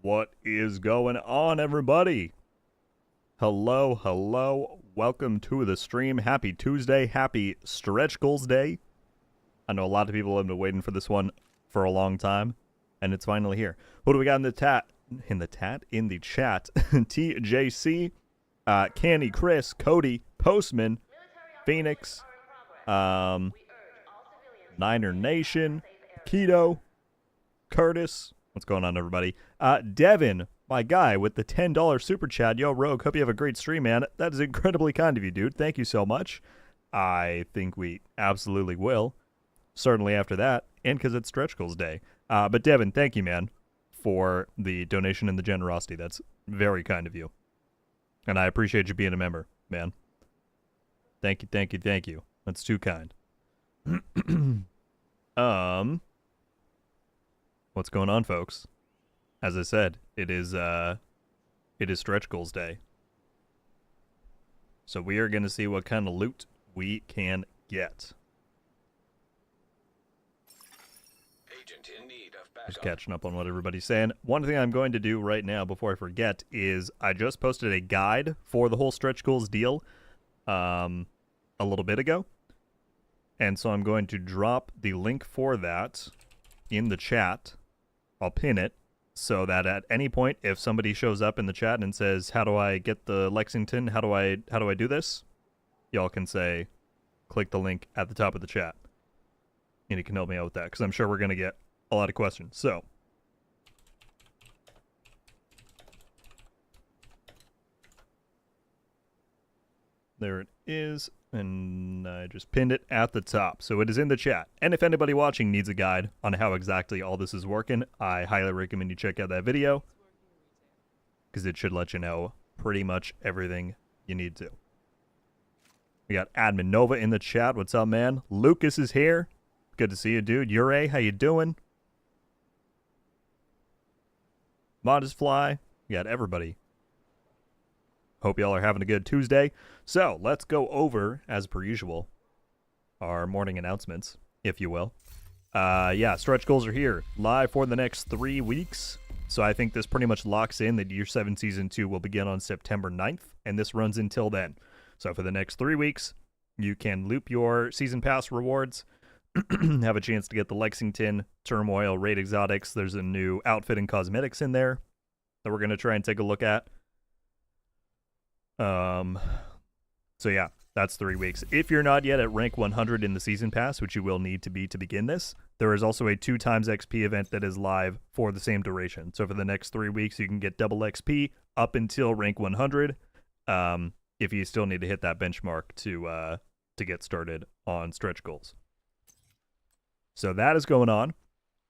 What is going on, everybody? Hello. Welcome to the stream. Happy Tuesday. Happy Stretch Goals Day. I know a lot of people have been waiting for this one for a long time, and it's finally here. Who do we got in the chat? In the chat? TJC, Candy, Chris, Cody, Postman, Phoenix, Niner Nation, Keto, Curtis. What's going on, everybody? Devin, my guy, with the $10 super chat. Yo, Rogue, hope you have a great stream, man. That is incredibly kind of you, dude. Thank you so much. I think we absolutely will. Certainly after that, and because it's Stretch Goals Day. But Devin, thank you, man, for the donation and the generosity. That's very kind of you. And I appreciate you being a member, man. Thank you. That's too kind. What's going on, folks? As I said, it is Stretch Goals Day. So we are going to see what kind of loot we can get. Agent in need of backup. Just catching up on what everybody's saying. One thing I'm going to do right now before I forget is I just posted a guide for the whole Stretch Goals deal a little bit ago. And so I'm going to drop the link for that in the chat. I'll pin it so that at any point, if somebody shows up in the chat and says, "How do I get the Lexington? How do I do this?" Y'all can say, click the link at the top of the chat. And you can help me out with that, because I'm sure we're going to get a lot of questions. So, there it is, and I just pinned it at the top. So it is in the chat. And if anybody watching needs a guide on how exactly all this is working, I highly recommend you check out that video, because it should let you know pretty much everything you need to. We got Admin Nova in the chat. What's up, man? Lucas is here. Good to see you, dude. Ure, how you doing? Modest Fly. We got everybody. Hope y'all are having a good Tuesday. So, let's go over, as per usual, our morning announcements, if you will. Yeah, stretch goals are here, live for the next 3 weeks. So I think this pretty much locks in that Year 7 Season 2 will begin on September 9th, and this runs until then. So for the next 3 weeks, you can loop your Season Pass rewards, have a chance to get the Lexington, Turmoil, Raid Exotics. There's a new outfit and cosmetics in there that we're going to try and take a look at. So yeah, that's 3 weeks. If you're not yet at rank 100 in the Season Pass, which you will need to be to begin this, there is also a 2x XP event that is live for the same duration. So for the next 3 weeks, you can get double XP up until rank 100. If you still need to hit that benchmark to get started on stretch goals. So that is going on.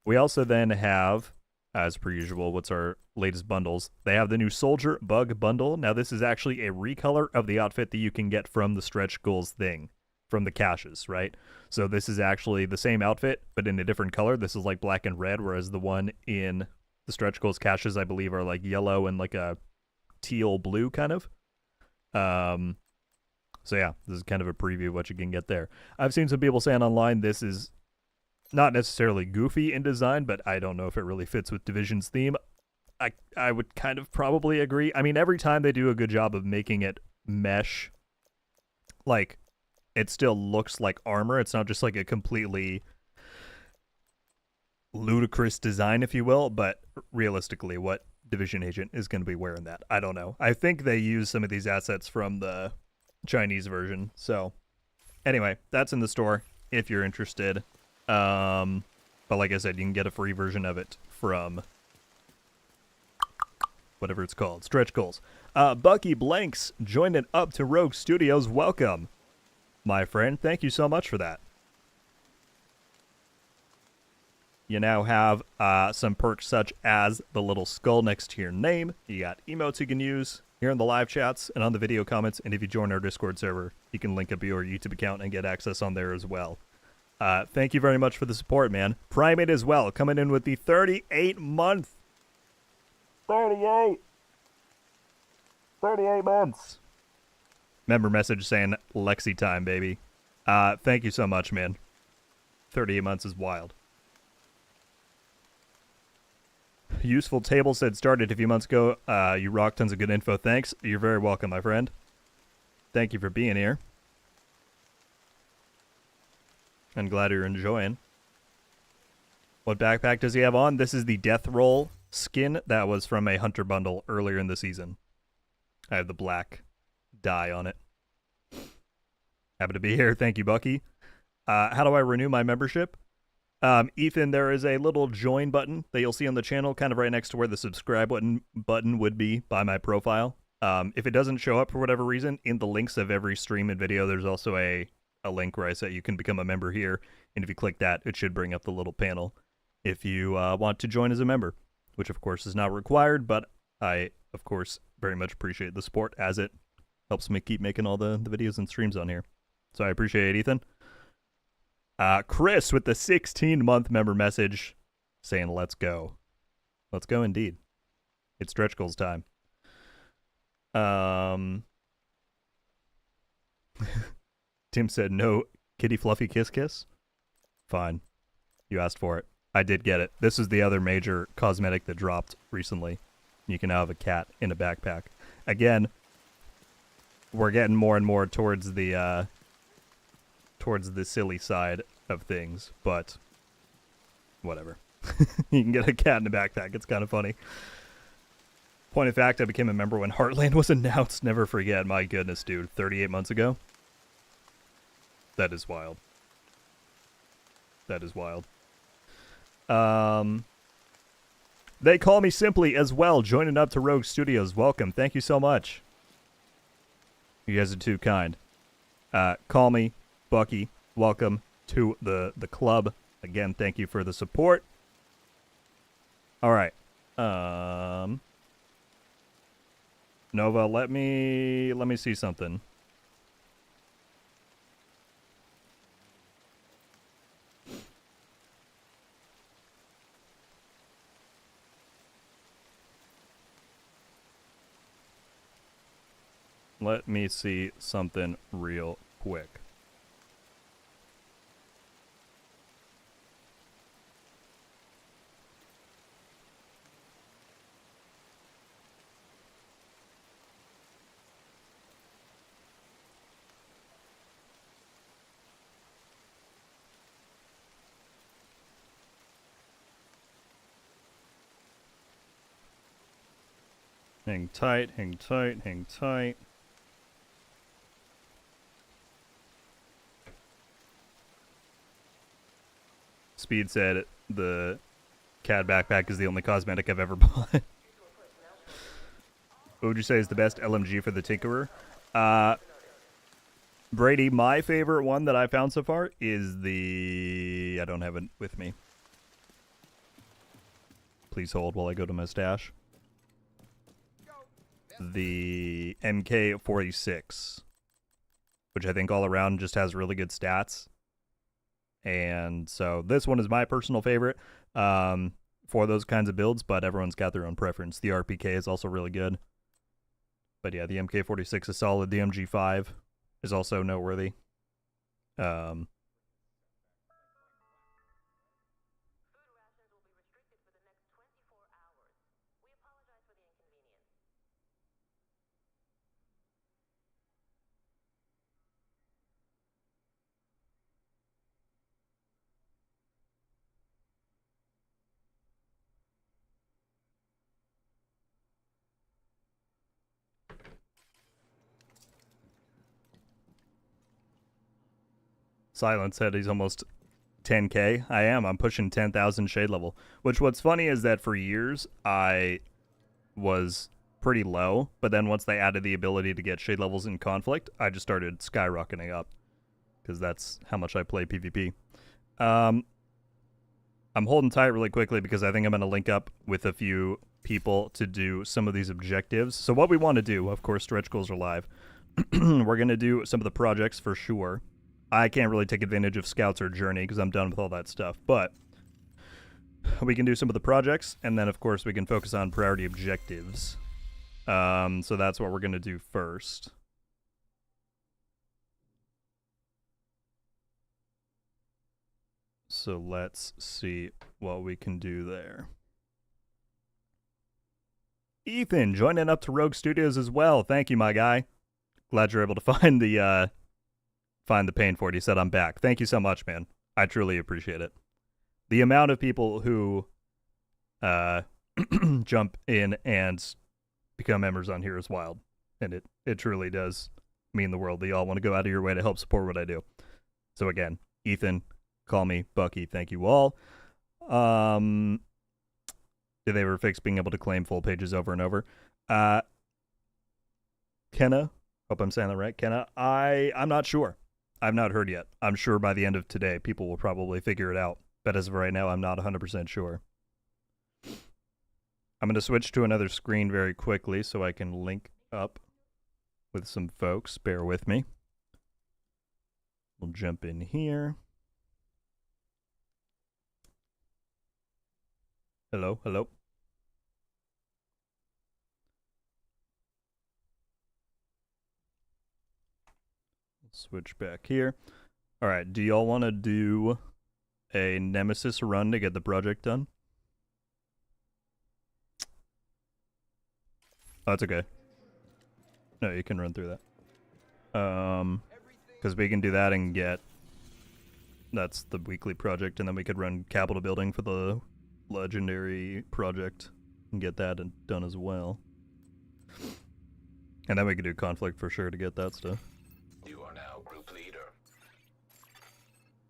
We also then have, as per usual, what's our latest bundles? They have the new Soldier Bug Bundle. Now, this is actually a recolor of the outfit that you can get from the Stretch Goals thing, from the caches, right? So this is actually the same outfit, but in a different color. This is like black and red, whereas the one in the Stretch Goals caches, I believe, are like yellow and like a teal blue kind of. So yeah, this is kind of a preview of what you can get there. I've seen some people saying online this is not necessarily goofy in design, but I don't know if it really fits with Division's theme. I would kind of probably agree. I mean, every time they do a good job of making it mesh, like, it still looks like armor. It's not just like a completely ludicrous design, if you will, but realistically, what Division agent is going to be wearing that? I don't know. I think they use some of these assets from the Chinese version. So, anyway, that's in the store if you're interested. But like I said, you can get a free version of it from whatever it's called, Stretch Goals. Bucky Blanks joining up to Rogue Studios. Welcome, my friend. Thank you so much for that. You now have some perks such as the little skull next to your name. You got emotes you can use here in the live chats and on the video comments. And if you join our Discord server, you can link up your YouTube account and get access on there as well. Thank you very much for the support, man. Primate as well, coming in with the 38-month. 38 months. Member message saying Lexi time, baby. Thank you so much, man. 38 months is wild. Useful Table said started a few months ago. You rock, tons of good info. Thanks. You're very welcome, my friend. Thank you for being here. I'm glad you're enjoying. What backpack does he have on? This is the Death Roll skin that was from a Hunter bundle earlier in the season. I have the black dye on it. Happy to be here. Thank you, Bucky. How do I renew my membership? Ethan, there is a little join button that you'll see on the channel, kind of right next to where the subscribe button would be by my profile. If it doesn't show up for whatever reason, in the links of every stream and video, there's also a link where I say you can become a member here. And if you click that, it should bring up the little panel if you want to join as a member, which of course is not required, but I, of course, very much appreciate the support as it helps me keep making all the videos and streams on here. So I appreciate it, Ethan. Chris with the 16-month member message saying, let's go. Let's go indeed. It's stretch goals time. Tim said, no kitty fluffy kiss kiss. Fine. You asked for it. I did get it. This is the other major cosmetic that dropped recently. You can now have a cat in a backpack. Again, we're getting more and more towards the silly side of things, but whatever. You can get a cat in a backpack. It's kind of funny. Point of fact, I became a member when Heartland was announced. Never forget. My goodness, dude. 38 months ago? That is wild. That is wild. They call me Simply as well. Joining up to Rogue Studios. Welcome. Thank you so much. You guys are too kind. Call me Bucky. Welcome to the club. Again, thank you for the support. All right. Nova, let me see something. Let me see something real quick. Hang tight, hang tight, hang tight. Speed said the CAD backpack is the only cosmetic I've ever bought. What would you say is the best LMG for the Tinkerer? Brady, my favorite one that I found so far is the... I don't have it with me. Please hold while I go to my stash. The MK46, which I think all around just has really good stats. And so this one is my personal favorite for those kinds of builds, but everyone's got their own preference. The RPK is also really good. But yeah, the MK46 is solid. The MG5 is also noteworthy. Silence said he's almost 10k. I am. I'm pushing 10,000 shade level. Which what's funny is that for years I was pretty low, but then once they added the ability to get shade levels in conflict, I just started skyrocketing up because that's how much I play PvP. I'm holding tight really quickly because I think I'm going to link up with a few people to do some of these objectives. So what we want to do, of course, stretch goals are live. We're going to do some of the projects for sure. I can't really take advantage of Scouts or Journey because I'm done with all that stuff, but we can do some of the projects, and then, of course, we can focus on priority objectives. So that's what we're going to do first. So let's see what we can do there. Ethan joining up to Rogue Studios as well. Thank you, my guy. Glad you're able to find the pain for it. He said I'm back. Thank you so much, man. I truly appreciate it. The amount of people who jump in and become members on here is wild. And it truly does mean the world. They all want to go out of your way to help support what I do. So again, Ethan, call me Bucky. Thank you all. Did they ever fix being able to claim full pages over and over? Kenna, hope I'm saying that right. Kenna, I'm not sure. I've not heard yet. I'm sure by the end of today, people will probably figure it out. But as of right now, I'm not 100% sure. I'm going to switch to another screen very quickly so I can link up with some folks. Bear with me. We'll jump in here. Hello, hello. Switch back here. All right, do y'all want to do a Nemesis run to get the project done? Oh, that's okay. No, you can run through that. Because we can do that and get... That's the weekly project, and then we could run capital building for the legendary project and get that done as well. And then we could do conflict for sure to get that stuff. You are now group leader.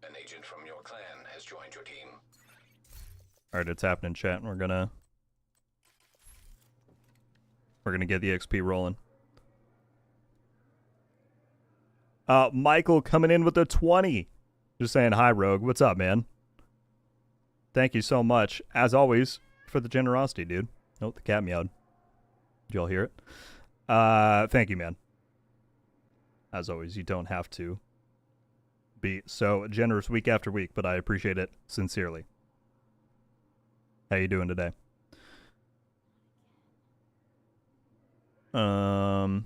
An agent from your clan has joined your team. Alright, it's happening, chat, and we're gonna get the XP rolling. Michael coming in with a 20. Just saying hi, Rogue. What's up, man? Thank you so much, as always, for the generosity, dude. Oh, the cat meowed. Did y'all hear it? Thank you, man. As always, you don't have to be so generous week after week, but I appreciate it sincerely. How you doing today? Do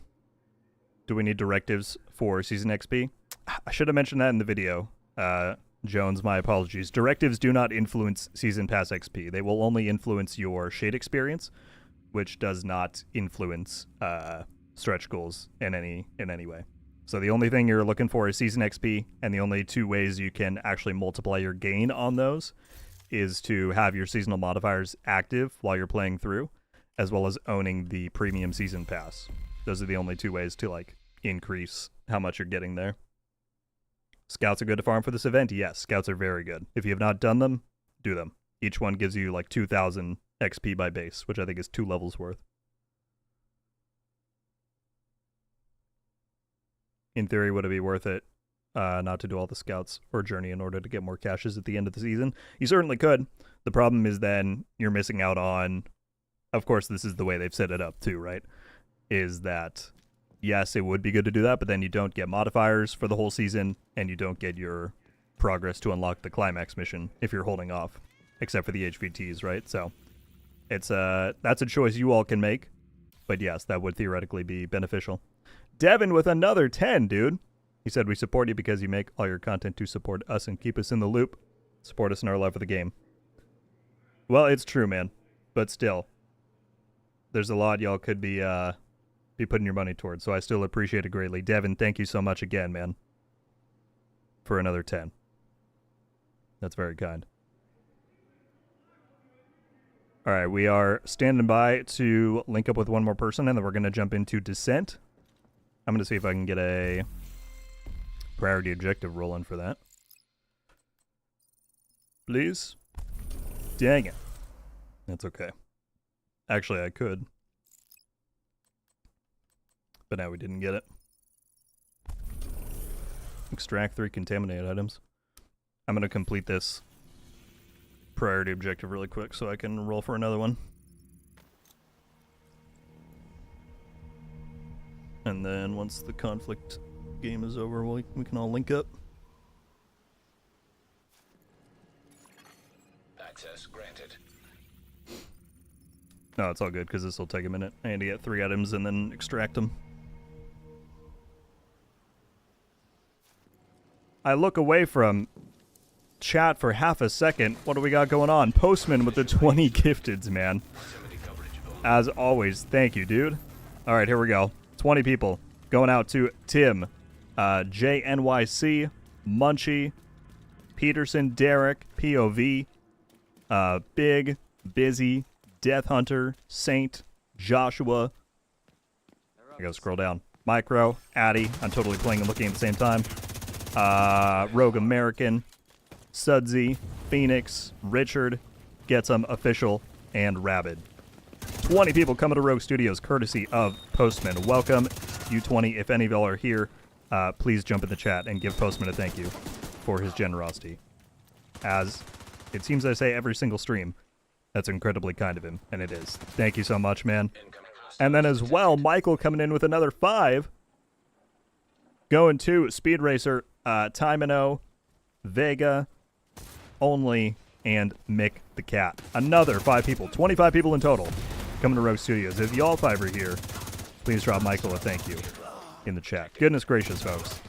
we need directives for Season XP? I should have mentioned that in the video. Jones, my apologies. Directives do not influence Season Pass XP. They will only influence your shade experience, which does not influence stretch goals in any way. So the only thing you're looking for is Season XP, and the only two ways you can actually multiply your gain on those is to have your seasonal modifiers active while you're playing through, as well as owning the premium Season Pass. Those are the only two ways to increase how much you're getting there. Scouts are good to farm for this event? Yes, scouts are very good. If you have not done them, do them. Each one gives you 2,000 XP by base, which I think is 2 levels worth. In theory, would it be worth it not to do all the scouts or journey in order to get more caches at the end of the season? You certainly could. The problem is then you're missing out on, of course, this is the way they've set it up too, right? Is that, yes, it would be good to do that, but then you don't get modifiers for the whole season, and you don't get your progress to unlock the climax mission if you're holding off, except for the HVTs, right? So it's that's a choice you all can make, but yes, that would theoretically be beneficial. Devin with another 10, dude. He said, we support you because you make all your content to support us and keep us in the loop. Support us in our love for the game. Well, it's true, man. But still, there's a lot y'all could be putting your money towards, so I still appreciate it greatly. Devin, thank you so much again, man, for another 10. That's very kind. All right, we are standing by to link up with one more person, and then we're going to jump into Descent. I'm going to see if I can get a priority objective rolling for that. Please? Dang it. That's okay. Actually, I could. But now we didn't get it. Extract 3 contaminated items. I'm going to complete this priority objective really quick so I can roll for another one. And then once the conflict game is over, we can all link up. Access granted. No, it's all good because this will take a minute. I need to get 3 items and then extract them. I look away from chat for half a second. What do we got going on? Postman with the 20 gifteds, man. Proximity coverage As always, thank you, dude. All right, here we go. 20 people. Going out to Tim, JNYC, Munchie, Peterson, Derek, POV, Big, Busy, Death Hunter, Saint, Joshua. I gotta scroll down. Micro, Addy. I'm totally playing and looking at the same time. Rogue American, Sudsy, Phoenix, Richard, Get Some Official, and Rabid. 20 people coming to Rogue Studios, courtesy of Postman. Welcome, you 20. If any of y'all are here, please jump in the chat and give Postman a thank you for his generosity. As it seems I say every single stream, that's incredibly kind of him, and it is. Thank you so much, man. And then as well, Michael coming in with another 5. Going to Speed Racer, Timino, Vega, Only, and Mick the Cat. Another 5 people. 25 people in total coming to Rogue Studios. If y'all 5 are here, please drop Michael a thank you in the chat. Goodness gracious, folks.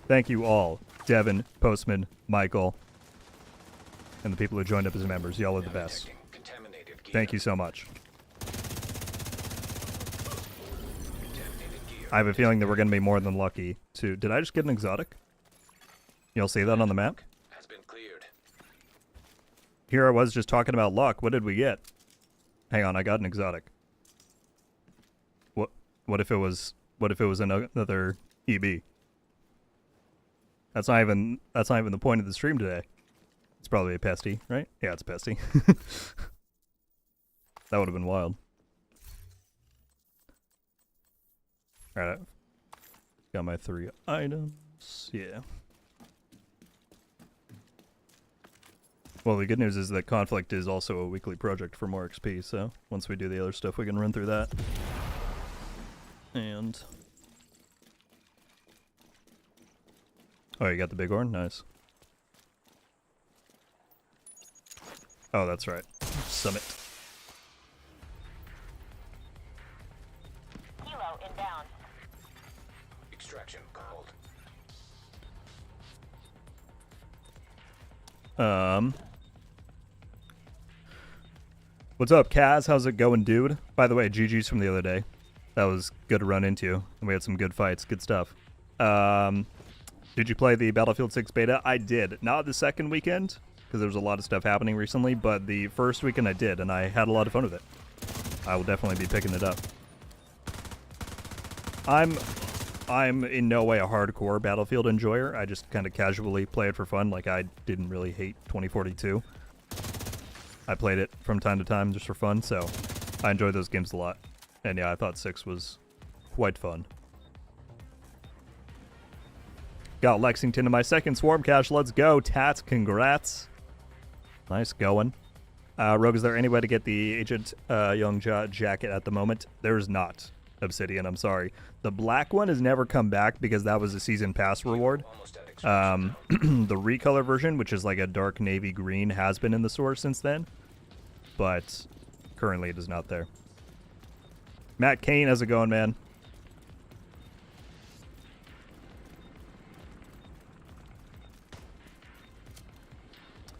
Thank you all. Devin, Postman, Michael, and the people who joined up as members. Y'all are the best. Thank you so much. I have a feeling that we're going to be more than lucky to... Did I just get an exotic? Y'all see that on the map? Has been cleared. Here I was just talking about luck. What did we get? Hang on, I got an exotic. What if it was another EB? That's not even the point of the stream today. It's probably a pesty, right? Yeah, it's a pesty. That would have been wild. Alright. Got my 3 items. Yeah. Well, the good news is that Conflict is also a weekly project for more XP, so once we do the other stuff, we can run through that. And... Oh, you got the big horn? Nice. Oh, that's right. Summit. Kilo inbound. Extraction called. What's up, Kaz? How's it going, dude? By the way, GG's from the other day. That was good to run into. And we had some good fights. Good stuff. Did you play the Battlefield 6 beta? I did. Not the second weekend, because there was a lot of stuff happening recently, but the first weekend I did, and I had a lot of fun with it. I will definitely be picking it up. I'm in no way a hardcore Battlefield enjoyer. I just kind of casually play it for fun. Like, I didn't really hate 2042. I played it from time to time just for fun, so I enjoyed those games a lot. And yeah, I thought 6 was quite fun. Got Lexington in my second swarm cache. Let's go. Tats, congrats. Nice going. Rogue, is there any way to get the Agent Youngja jacket at the moment? There's not, Obsidian. I'm sorry. The black one has never come back because that was a season pass reward. The recolor version, which is like a dark navy green, has been in the store since then. But currently it is not there. Matt Kane, how's it going, man?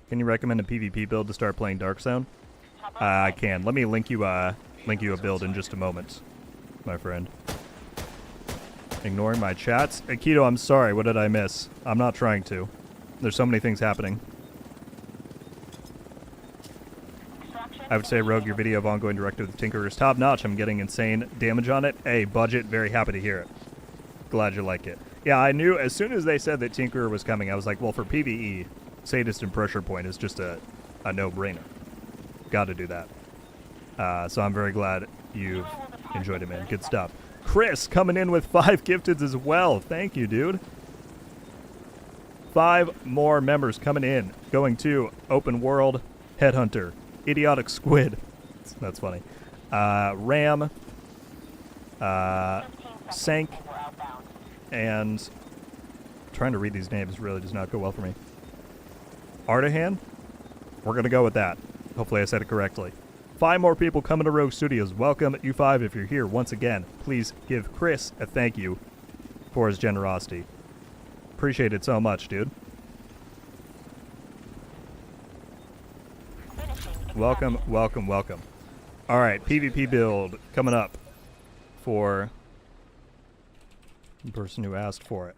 Can you recommend a PvP build to start playing Dark Zone? I can. Let me link you a build in just a moment, my friend. Ignoring my chats. Aikido, I'm sorry. What did I miss? I'm not trying to. There's so many things happening. I would say, Rogue, your video of ongoing directive with Tinkerer is top notch. I'm getting insane damage on it. Hey, budget, very happy to hear it. Glad you like it. Yeah, I knew as soon as they said that Tinkerer was coming, I was like, well, for PvE, Sadist and Pressure Point is just a no-brainer. Got to do that. So I'm very glad you've enjoyed it, man. Good stuff. Chris coming in with 5 gifteds as well. Thank you, dude. 5 more members coming in. Going to Open World, Headhunter, Idiotic Squid. That's funny. Ram, Sank, and trying to read these names really does not go well for me. Ardahan? We're going to go with that. Hopefully I said it correctly. 5 more people coming to Rogue Studios. Welcome, you 5, if you're here. Once again, please give Chris a thank you for his generosity. Appreciate it so much, dude. Finishing Welcome, welcome, welcome. All right, PvP build coming up for the person who asked for it.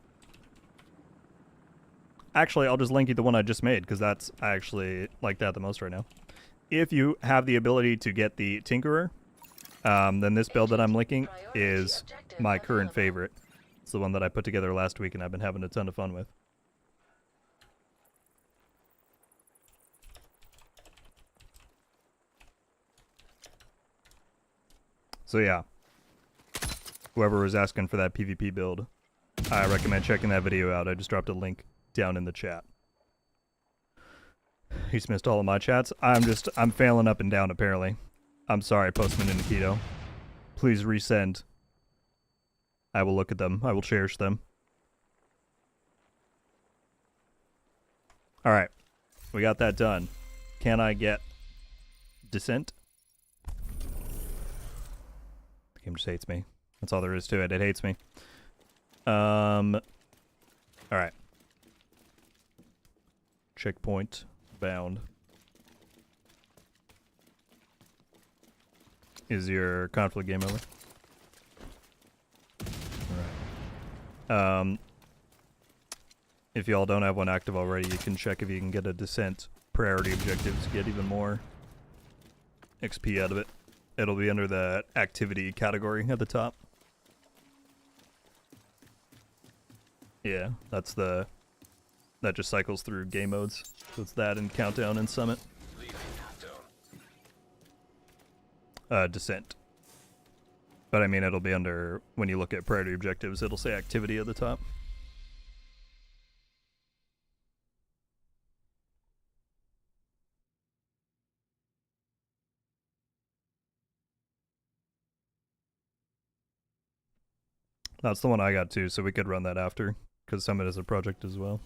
Actually, I'll just link you the one I just made because I actually like that the most right now. If you have the ability to get the Tinkerer, then this build that I'm linking is my current favorite. It's the one that I put together last week and I've been having a ton of fun with. So yeah, whoever was asking for that PvP build, I recommend checking that video out. I just dropped a link down in the chat. He's missed all of my chats. I'm failing up and down apparently. I'm sorry, Postman and Nikito. Please resend. I will look at them. I will cherish them. Alright. We got that done. Can I get Descent? The game just hates me. That's all there is to it. It hates me. Alright. Checkpoint bound. Is your conflict game over? Alright. If y'all don't have one active already, you can check if you can get a Descent priority objective to get even more XP out of it. It'll be under the activity category at the top. Yeah, that just cycles through game modes. So it's that and Countdown and Summit. Descent. But I mean, it'll be under, when you look at priority objectives, it'll say activity at the top. That's the one I got too, so we could run that after, because Summit is a project as well.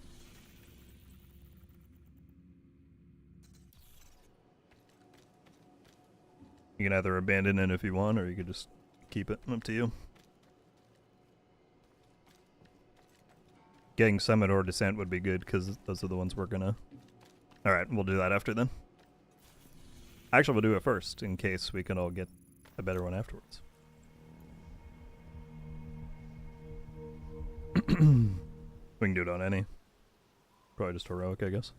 You can either abandon it if you want, or you could just keep it. Up to you. Getting Summit or Descent would be good, because those are the ones we're gonna... Alright, we'll do that after then. Actually, we'll do it first, in case we can all get a better one afterwards. We can do it on any. Probably just heroic, I guess.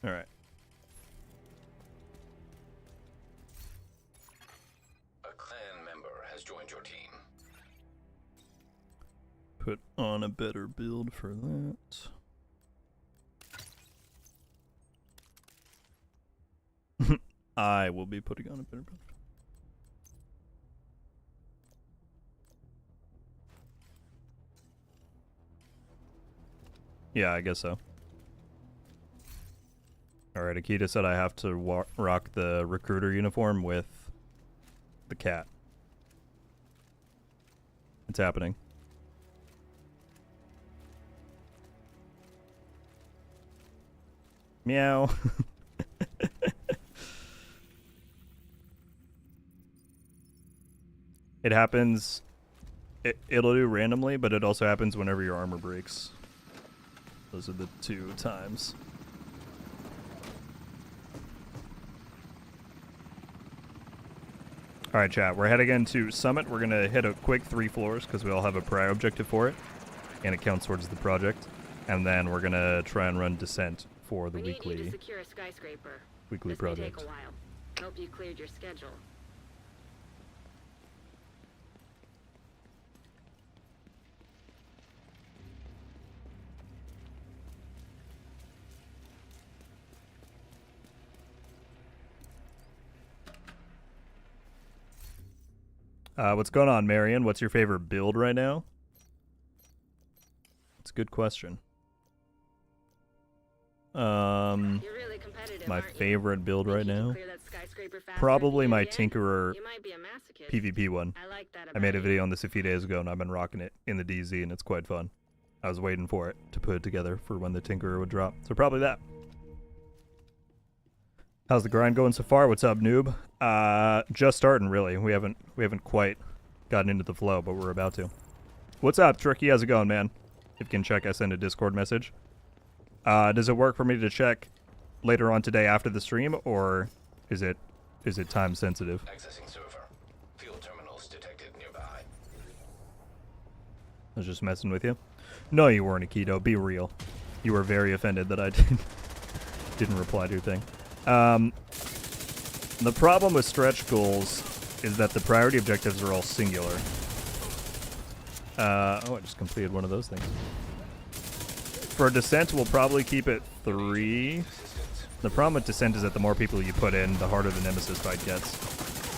Alright. A clan member has joined your team. Put on a better build for that. I will be putting on a better build. Yeah, I guess so. Alright, Akita said I have to rock the recruiter uniform with the cat. It's happening. Meow. It happens... It'll do randomly, but it also happens whenever your armor breaks. Those are the two times. Alright, chat. We're heading into Summit. We're going to hit a quick 3 floors because we all have a prior objective for it. And it counts towards the project. And then we're going to try and run Descent for the weekly need you to secure a skyscraper. Weekly this project. May take a while. Hope you cleared your schedule. What's going on, Marion? What's your favorite build right now? It's a good question. You're really competitive, My aren't you? favorite build Think right you can now? clear that skyscraper faster Probably if you my do it again? Tinkerer You might be a masochist. PvP one. I like that I made a about video on this a few days ago and I've been rocking it in the DZ and it's quite fun. I was waiting for it to put it together for when the Tinkerer would drop. So probably that. How's the grind going so far? What's up, noob? Just starting, really. We haven't quite gotten into the flow, but we're about to. What's up, Tricky? How's it going, man? If you can check, I send a Discord message. Does it work for me to check later on today after the stream, or is it time sensitive? Accessing server. Fuel terminals detected nearby. I was just messing with you. No, you weren't, Akito. Be real. You were very offended that I didn't reply to your thing. The problem with stretch goals is that the priority objectives are all singular. Oh, I just completed one of those things. For Descent, we'll probably keep it 3. The problem with Descent is that the more people you put in, the harder the Nemesis fight gets.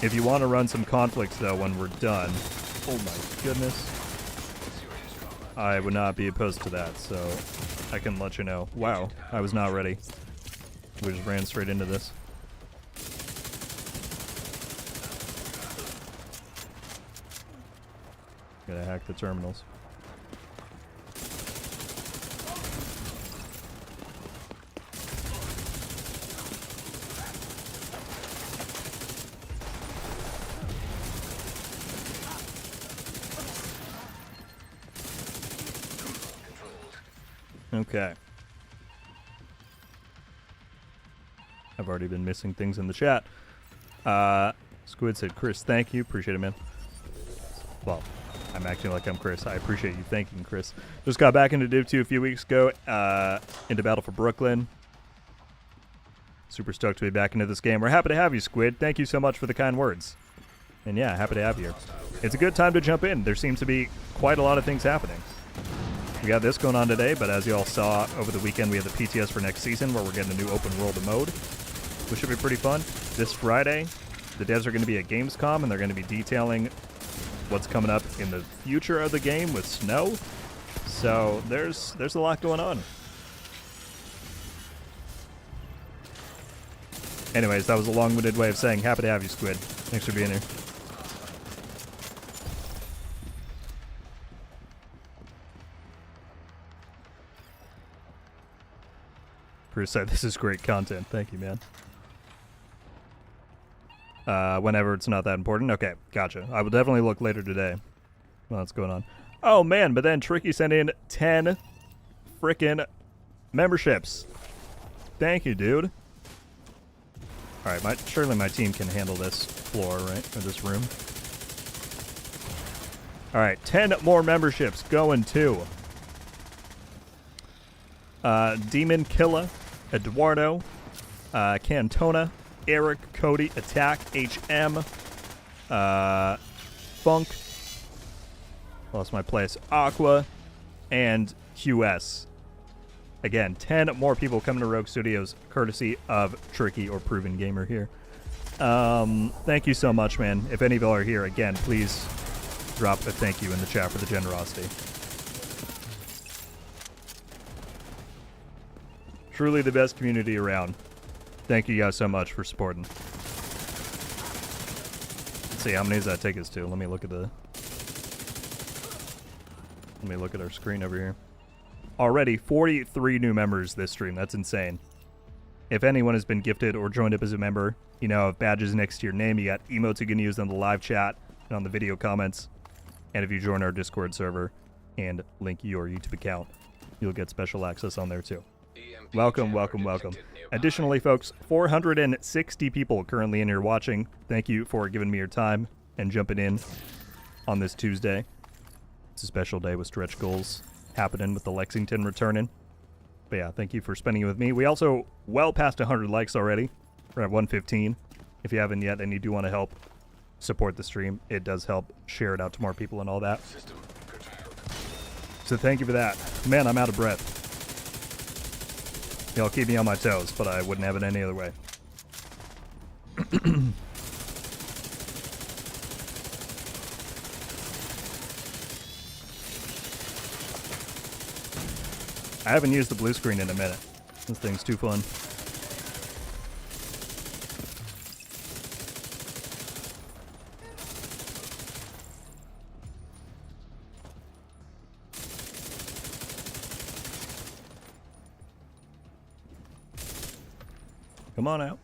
If you want to run some conflicts, though, when we're done... Oh my goodness. I would not be opposed to that, so I can let you know. Wow, I was not ready. We just ran straight into this. Gotta hack the terminals. Okay. I've already been missing things in the chat. Squid said, Chris, thank you. Appreciate it, man. Well, I'm acting like I'm Chris. I appreciate you thanking Chris. Just got back into Div 2 a few weeks ago, into Battle for Brooklyn. Super stoked to be back into this game. We're happy to have you, Squid. Thank you so much for the kind words. And yeah, happy to have you here. It's a good time to jump in. There seems to be quite a lot of things happening. We got this going on today, but as you all saw over the weekend, we have the PTS for next season where we're getting a new open world mode, which should be pretty fun. This Friday, the devs are going to be at Gamescom, and they're going to be detailing what's coming up in the future of the game with snow. So there's a lot going on. Anyways, that was a long-winded way of saying happy to have you, Squid. Thanks for being here. Bruce said, this is great content. Thank you, man. Whenever it's not that important. Okay, gotcha. I will definitely look later today. What's going on? Oh, man, but then Tricky sent in 10 frickin' memberships. Thank you, dude. Alright, surely my team can handle this floor, right? Or this room. Alright, 10 more memberships going to Demon Killa, Eduardo, Cantona, Eric, Cody, Attack, HM, Funk, lost my place, Aqua, and QS. Again, 10 more people coming to Rogue Studios, courtesy of Tricky or Proven Gamer here. Thank you so much, man. If any of y'all are here, again, please drop a thank you in the chat for the generosity. Truly the best community around. Thank you guys so much for supporting. Let's see, how many does that take us to? Let me look at our screen over here. Already 43 new members this stream. That's insane. If anyone has been gifted or joined up as a member, you know, have badges next to your name. You got emotes you can use on the live chat and on the video comments. And if you join our Discord server and link your YouTube account, you'll get special access on there too. Welcome, welcome, welcome. Additionally, folks, 460 people currently in here watching. Thank you for giving me your time and jumping in on this Tuesday. It's a special day with stretch goals happening with the Lexington returning. But yeah, thank you for spending it with me. We also well past 100 likes already. We're at 115. If you haven't yet and you do want to help support the stream, it does help share it out to more people and all that. So thank you for that. Man, I'm out of breath. Y'all keep me on my toes, but I wouldn't have it any other way. I haven't used the blue screen in a minute. This thing's too fun. Come on out.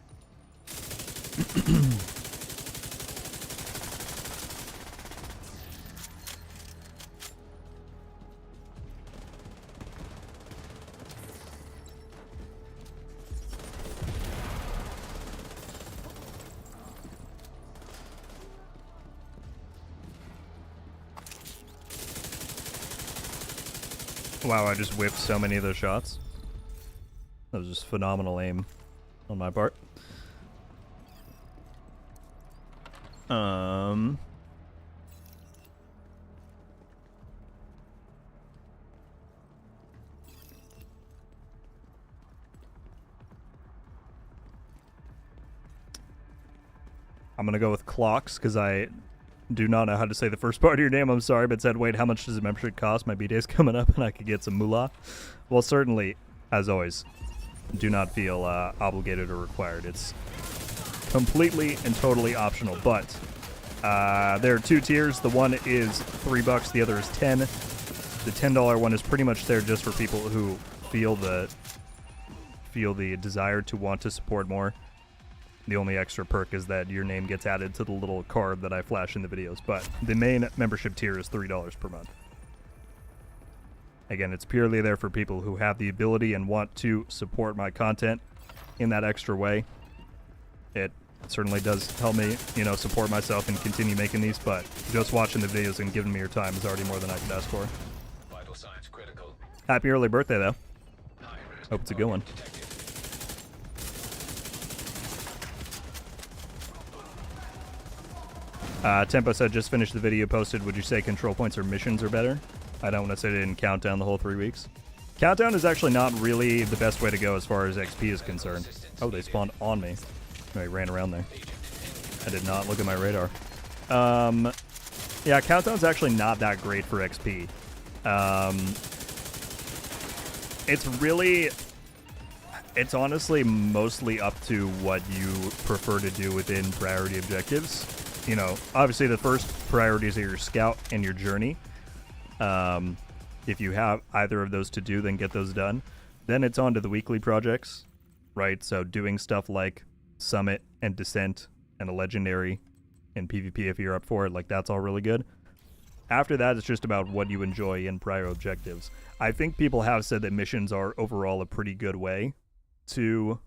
Wow, I just whiffed so many of those shots. That was just phenomenal aim on my part. I'm gonna go with Clocks because I do not know how to say the first part of your name. I'm sorry, but said, wait, how much does a membership cost? My B-day's coming up and I could get some moolah. Well, certainly, as always, do not feel obligated or required. It's completely and totally optional, but there are 2 tiers. The one is $3, the other is 10. The $10 one is pretty much there just for people who feel the desire to want to support more. The only extra perk is that your name gets added to the little card that I flash in the videos, but the main membership tier is $3 per month. Again, it's purely there for people who have the ability and want to support my content in that extra way. It certainly does help me, support myself and continue making these, but just watching the videos and giving me your time is already more than I could ask for. Vital signs critical. Happy early birthday, though. High risk Hope it's a good one. detected. Tempo said, just finished the video posted. Would you say control points or missions are better? I don't want to say they didn't count down the whole 3 weeks. Countdown is actually not really the best way to go as far as XP is concerned. Oh, they spawned on me. Oh, he ran around there. I did not look at my radar. Yeah, countdown's actually not that great for XP. It's honestly mostly up to what you prefer to do within priority objectives. Obviously the first priorities are your scout and your journey. If you have either of those to do, then get those done. Then it's on to the weekly projects, right? So doing stuff like Summit and Descent and a Legendary and PvP if you're up for it, that's all really good. After that, it's just about what you enjoy in prior objectives. I think people have said that missions are overall a pretty good way to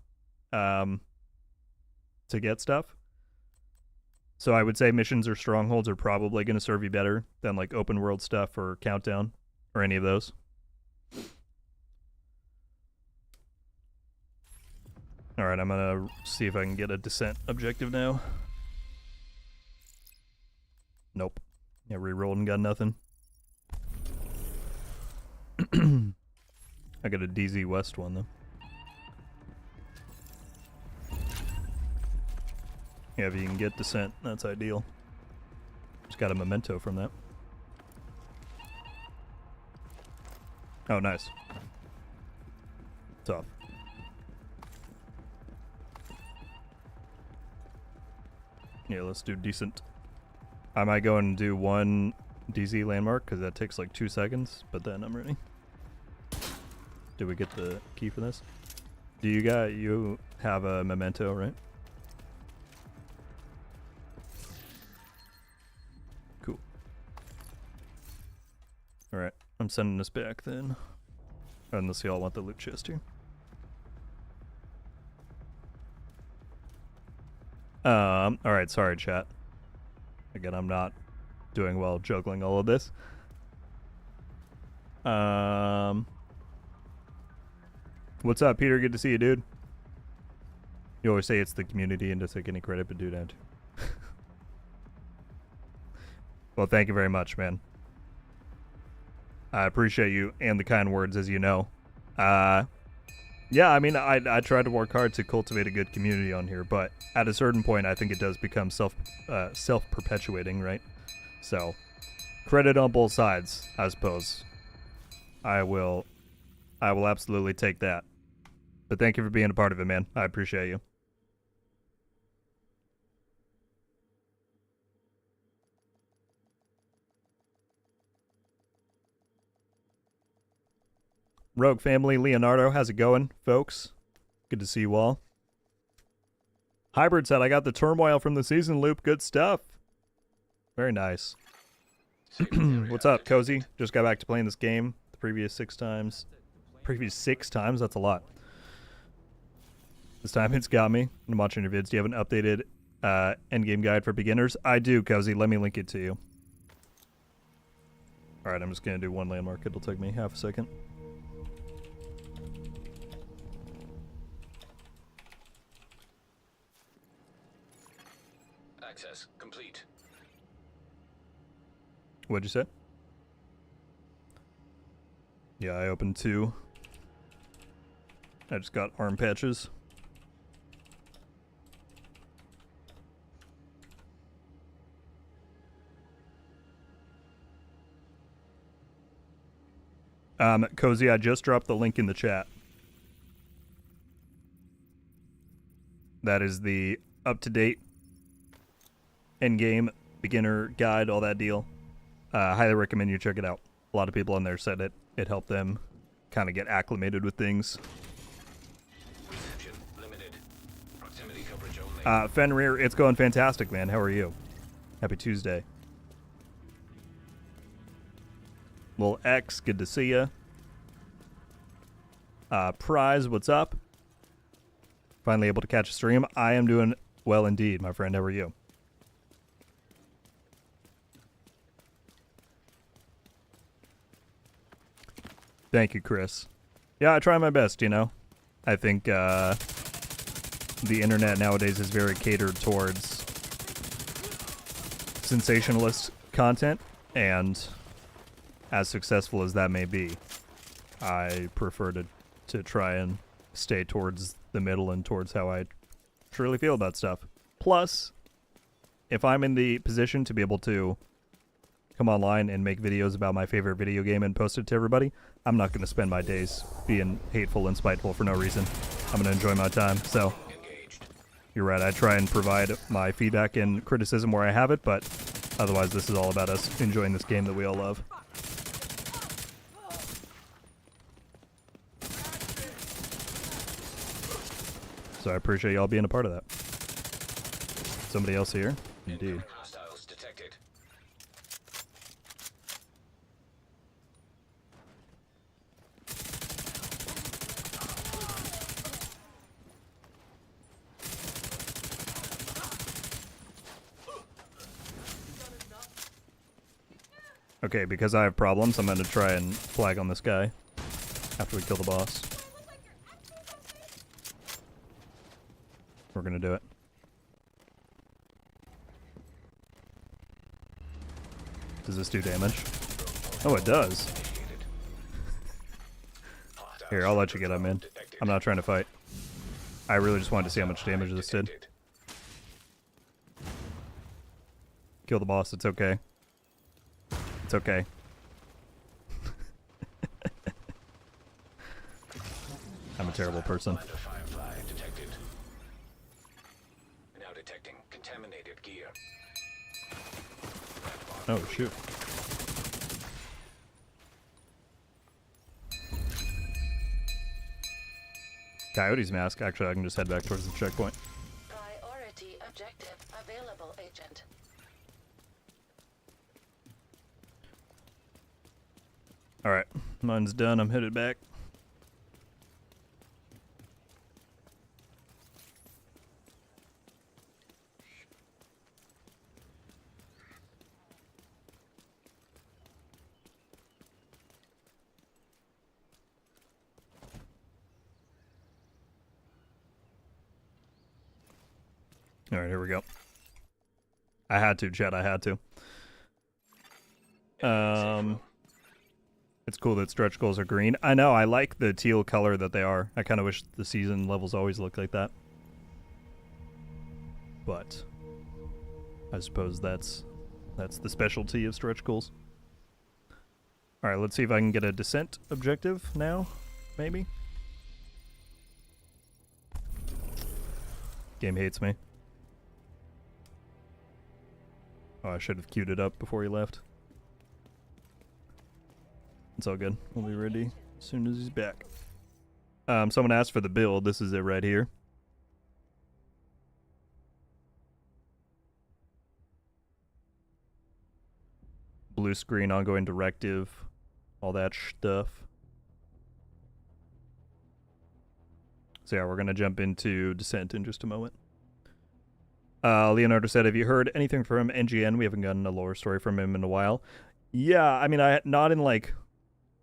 get stuff. So I would say missions or strongholds are probably going to serve you better than open world stuff or Countdown or any of those. All right, I'm going to see if I can get a Descent objective now. Nope. Yeah, rerolled and got nothing. I got a DZ West one, though. Yeah, if you can get Descent, that's ideal. Just got a memento from that. Oh, nice. Tough. Yeah, let's do decent. I might go and do one DZ landmark, because that takes 2 seconds, but then I'm ready. Did we get the key for this? You have a memento, right? Cool. Alright, I'm sending this back then. Unless y'all want the loot chest here. Alright, sorry chat. Again, I'm not doing well juggling all of this. What's up, Peter? Good to see you, dude. You always say it's the community and just take any credit, but do that. Well, thank you very much, man. I appreciate you and the kind words, as you know. Yeah, I mean, I try to work hard to cultivate a good community on here, but at a certain point, I think it does become self-perpetuating, right? So, credit on both sides, I suppose. I will absolutely take that. But thank you for being a part of it, man. I appreciate you. Rogue family, Leonardo, how's it going, folks? Good to see you all. Hybrid said, I got the Turmoil from the season loop. Good stuff. Very nice. What's up, Cozy? Just got back to playing this game the previous 6 times. Previous 6 times? That's a lot. This time it's got me. I'm watching your vids. Do you have an updated endgame guide for beginners? I do, Cozy. Let me link it to you. Alright, I'm just gonna do one landmark. It'll take me half a second. Access complete. What'd you say? Yeah, I opened 2. I just got arm patches. Cozy, I just dropped the link in the chat. That is the up-to-date endgame beginner guide, all that deal. Highly recommend you check it out. A lot of people on there said it helped them kind of get acclimated with things. Reception limited. Proximity coverage only. Fenrir, it's going fantastic, man. How are you? Happy Tuesday. Lil X, good to see ya. Prize, what's up? Finally able to catch a stream. I am doing well indeed, my friend. How are you? Thank you, Chris. Yeah, I try my best, you know. I think the internet nowadays is very catered towards sensationalist content, and as successful as that may be, I prefer to try and stay towards the middle and towards how I truly feel about stuff. Plus, if I'm in the position to be able to come online and make videos about my favorite video game and post it to everybody, I'm not going to spend my days being hateful and spiteful for no reason. I'm going to enjoy my time. So, you're right, I try and provide my feedback and criticism where I have it, but otherwise this is all about us enjoying this game that we all love. So I appreciate y'all being a part of that. Somebody else here? Indeed. Hostiles detected. Okay, because I have problems, I'm going to try and flag on this guy after we kill the boss. We're going to do it. Does this do damage? Oh, it does. Here, I'll let you get him in. I'm not trying to fight. I really just wanted to see how much damage this did. Kill the boss, it's okay. It's okay. I'm a terrible person. Firefly detected. Now detecting contaminated gear. Oh, shoot. Coyote's mask. Actually, I can just head back towards the checkpoint. Priority objective available, Agent. Alright, mine's done. I'm headed back. Alright, here we go. I had to, chat. I had to. It's cool that stretch goals are green. I know, I like the teal color that they are. I kind of wish the season levels always looked like that. But I suppose that's the specialty of stretch goals. Alright, let's see if I can get a descent objective now, maybe? Game hates me. Oh, I should have queued it up before he left. It's all good. We'll be ready as soon as he's back. Someone asked for the build. This is it right here. Blue screen, ongoing directive, all that stuff. So yeah, we're going to jump into Descent in just a moment. Leonardo said, have you heard anything from NGN? We haven't gotten a lore story from him in a while. Yeah, I mean, not in like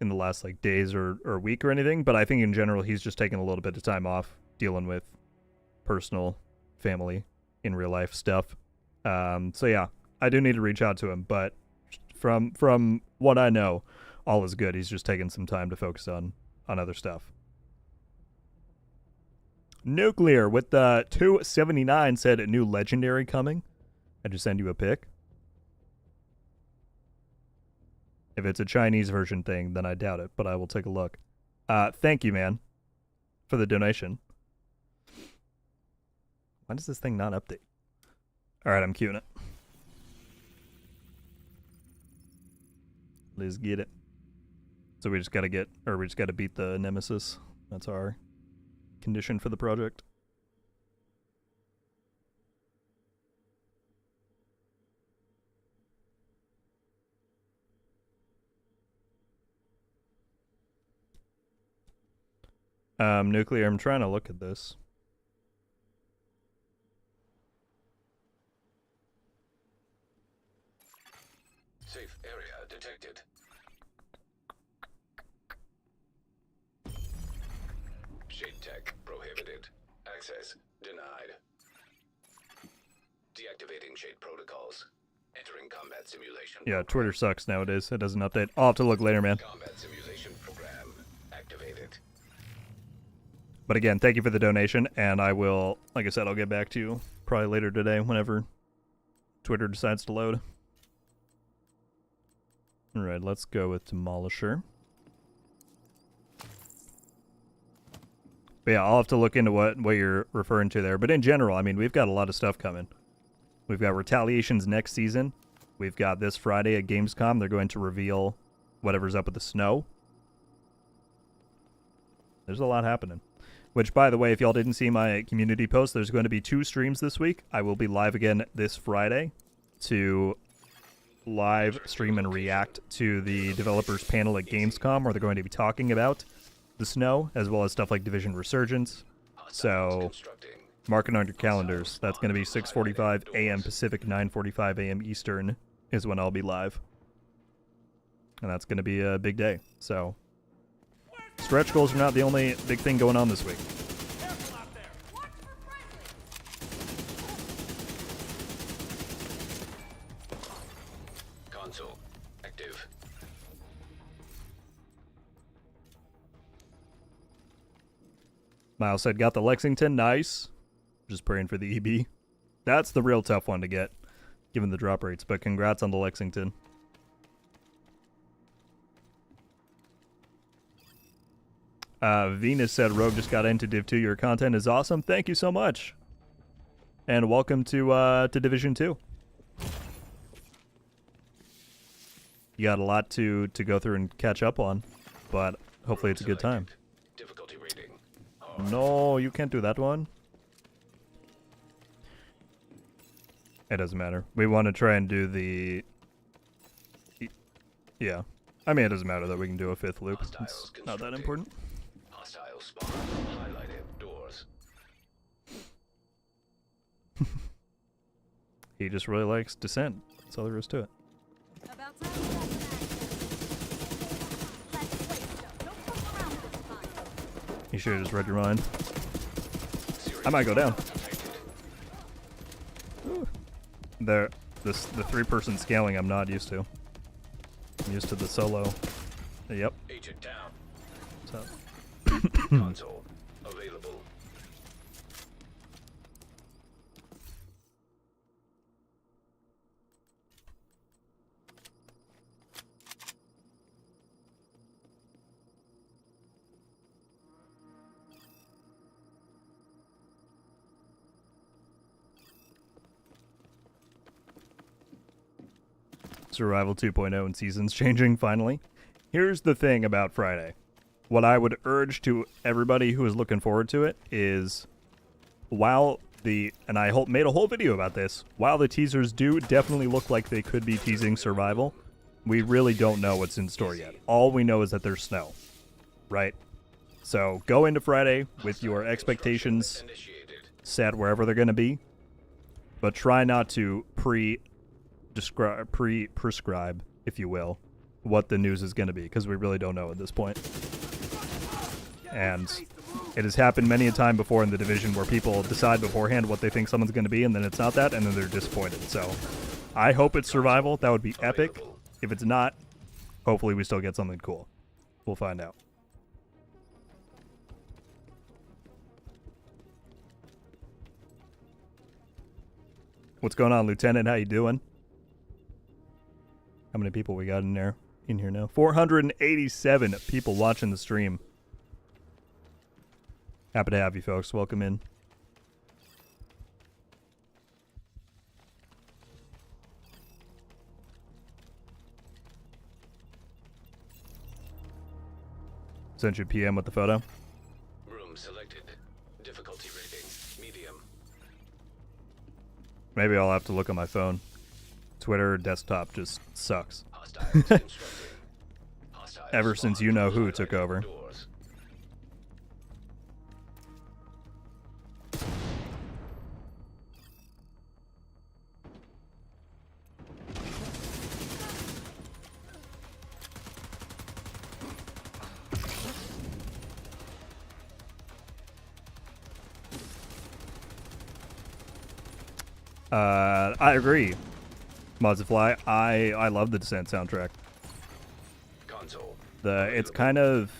in the last like days or week or anything, but I think in general he's just taking a little bit of time off dealing with personal, family, in real life stuff. So yeah, I do need to reach out to him, but from what I know, all is good. He's just taking some time to focus on other stuff. Nuclear with the 279 said a new legendary coming. I just send you a pic. If it's a Chinese version thing, then I doubt it, but I will take a look. Thank you, man, for the donation. Why does this thing not update? All right, I'm queuing it. Let's get it. So we just gotta beat the Nemesis. That's our condition for the project. Nuclear, I'm trying to look at this. Safe area detected. Shade tech prohibited. Access denied. Deactivating shade protocols. Entering combat simulation. Yeah, Twitter sucks nowadays. It doesn't update. I'll have to look later, man. Combat simulation program activated. But again, thank you for the donation, and I will, like I said, I'll get back to you probably later today whenever Twitter decides to load. Alright, let's go with Demolisher. But yeah, I'll have to look into what you're referring to there. But in general, I mean, we've got a lot of stuff coming. We've got Retaliations next season. We've got this Friday at Gamescom. They're going to reveal whatever's up with the snow. There's a lot happening. Which, by the way, if y'all didn't see my community post, there's going to be 2 streams this week. I will be live again this Friday to live stream and react to the developers panel at Gamescom, where they're going to be talking about the snow, as well as stuff like Division Resurgence. So mark it on your calendars. That's going to be 6:45 a.m. Pacific, 9:45 a.m. Eastern is when I'll be live. And that's going to be a big day. So stretch goals are not the only big thing going on this week. Console active. Miles said, got the Lexington. Nice. Just praying for the EB. That's the real tough one to get, given the drop rates. But congrats on the Lexington. Venus said, Rogue just got into Div 2. Your content is awesome. Thank you so much. And welcome to Division 2. You got a lot to go through and catch up on, but hopefully it's a good time. Difficulty rating. No, you can't do that one. It doesn't matter. We want to try and do the... Yeah. I mean, it doesn't matter that we can do a 5th loop. It's not that important. Hostile spawn. Highlighted doors. He just really likes Descent. That's all there is to it. About time. Let's wait. Don't fuck around this time. You should have just read your mind. I might go down. The 3-person scaling I'm not used to. I'm used to the solo. Yep. Agent down. So. Console available. Survival 2.0 and seasons changing finally. Here's the thing about Friday. What I would urge to everybody who is looking forward to it is, while and I made a whole video about this, while the teasers do definitely look like they could be teasing survival, we really don't know what's in store yet. All we know is that there's snow, right? So go into Friday with your expectations set wherever they're going to be, but try not to prescribe, if you will, what the news is going to be, because we really don't know at this point. And it has happened many a time before in the division where people decide beforehand what they think someone's going to be, and then it's not that, and then they're disappointed. So I hope it's survival. That would be epic. If it's not, hopefully we still get something cool. We'll find out. What's going on, Lieutenant? How you doing? How many people we got in here now? 487 people watching the stream. Happy to have you folks. Welcome in. Sent you a PM with the photo. Room selected. Difficulty rating medium. Maybe I'll have to look on my phone. Twitter desktop just sucks. Hostiles constructing. Hostiles Ever since you know who took over. doors. I agree. Mozafly, I love the Descent soundtrack. Console. It's kind of,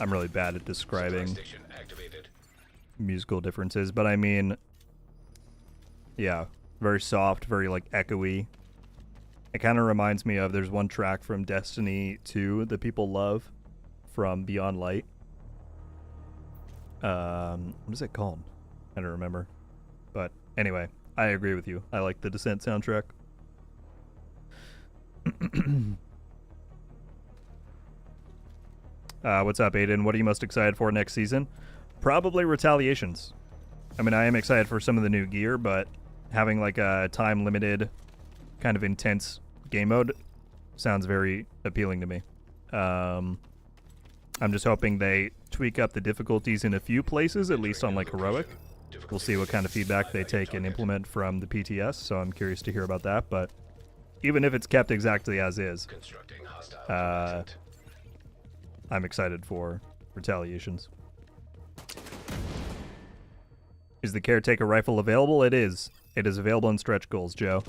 I'm really bad at Supply describing station activated. musical differences, but I mean, yeah, very soft, very like echoey. It kind of reminds me of, there's one track from Destiny 2 that people love from Beyond Light. What is it called? I don't remember. But anyway, I agree with you. I like the Descent soundtrack. What's up, Aiden? What are you most excited for next season? Probably Retaliations. I mean, I am excited for some of the new gear, but having like a time-limited kind of intense game mode sounds very appealing to me. I'm just hoping they tweak up the difficulties in a few places, at least on like Heroic. We'll see what kind of feedback they take and implement from the PTS, so I'm curious to hear about that. But even if it's kept exactly as is, Constructing hostile. I'm excited for Retaliations. Is the Caretaker rifle available? It is. It is available in stretch goals, Joe.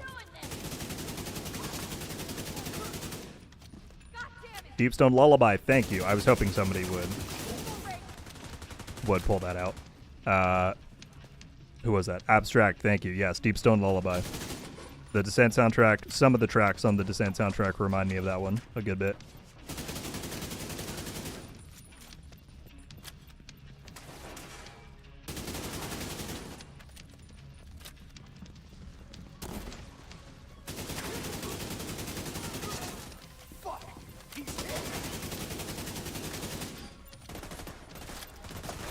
Deepstone Lullaby, thank you. I was hoping somebody would pull that out. Who was that? Abstract, thank you. Yes, Deepstone Lullaby. The Descent soundtrack, some of the tracks on the Descent soundtrack remind me of that one a good bit.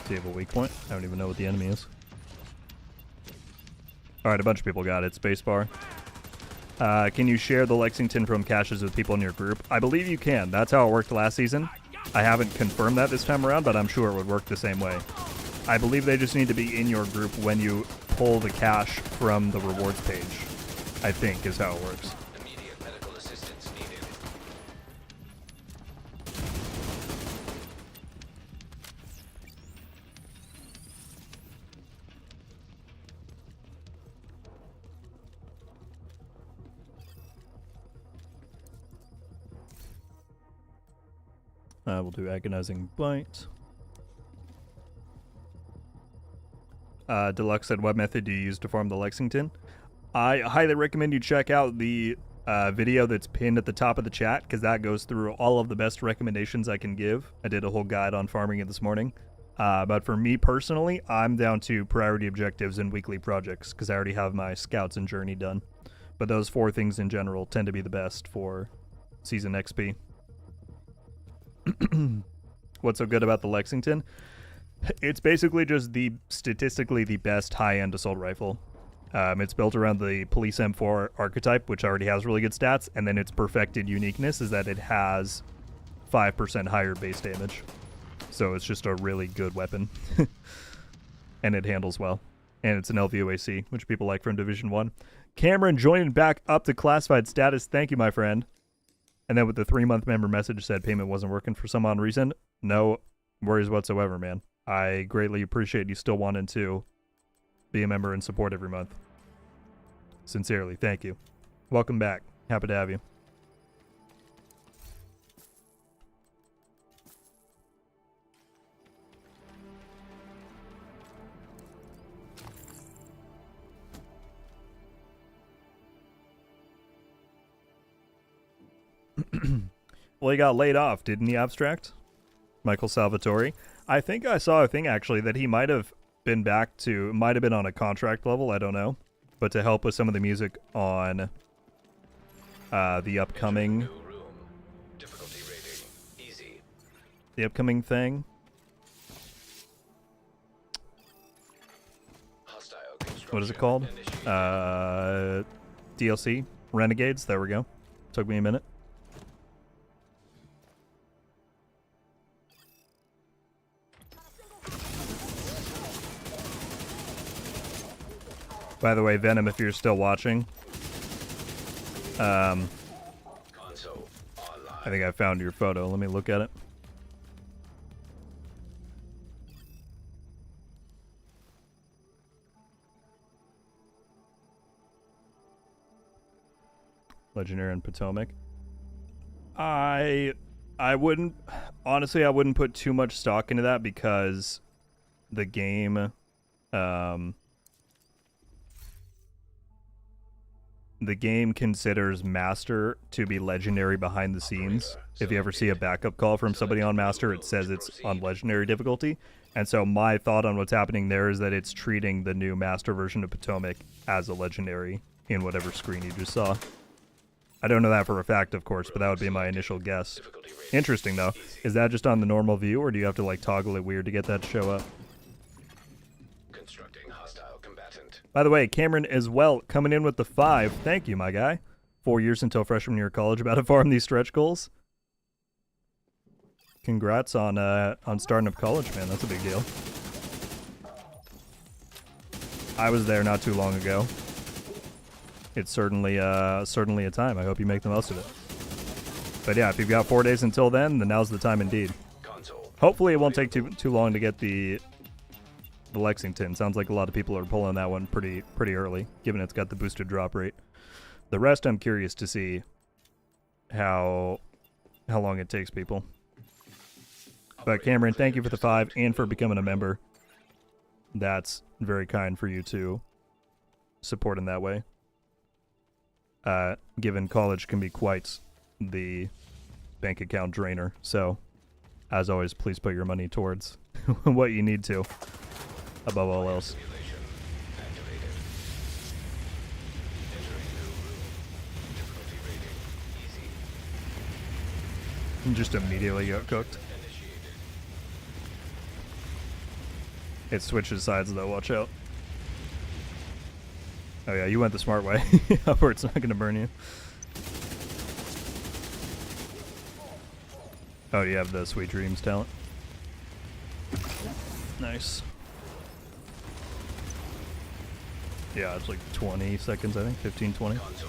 Do you have a weak point? I don't even know what the enemy is. Alright, a bunch of people got it. Spacebar. Can you share the Lexington from caches with people in your group? I believe you can. That's how it worked last season. I haven't confirmed that this time around, but I'm sure it would work the same way. I believe they just need to be in your group when you pull the cache from the rewards page, I think is how it works. Immediate medical assistance needed. We'll do Agonizing Bite. Deluxe said, what method do you use to farm the Lexington? I highly recommend you check out the video that's pinned at the top of the chat, because that goes through all of the best recommendations I can give. I did a whole guide on farming it this morning. But for me personally, I'm down to priority objectives and weekly projects, because I already have my scouts and journey done. But those four things in general tend to be the best for season XP. What's so good about the Lexington? It's basically just statistically the best high-end assault rifle. It's built around the Police M4 archetype, which already has really good stats, and then its perfected uniqueness is that it has 5% higher base damage. So it's just a really good weapon. And it handles well. And it's an LVOAC, which people like from Division 1. Cameron joining back up to classified status. Thank you, my friend. And then with the 3-month member message said payment wasn't working for some odd reason. No worries whatsoever, man. I greatly appreciate you still wanting to be a member and support every month. Sincerely, thank you. Welcome back. Happy to have you. Well, he got laid off, didn't he, Abstract? Michael Salvatore. I think I saw a thing, actually, that he might have been back to... Might have been on a contract level, I don't know. But to help with some of the music on the upcoming... New room. Difficulty rating. Easy. The upcoming thing. Hostile What is it construction called? initiated. DLC? Renegades? There we go. Took me a minute. By the way, Venom, if you're still watching, Console I online. think I found your photo. Let me look at it. Legendary and Potomac. I wouldn't, honestly, I wouldn't put too much stock into that because the game, the game considers Master to be legendary behind the scenes. If you ever see a backup call from somebody on Master, it says it's on legendary difficulty. And so my thought on what's happening there is that it's treating the new Master version of Potomac as a legendary in whatever screen you just saw. I don't know that for a fact, of course, but that would be my initial guess. Difficulty rating. Interesting, though. Is that just on the normal view, or do you have to, like, toggle it weird to get that to show up? Constructing hostile combatant. By the way, Cameron as well, coming in with the 5. Thank you, my guy. 4 years until freshman year of college. About to farm these stretch goals. Congrats on starting up college, man. That's a big deal. I was there not too long ago. It's certainly a time. I hope you make the most of it. But yeah, if you've got 4 days until then now's the time indeed. Console. Hopefully it won't take too long to get the Lexington. Sounds like a lot of people are pulling that one pretty early, given it's got the boosted drop rate. The rest I'm curious to see how long it takes people. But Cameron, thank you for the 5 and for becoming a member. That's very kind for you to support in that way. Given college can be quite the bank account drainer. So, as always, please put your money towards what you need to, above all else. Simulation activated. Entering new room. Difficulty rating. Easy. And just immediately got cooked. Initiated. It switches sides though, watch out. Oh yeah, you went the smart way. Where it's not going to burn you. Oh, you have the Sweet Dreams talent. Nice. Yeah, it's like 20 seconds, I think. 15, 20. Console.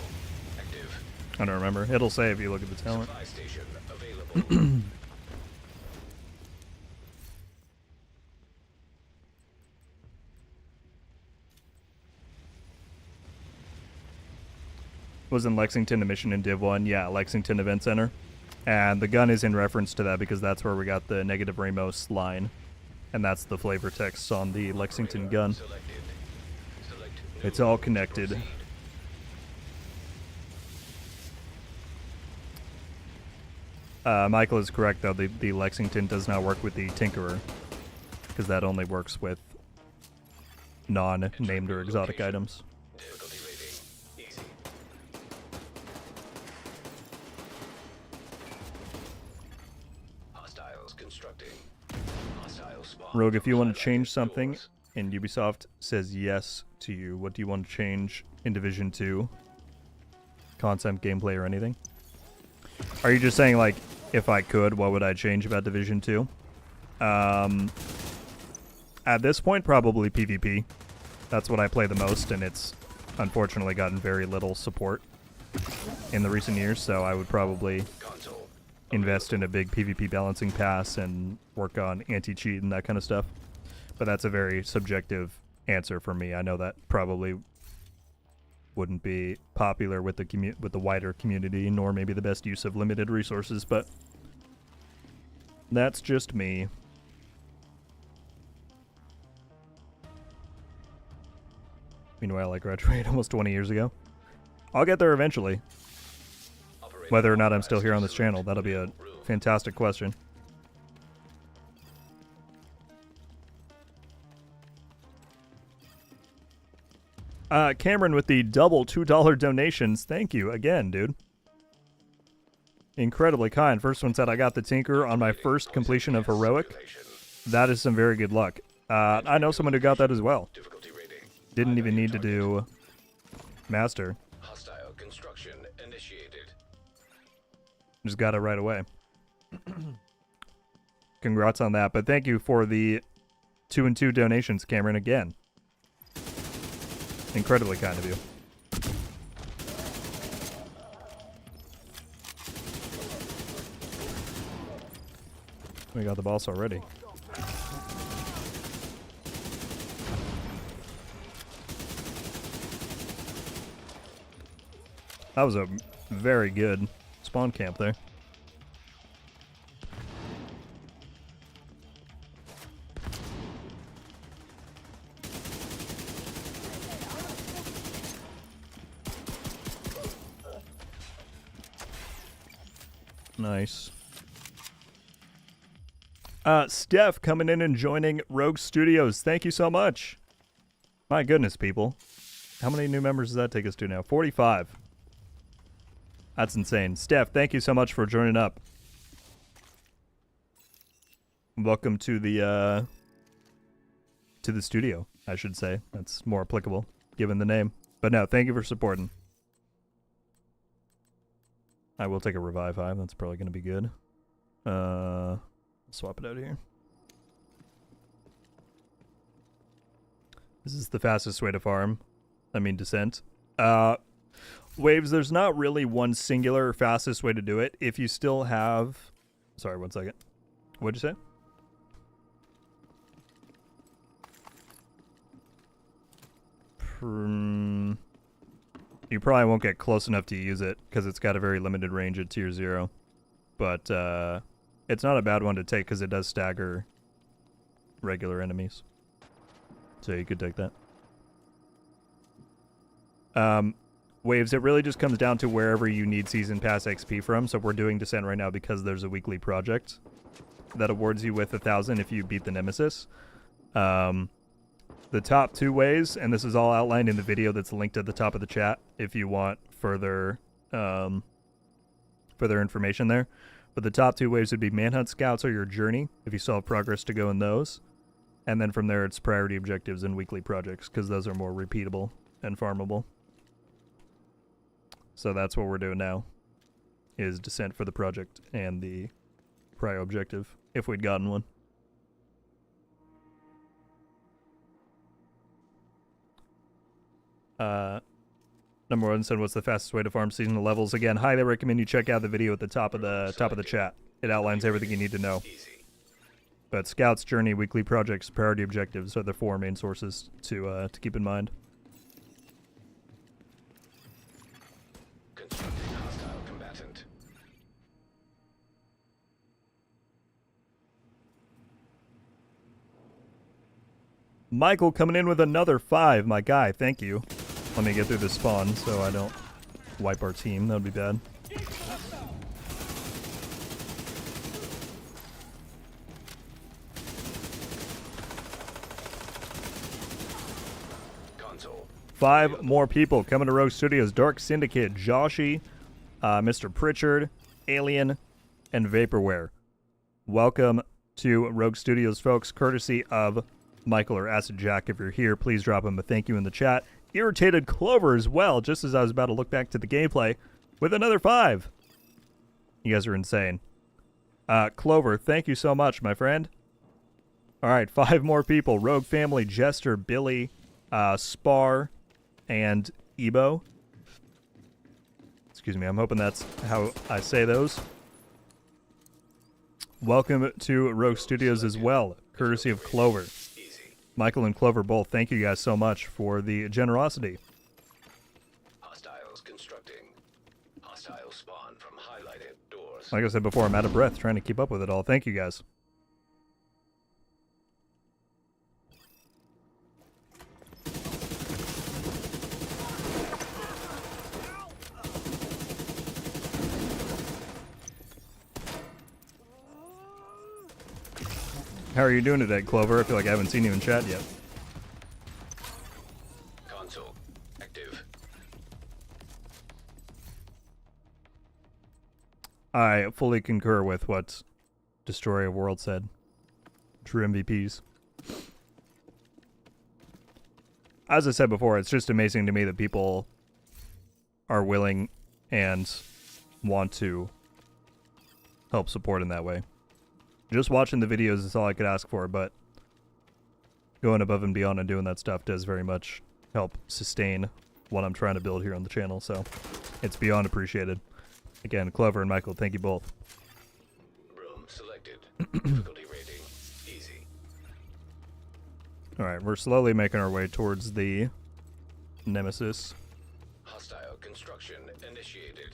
Active. I don't remember. It'll say if you look at the talent. Supply station available. Was in Lexington, a mission in Div 1. Yeah, Lexington Event Center. And the gun is in reference to that because that's where we got the Negative Ramos line. And that's the flavor text on the Lexington gun. Selected. Select new It's all connected. proceed. Michael is correct, though. The Lexington does not work with the Tinkerer. Because that only works with non-named or exotic items. Difficulty rating. Easy. Hostiles constructing. Hostile spawn. Rogue, if you want to Highlighted change something doors. and Ubisoft says yes to you, what do you want to change in Division 2? Concept, gameplay, or anything? Are you just saying, like, if I could, what would I change about Division 2? At this point, probably PvP. That's what I play the most, and it's unfortunately gotten very little support in the recent years, so I would probably Console invest in a big PvP balancing pass and work on anti-cheat and that kind of stuff. But that's a very subjective answer for me. I know that probably wouldn't be popular with the wider community, nor maybe the best use of limited resources, but that's just me. Meanwhile, I graduated almost 20 years ago. I'll get there eventually. Whether or not I'm still here on this channel, that'll be a fantastic question. Cameron with the double $2 donations. Thank you again, dude. Incredibly kind. First one said, I got the Tinker on my first completion of Heroic. That is some very good luck. I know someone who got that as well. Didn't even need to do Master. Hostile construction initiated. Just got it right away. Congrats on that. But thank you for the 2 and 2 donations, Cameron, again. Incredibly kind of you. We got the boss already. That was a very good spawn camp there. Nice. Steph coming in and joining Rogue Studios. Thank you so much. My goodness, people. How many new members does that take us to now? 45. That's insane. Steph, thank you so much for joining up. Welcome to the studio, I should say. That's more applicable, given the name. But no, thank you for supporting. I will take a Revive Hive. That's probably going to be good. Swap it out here. This is the fastest way to farm. I mean, Descent. Waves, there's not really one singular fastest way to do it. If you still have... Sorry, 1 second. What'd you say? You probably won't get close enough to use it because it's got a very limited range at tier 0. But it's not a bad one to take because it does stagger regular enemies. So you could take that. Waves, it really just comes down to wherever you need Season Pass XP from. So we're doing Descent right now because there's a weekly project that awards you with 1,000 if you beat the Nemesis. The top 2 ways, and this is all outlined in the video that's linked at the top of the chat if you want further information there. But the top 2 ways would be Manhunt Scouts or your Journey, if you still have progress to go in those. And then from there, it's priority objectives and weekly projects, because those are more repeatable and farmable. So that's what we're doing now, is Descent for the project and the prio objective, if we'd gotten one. Number 1 said, what's the fastest way to farm seasonal levels? Again, highly recommend you check out the video at the top of the chat. It outlines everything you need to know. But Scouts, Journey, weekly projects, priority objectives are the 4 main sources to keep in mind. Constructing hostile combatant. Michael coming in with another 5, my guy. Thank you. Let me get through this spawn so I don't wipe our team. That would be bad. Console. 5 more people coming to Rogue Studios. Dark Syndicate, Joshi, Mr. Pritchard, Alien, and Vaporware. Welcome to Rogue Studios, folks, courtesy of Michael or Acid Jack. If you're here, please drop him a thank you in the chat. Irritated Clover as well, just as I was about to look back to the gameplay with another 5. You guys are insane. Clover, thank you so much, my friend. All right, 5 more people. Rogue Family, Jester, Billy, Spar, and Ebo. Excuse me, I'm hoping that's how I say those. welcome to Rogue Studios as well, courtesy of Clover. Easy. Michael and Clover both, thank you guys so much for the generosity. Hostiles constructing. Hostiles spawn from highlighted doors. Like I said before, I'm out of breath trying to keep up with it all. Thank you guys. How are you doing today, Clover? I feel like I haven't seen you in chat yet. Console active. I fully concur with what Destroyer of World said. True MVPs. As I said before, it's just amazing to me that people are willing and want to help support in that way. Just watching the videos is all I could ask for, but going above and beyond and doing that stuff does very much help sustain what I'm trying to build here on the channel, so it's beyond appreciated. Again, Clover and Michael, thank you both. Room selected. Difficulty rating. Easy. Alright, we're slowly making our way towards the Nemesis. Hostile construction initiated.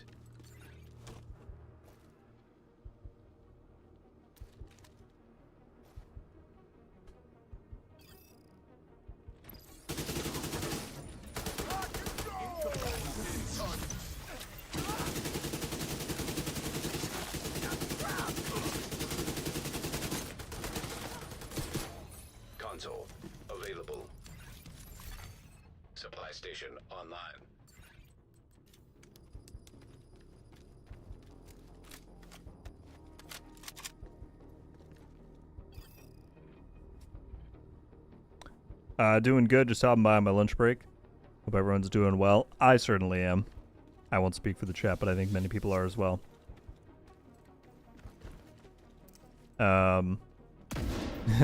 Console available. Supply station online. Doing good, just stopping by on my lunch break. Hope everyone's doing well. I certainly am. I won't speak for the chat, but I think many people are as well.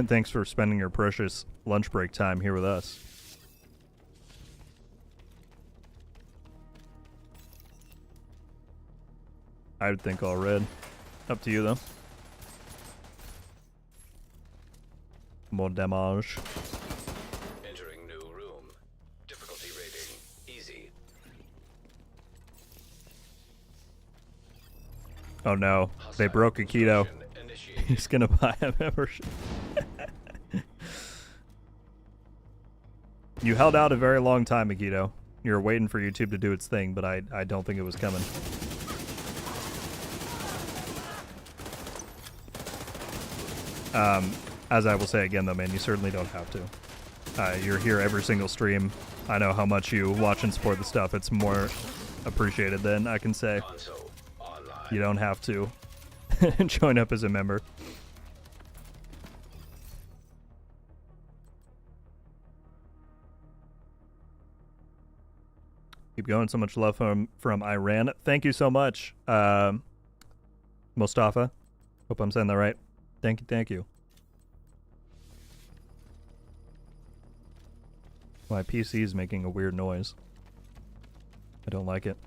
Thanks for spending your precious lunch break time here with us. I would think all red. Up to you, though. More damage. Entering new room. Difficulty rating. Easy. Oh no, they broke Akito. He's gonna buy a membership. You held out a very long time, Akito. You were waiting for YouTube to do its thing, but I don't think it was coming. As I will say again, though, man, you certainly don't have to. You're here every single stream. I know how much you watch and support the stuff. It's more appreciated than I can say. Console online. You don't have to join up as a member. Keep going. So much love from Iran. Thank you so much, Mustafa. Hope I'm saying that right. Thank you, thank you. My PC is making a weird noise. I don't like it.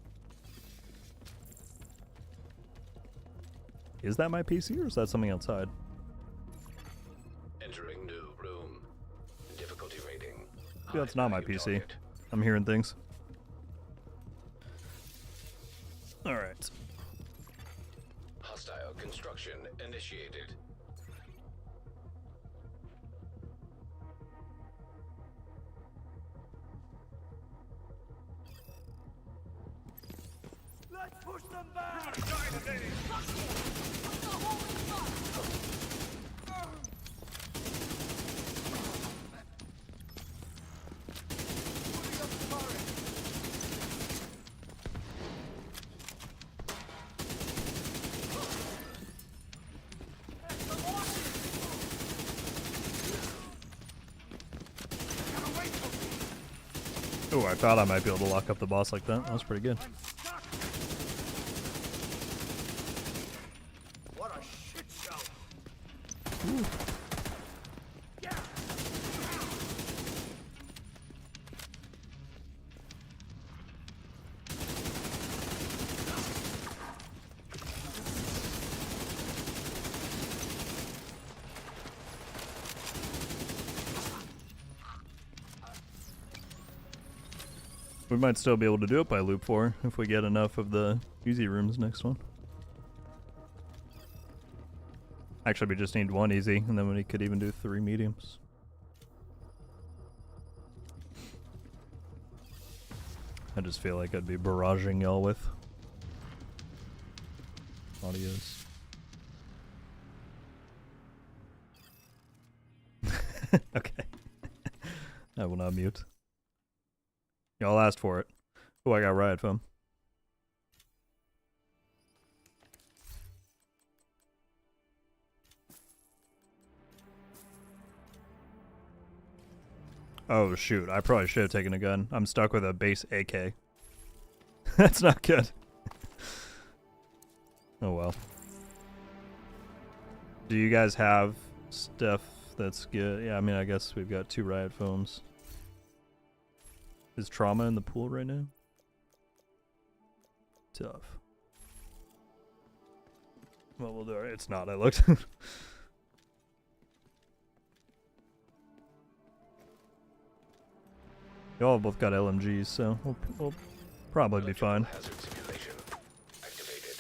Is that my PC or is that something outside? Entering new room. Difficulty rating. Yeah, that's not my High value PC. target. I'm hearing things. Alright. Hostile construction initiated. Let's push them back! Oh, I thought I might be able to lock up the boss like that. That was pretty good. What a shit show! We might still be able to do it by loop 4 if we get enough of the easy rooms next one. Actually, we just need 1 easy, and then we could even do 3 mediums. I just feel like I'd be barraging y'all with audios. Okay. I will not mute. Y'all asked for it. Oh, I got riot foam. Oh shoot, I probably should have taken a gun. I'm stuck with a base AK. That's not good. Oh well. Do you guys have stuff that's good? Yeah, I mean, I guess we've got 2 riot foams. Is trauma in the pool right now? Tough. Well, we'll do it. It's not, I looked. Y'all both got LMGs, so we'll probably be fine. Hazard simulation activated.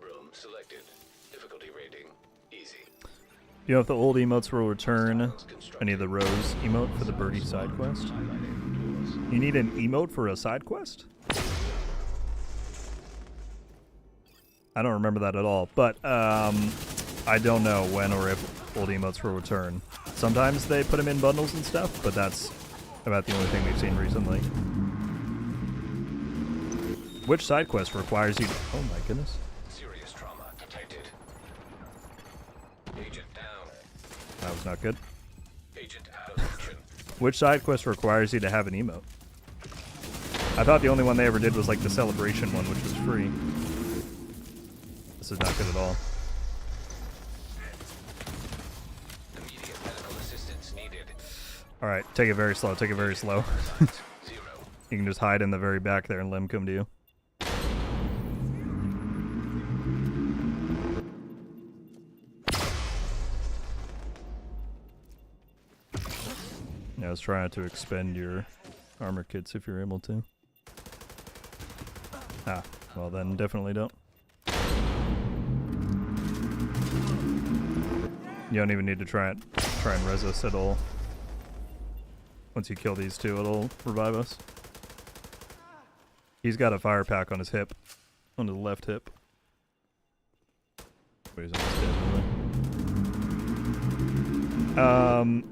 Room selected. Difficulty rating easy. You know if the old emotes will return any of the Rose emote for the birdie side quest? You need an emote for a side quest? I don't remember that at all, but I don't know when or if old emotes will return. Sometimes they put them in bundles and stuff, but that's about the only thing we've seen recently. Which side quest requires you to... Oh my goodness. Serious trauma detected. Agent down. That was not good. Agent out of action. Which side quest requires you to have an emote? I thought the only one they ever did was like the celebration one, which was free. This is not good at all. Immediate medical assistance needed. Alright, take it very slow, take it very slow. Zero. You can just hide in the very back there and let him come to you. Yeah, I was trying to expend your armor kits if you're able to. Ah, well then definitely don't. You don't even need to try and res us at all. Once you kill these 2, it'll revive us. He's got a fire pack on his hip. On his left hip. But he's almost dead anyway.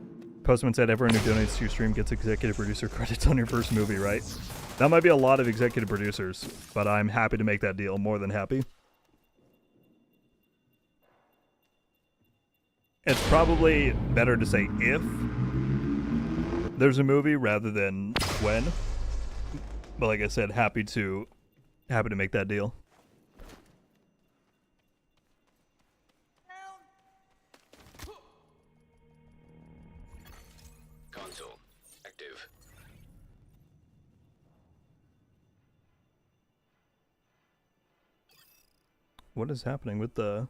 Postman said everyone who donates to your stream gets executive producer credits on your first movie, right? That might be a lot of executive producers, but I'm happy to make that deal. More than happy. It's probably better to say if there's a movie rather than when. But like I said, happy to make that deal. Console active. What is happening with the...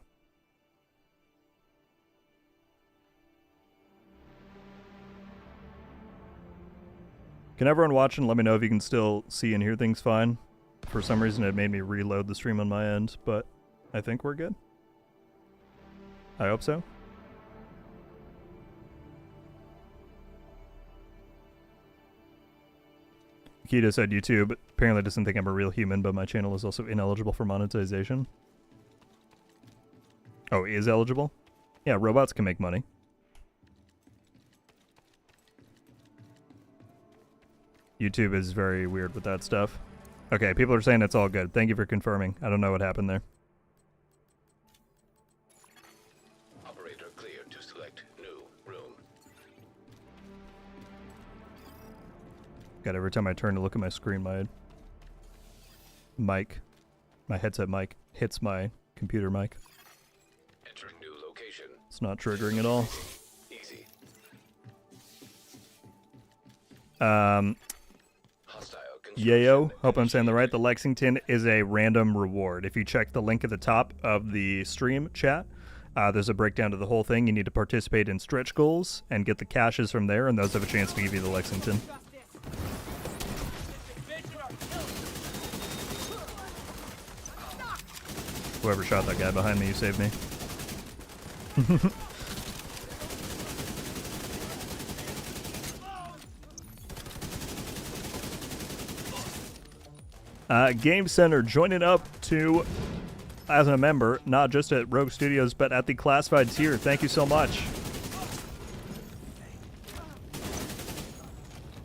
Can everyone watching let me know if you can still see and hear things fine? For some reason it made me reload the stream on my end, but I think we're good. I hope so. Keto said YouTube apparently doesn't think I'm a real human, but my channel is also ineligible for monetization. Oh, is eligible? Yeah, robots can make money. YouTube is very weird with that stuff. Okay, people are saying it's all good. Thank you for confirming. I don't know what happened there. Operator cleared to select new room. God, every time I turn to look at my screen, my headset mic hits my computer mic. Entering new location. It's not triggering at all. Easy. Hostile Yayo, hope I'm saying the right. The Lexington is a random reward. If you check the link at the top of the stream chat, there's a breakdown to the whole thing. You need to participate in stretch goals and get the caches from there, and those have a chance to give you the Lexington. Justice. Whoever shot that guy behind me, you saved me. Game Center joining up to as a member, not just at Rogue Studios, but at the classified tier. Thank you so much.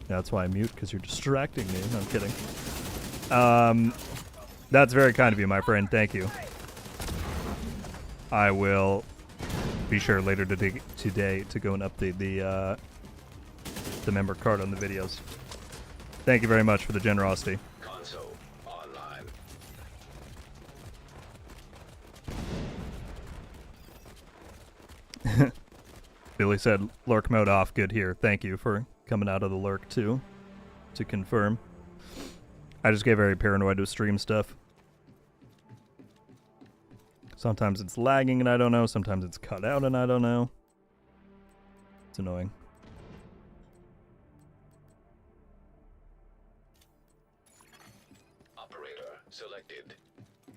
That's why I mute, because you're distracting me. No, I'm kidding. That's very kind of you, my friend. Thank you. I will be sure later today to go and update the member card on the videos. Thank you very much for the generosity. Console online. Billy said lurk mode off. Good here. Thank you for coming out of the lurk too, to confirm. I just get very paranoid with stream stuff. Sometimes it's lagging and I don't know. Sometimes it's cut out and I don't know. It's annoying. Operator selected.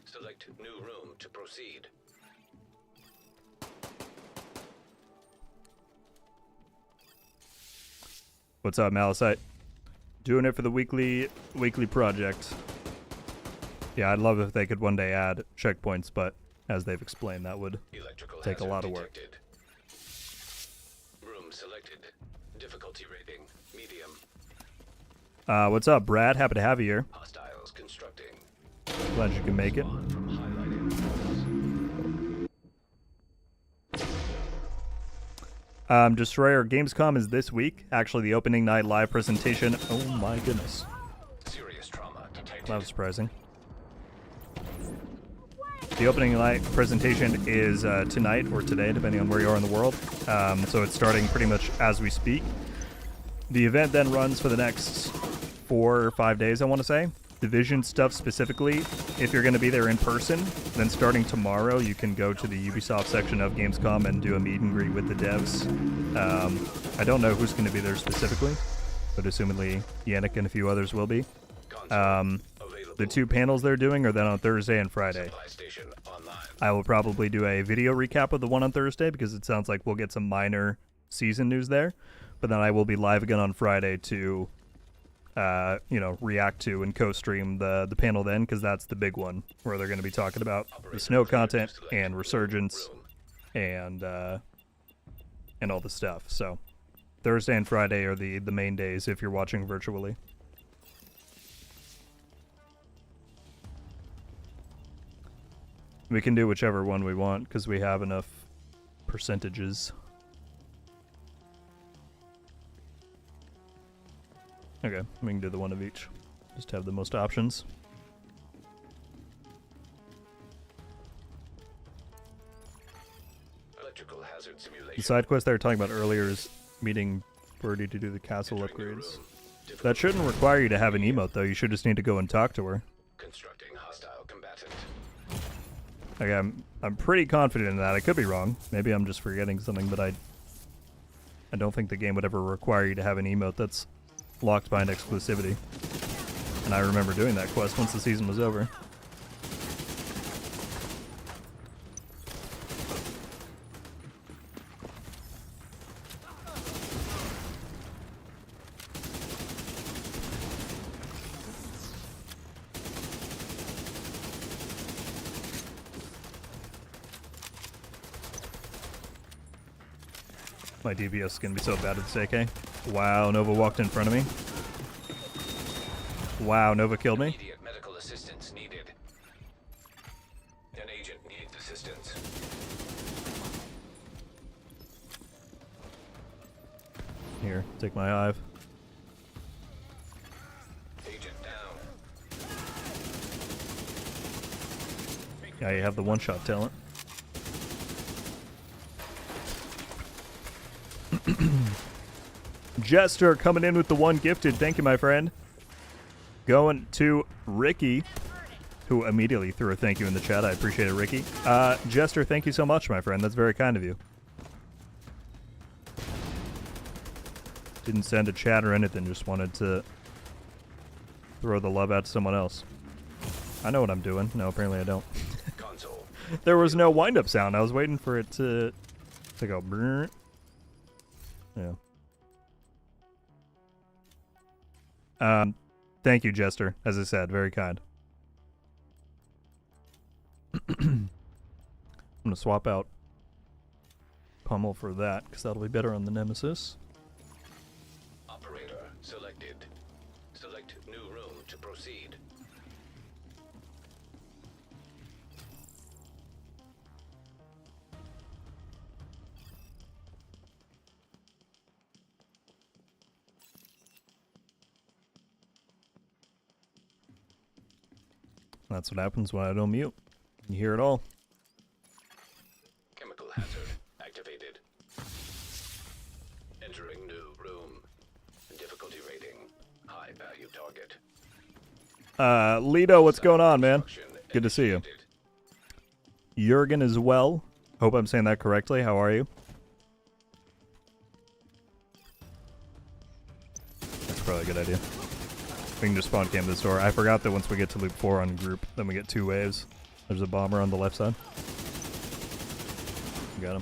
Select new room to proceed. What's up, Malicite? Doing it for the weekly project. Yeah, I'd love if they could one day add checkpoints, but as they've explained, that would Electrical take a hazard lot of work. detected. Room selected. Difficulty rating medium. What's up, Brad? Happy to have you here. Hostiles constructing. Glad you can make it. Spawn from highlighted files. Destroyer Gamescom is this week. Actually, the opening night live presentation. Oh my goodness. Serious trauma detected. That was surprising. The opening night presentation is tonight or today, depending on where you are in the world. So it's starting pretty much as we speak. The event then runs for the next 4 or 5 days, I want to say. Division stuff specifically, if you're going to be there in person, then starting tomorrow, you can go to the Ubisoft section of Gamescom and do a meet and greet with the devs. I don't know who's going to be there specifically, but assumedly Yannick and a few others will be. The 2 panels they're doing are then on Thursday and Friday. Supply station online. I will probably do a video recap of the one on Thursday because it sounds like we'll get some minor season news there. But then I will be live again on Friday to, react to and co-stream the panel then, because that's the big one where they're going to be talking about the snow content and Resurgence and all the stuff. So Thursday and Friday are the main days if you're watching virtually. We can do whichever one we want because we have enough percentages. Okay, we can do the one of each. Just have the most options. Electrical hazard simulation. The side quest they were talking about earlier is meeting Birdie to do the castle upgrades. That shouldn't require you to have an emote though, you should just need to go and talk to her. Constructing hostile combatant. Okay, I'm pretty confident in that. I could be wrong. Maybe I'm just forgetting something, but I don't think the game would ever require you to have an emote that's locked behind exclusivity. And I remember doing that quest once the season was over. My DPS is going to be so bad at this AK. Wow, Nova walked in front of me. Wow, Nova killed me. Immediate medical assistance needed. An agent needs assistance. Here, take my hive. Agent down. Yeah, you have the one-shot talent. Jester coming in with the one gifted. Thank you, my friend. Going to Ricky, who immediately threw a thank you in the chat. I appreciate it, Ricky. Jester, thank you so much, my friend. That's very kind of you. Didn't send a chat or anything. Just wanted to throw the love out to someone else. I know what I'm doing. No, apparently I don't. Console There was no wind-up sound. I was waiting for it to go. Brrr. Yeah. Thank you, Jester. As I said, very kind. I'm gonna swap out Pummel for that because that'll be better on the Nemesis. Operator selected. Select new room to proceed. That's what happens when I don't mute. You hear it all. Chemical hazard activated. Entering new room. Difficulty rating. High value target. Lido, what's going on, man? Construction Good to see you. initiated. Jurgen as well. Hope I'm saying that correctly. How are you? That's probably a good idea. We can just spawn camp this door. I forgot that once we get to loop 4 on group, then we get 2 waves. There's a bomber on the left side. Got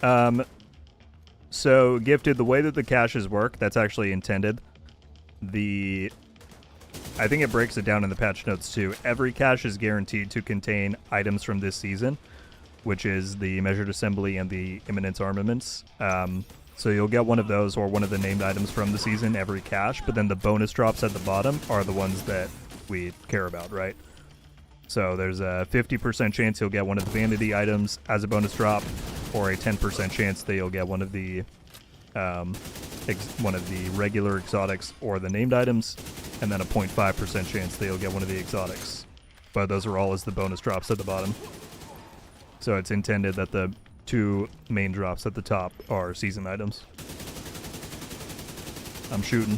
him. So, Gifted, the way that the caches work, that's actually intended. I think it breaks it down in the patch notes too. Every cache is guaranteed to contain items from this season, which is the Measured Assembly and the Imminence Armaments. So you'll get one of those or one of the named items from the season every cache, but then the bonus drops at the bottom are the ones that we care about, right? So there's a 50% chance you'll get one of the vanity items as a bonus drop, or a 10% chance that you'll get one of the regular exotics or the named items, and then a 0.5% chance that you'll get one of the exotics. But those are all as the bonus drops at the bottom. So it's intended that the 2 main drops at the top are season items. I'm shooting.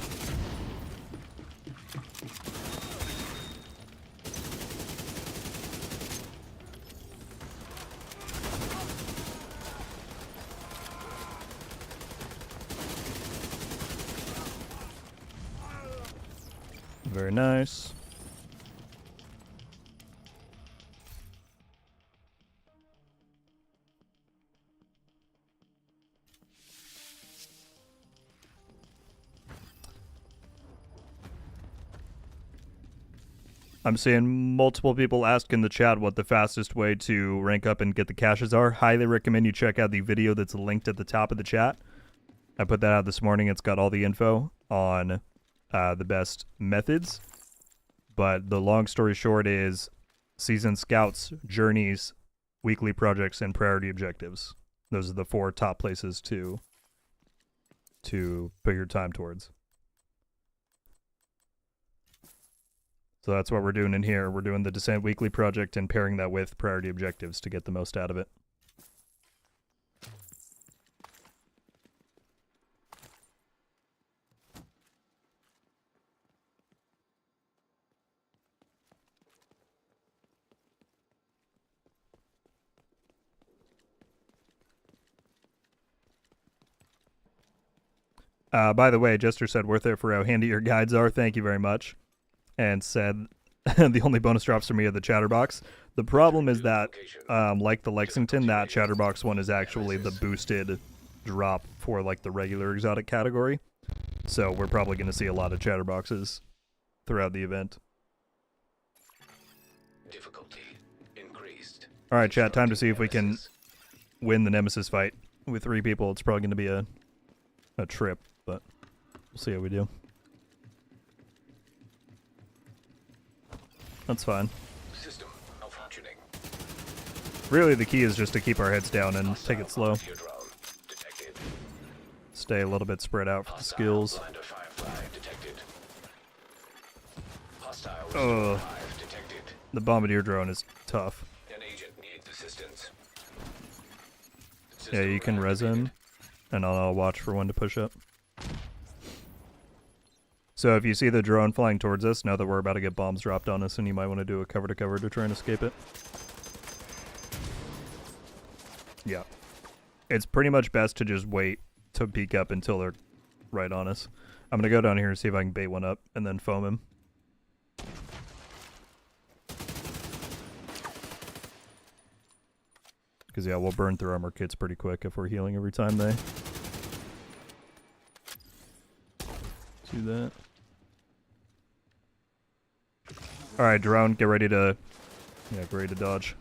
Very nice. I'm seeing multiple people ask in the chat what the fastest way to rank up and get the caches are. Highly recommend you check out the video that's linked at the top of the chat. I put that out this morning. It's got all the info on the best methods. But the long story short is season scouts, journeys, weekly projects, and priority objectives. Those are the 4 top places to put your time towards. So that's what we're doing in here. We're doing the Descent Weekly project and pairing that with priority objectives to get the most out of it. By the way, Jester said worth it for how handy your guides are. Thank you very much. And said the only bonus drops for me are the Chatterbox. The problem is that, like the Lexington, that Chatterbox one is actually the boosted drop for like the regular exotic category. So we're probably going to see a lot of Chatterboxes throughout the event. Difficulty increased. All right, chat. Time to see if we can win the Nemesis fight with 3 people. It's probably going to be a trip, but we'll see how we do. That's fine. System malfunctioning. Really, the key is just to keep our heads down and take it slow. Volunteer drone detected. Stay a little bit spread out for the skills. Blinder firefly detected. Hostile Ugh. 5 detected. The Bombardier drone is tough. An agent needs assistance. Yeah, you can res him, and I'll watch for when to push up. So if you see the drone flying towards us, know that we're about to get bombs dropped on us, and you might want to do a cover-to-cover to try and escape it. Yeah. It's pretty much best to just wait to peek up until they're right on us. I'm gonna go down here and see if I can bait one up and then foam him. Because, yeah, we'll burn through armor kits pretty quick if we're healing every time they do that. Alright, drone, get ready to... Yeah, get ready to dodge.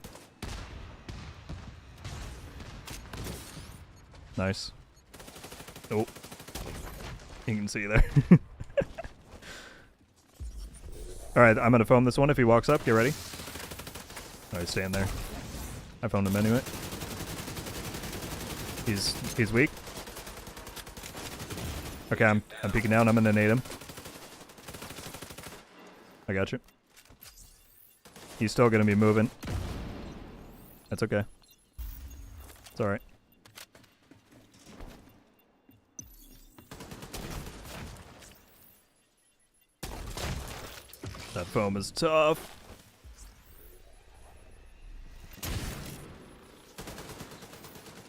Nice. Oh. You can see there. Alright, I'm gonna foam this one if he walks up. Get ready. Alright, stand there. I foamed him anyway. He's weak. Okay, I'm peeking down. I'm gonna nade him. I got you. He's still gonna be moving. That's okay. It's alright. That foam is tough.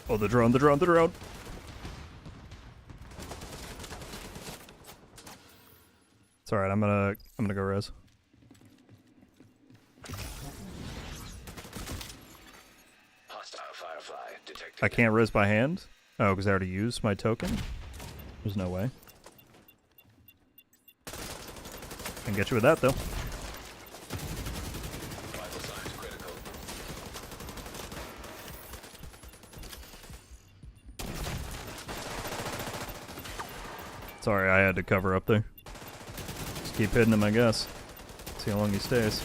Oh, the drone, the drone, the drone. It's alright, I'm gonna go res. Hostile Firefly detected. I can't res by hand? Oh, because I already used my token? There's no way. Can get you with that, though. Vital signs critical. Sorry, I had to cover up there. Just keep hitting him, I guess. See how long he stays.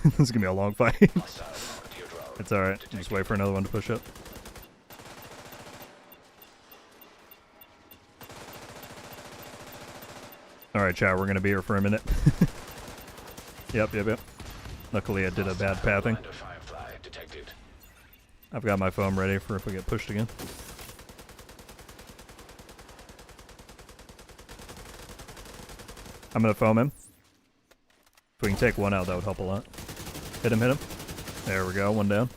This is gonna be a long fight. Hostile volunteer drone. It's alright. Just wait for another one to push up. Alright, chat, we're gonna be here for a minute. Yep. Luckily I did a bad pathing. Commander Firefly detected. I've got my foam ready for if we get pushed again. I'm gonna foam him. If we can take one out, that would help a lot. Hit him, hit him. There we go, one down.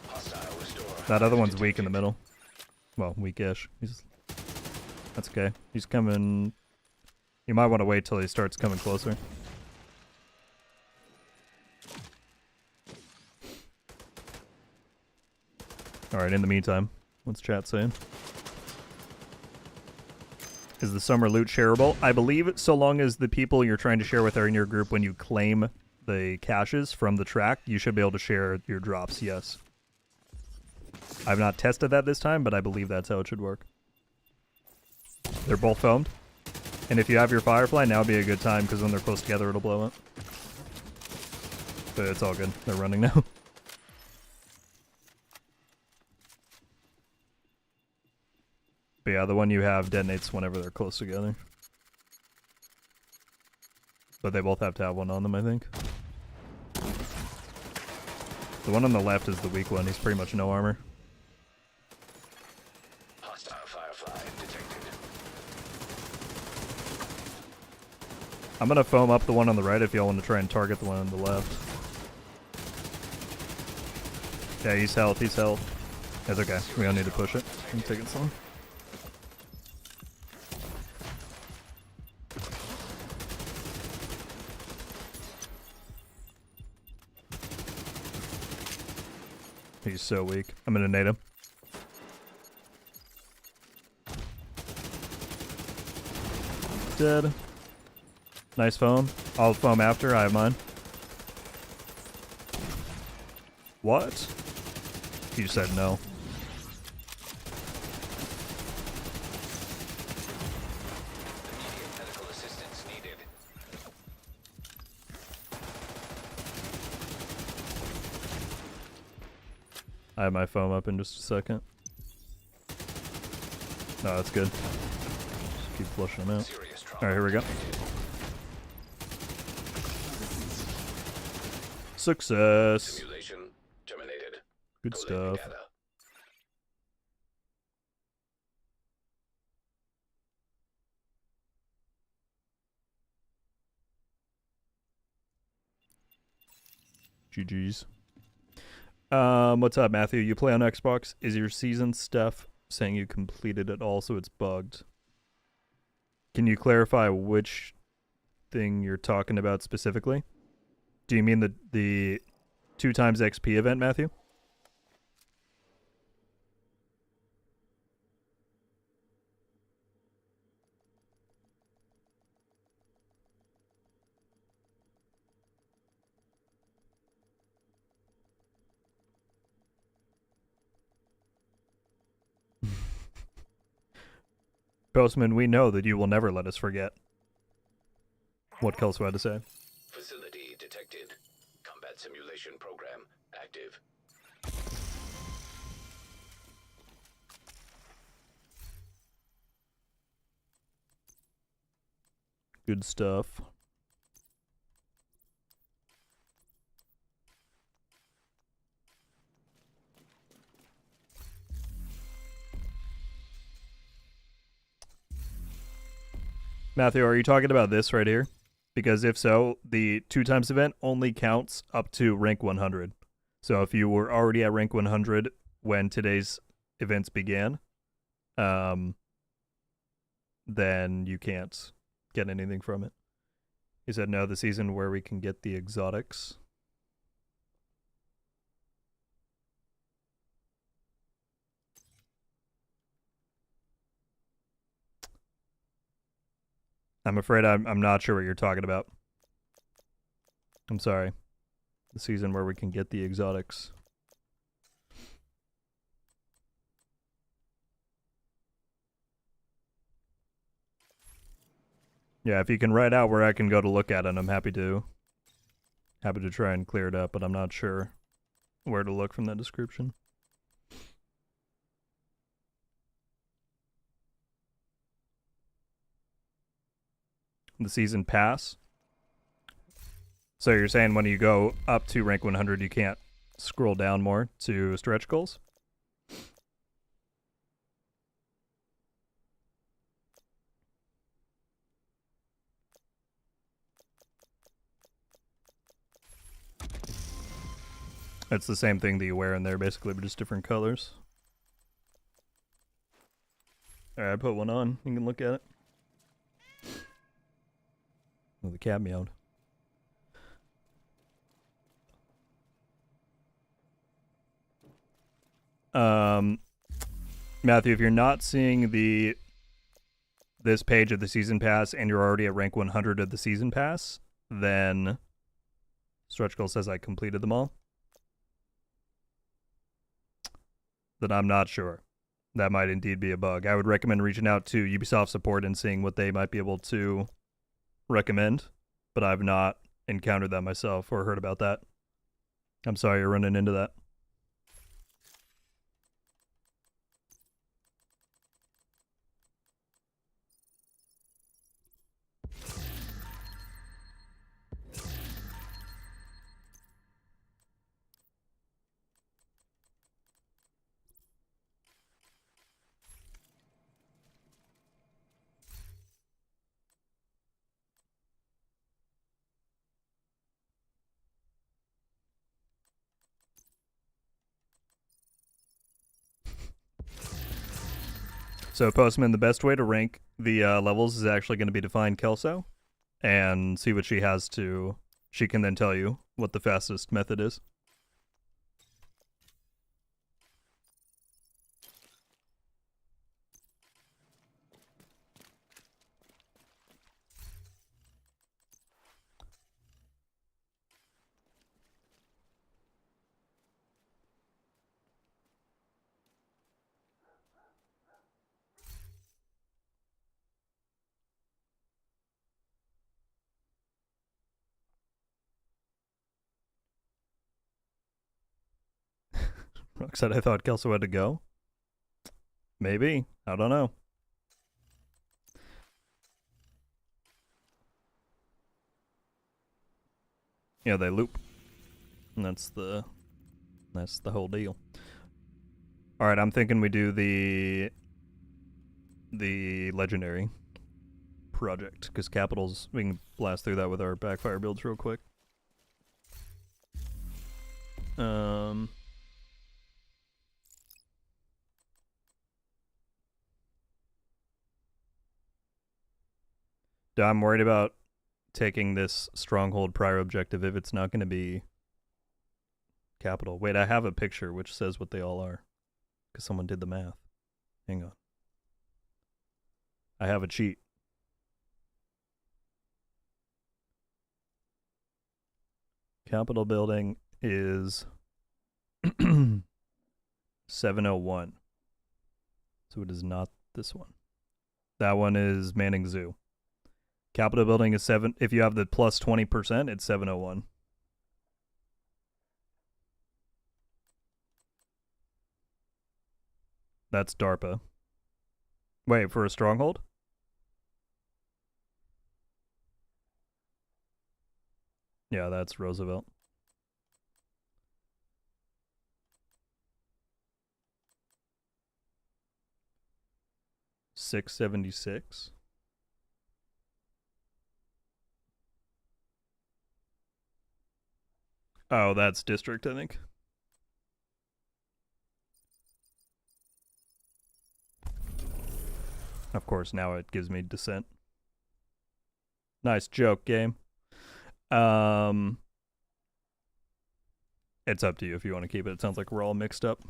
Hostile restore. That other one's weak in the middle. Well, weak-ish. That's okay. He's coming... You might want to wait till he starts coming closer. Alright, in the meantime, what's chat saying? Is the summer loot shareable? I believe so long as the people you're trying to share with are in your group when you claim the caches from the track, you should be able to share your drops, yes. I've not tested that this time, but I believe that's how it should work. They're both foamed. And if you have your Firefly, now would be a good time, because when they're close together, it'll blow up. But it's all good. They're running now. But yeah, the one you have detonates whenever they're close together. But they both have to have one on them, I think. The one on the left is the weak one. He's pretty much no armor. Hostile Firefly detected. I'm gonna foam up the one on the right if y'all want to try and target the one on the left. Yeah, he's health, he's health. That's okay. We don't need to push it. I'm taking some. He's so weak. I'm gonna nade him. Dead. Nice foam. I'll foam after. I have mine. What? You said no. Immediate medical assistance needed. I have my foam up in just a second. No, that's good. Just keep flushing them out. Serious trauma. Alright, here we go. Success. Simulation terminated. Good Collecting stuff. data. GG's. What's up, Matthew? You play on Xbox? Is your season stuff saying you completed it all, so it's bugged? Can you clarify which thing you're talking about specifically? Do you mean the 2 times XP event, Matthew? Postman, we know that you will never let us forget what Kelso had to say. Facility detected. Combat simulation program active. Good stuff. Matthew, are you talking about this right here? Because if so, the 2 times event only counts up to rank 100. So if you were already at rank 100 when today's events began, then you can't get anything from it. He said, no, the season where we can get the exotics. I'm afraid I'm not sure what you're talking about. I'm sorry. The season where we can get the exotics. Yeah, if you can write out where I can go to look at it, I'm happy to try and clear it up, but I'm not sure where to look from that description. The season pass. So you're saying when you go up to rank 100, you can't scroll down more to stretch goals? It's the same thing that you wear in there, basically, but just different colors. Alright, I put one on. You can look at it. Oh, the cat meowed. Matthew, if you're not seeing this page of the season pass and you're already at rank 100 of the season pass, then stretch goal says I completed them all. Then I'm not sure. That might indeed be a bug. I would recommend reaching out to Ubisoft support and seeing what they might be able to recommend, but I've not encountered that myself or heard about that. I'm sorry you're running into that. So, Postman, the best way to rank the levels is actually going to be to find Kelso and see what she has to. She can then tell you what the fastest method is. Rock said I thought Kelso had to go. Maybe. I don't know. Yeah, they loop. And that's the whole deal. Alright, I'm thinking we do the legendary project, because capitals, we can blast through that with our backfire builds real quick. I'm worried about taking this stronghold prior objective if it's not going to be capital. Wait, I have a picture which says what they all are because someone did the math. Hang on. I have a cheat. Capitol building is 701. So it is not this one. That one is Manning Zoo. Capitol building is 7. If you have the plus 20%, it's 701. That's DARPA. Wait, for a stronghold? Yeah, that's Roosevelt. $676. Oh, that's district, I think. Of course, now it gives me descent. Nice joke, game. It's up to you if you want to keep it. It sounds like we're all mixed up.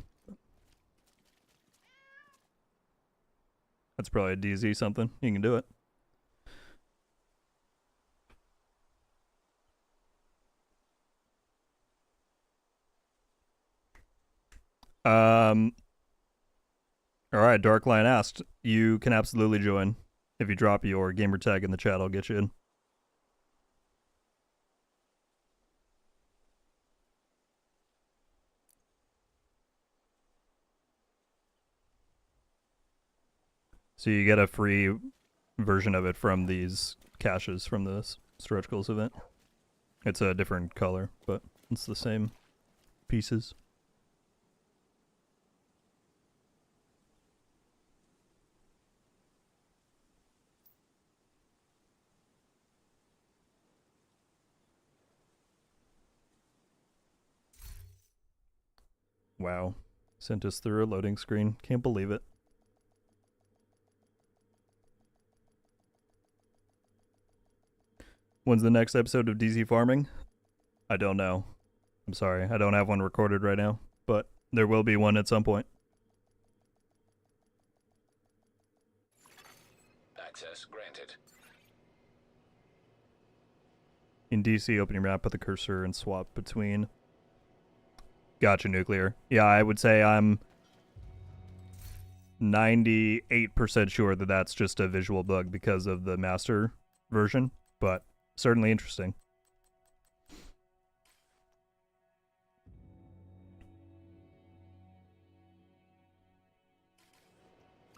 That's probably a DZ something. You can do it. All right, Darkline asked. You can absolutely join. If you drop your gamer tag in the chat, I'll get you in. So you get a free version of it from these caches from the Stretch Goals event. It's a different color, but it's the same pieces. Wow. Sent us through a loading screen. Can't believe it. When's the next episode of DZ Farming? I don't know. I'm sorry. I don't have one recorded right now, but there will be one at some point. Access granted. In DC, open your map, put the cursor, and swap between. Gotcha, Nuclear. Yeah, I would say I'm 98% sure that that's just a visual bug because of the master version, but certainly interesting.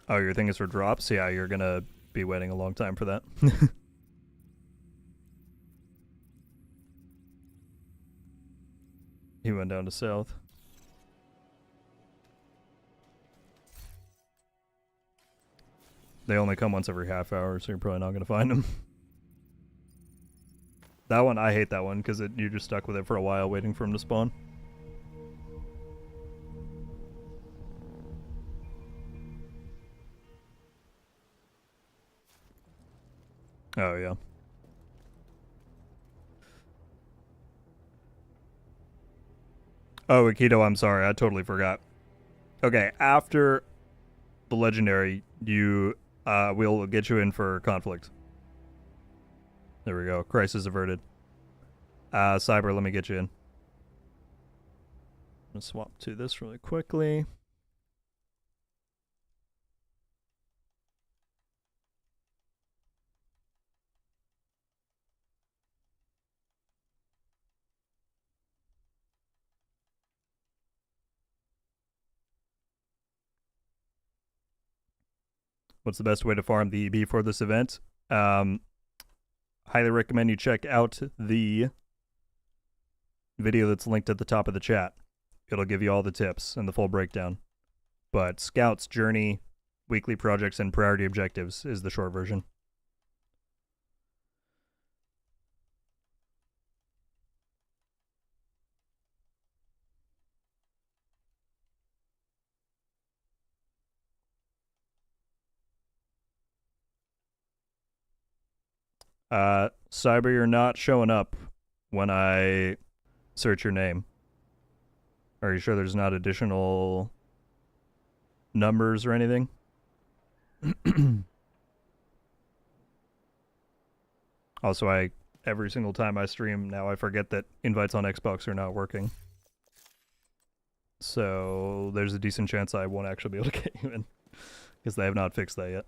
Oh, your thing is for drops? Yeah, you're gonna be waiting a long time for that. He went down to south. They only come once every half hour, so you're probably not gonna find them. That one, I hate that one because you're just stuck with it for a while waiting for him to spawn. Oh, yeah. Oh, Akito, I'm sorry. I totally forgot. Okay, after the legendary, we'll get you in for conflict. There we go. Crisis averted. Cyber, let me get you in. I'm gonna swap to this really quickly. What's the best way to farm the EB for this event? Highly recommend you check out the video that's linked at the top of the chat. It'll give you all the tips and the full breakdown. But Scouts, Journey, Weekly Projects, and Priority Objectives is the short version. Cyber, you're not showing up when I search your name. Are you sure there's not additional numbers or anything? Also, every single time I stream now, I forget that invites on Xbox are not working. So there's a decent chance I won't actually be able to get you in, because they have not fixed that yet.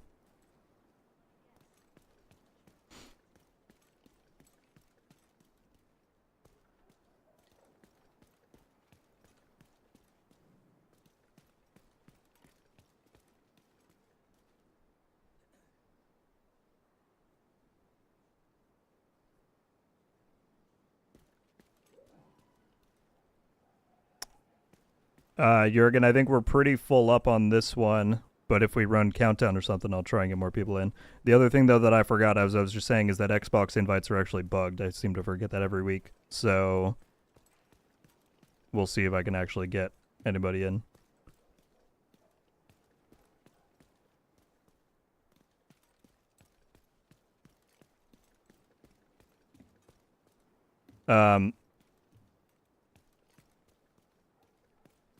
Jurgen, I think we're pretty full up on this one, but if we run countdown or something, I'll try and get more people in. The other thing, though, that I forgot, as I was just saying, is that Xbox invites are actually bugged. I seem to forget that every week. So we'll see if I can actually get anybody in.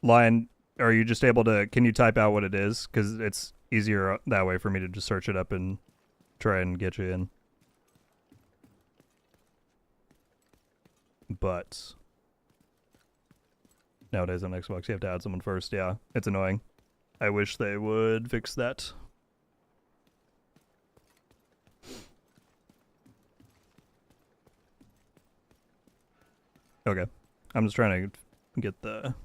Lion, are you just able to, can you type out what it is? Because it's easier that way for me to just search it up and try and get you in. But nowadays on Xbox, you have to add someone first. Yeah, it's annoying. I wish they would fix that. Okay, I'm just trying to get the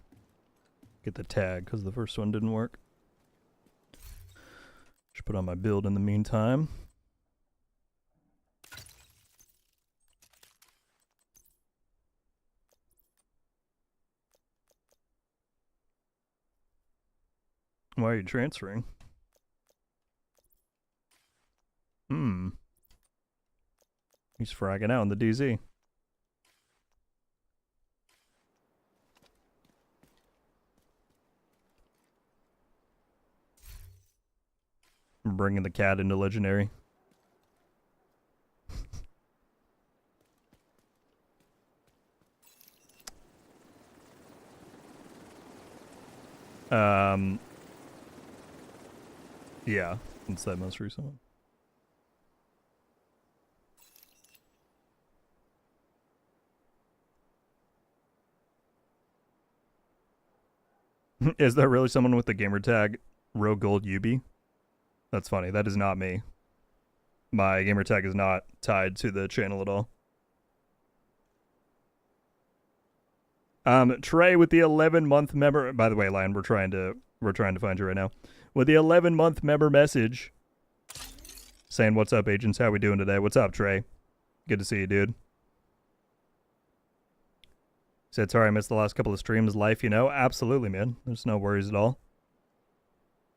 tag because the first one didn't work. Should put on my build in the meantime. Why are you transferring? He's fragging out in the DZ. I'm bringing the cat into legendary. Yeah, it's that most recent one. Is there really someone with the gamer tag RogueGold UB? That's funny. That is not me. My gamer tag is not tied to the channel at all. Trey with the 11-month member. By the way, Lion, we're trying to find you right now. With the 11-month member message saying, "What's up, agents? How we doing today?" What's up, Trey? Good to see you, dude. Said, sorry I missed the last couple of streams. Life, you know? Absolutely, man. There's no worries at all.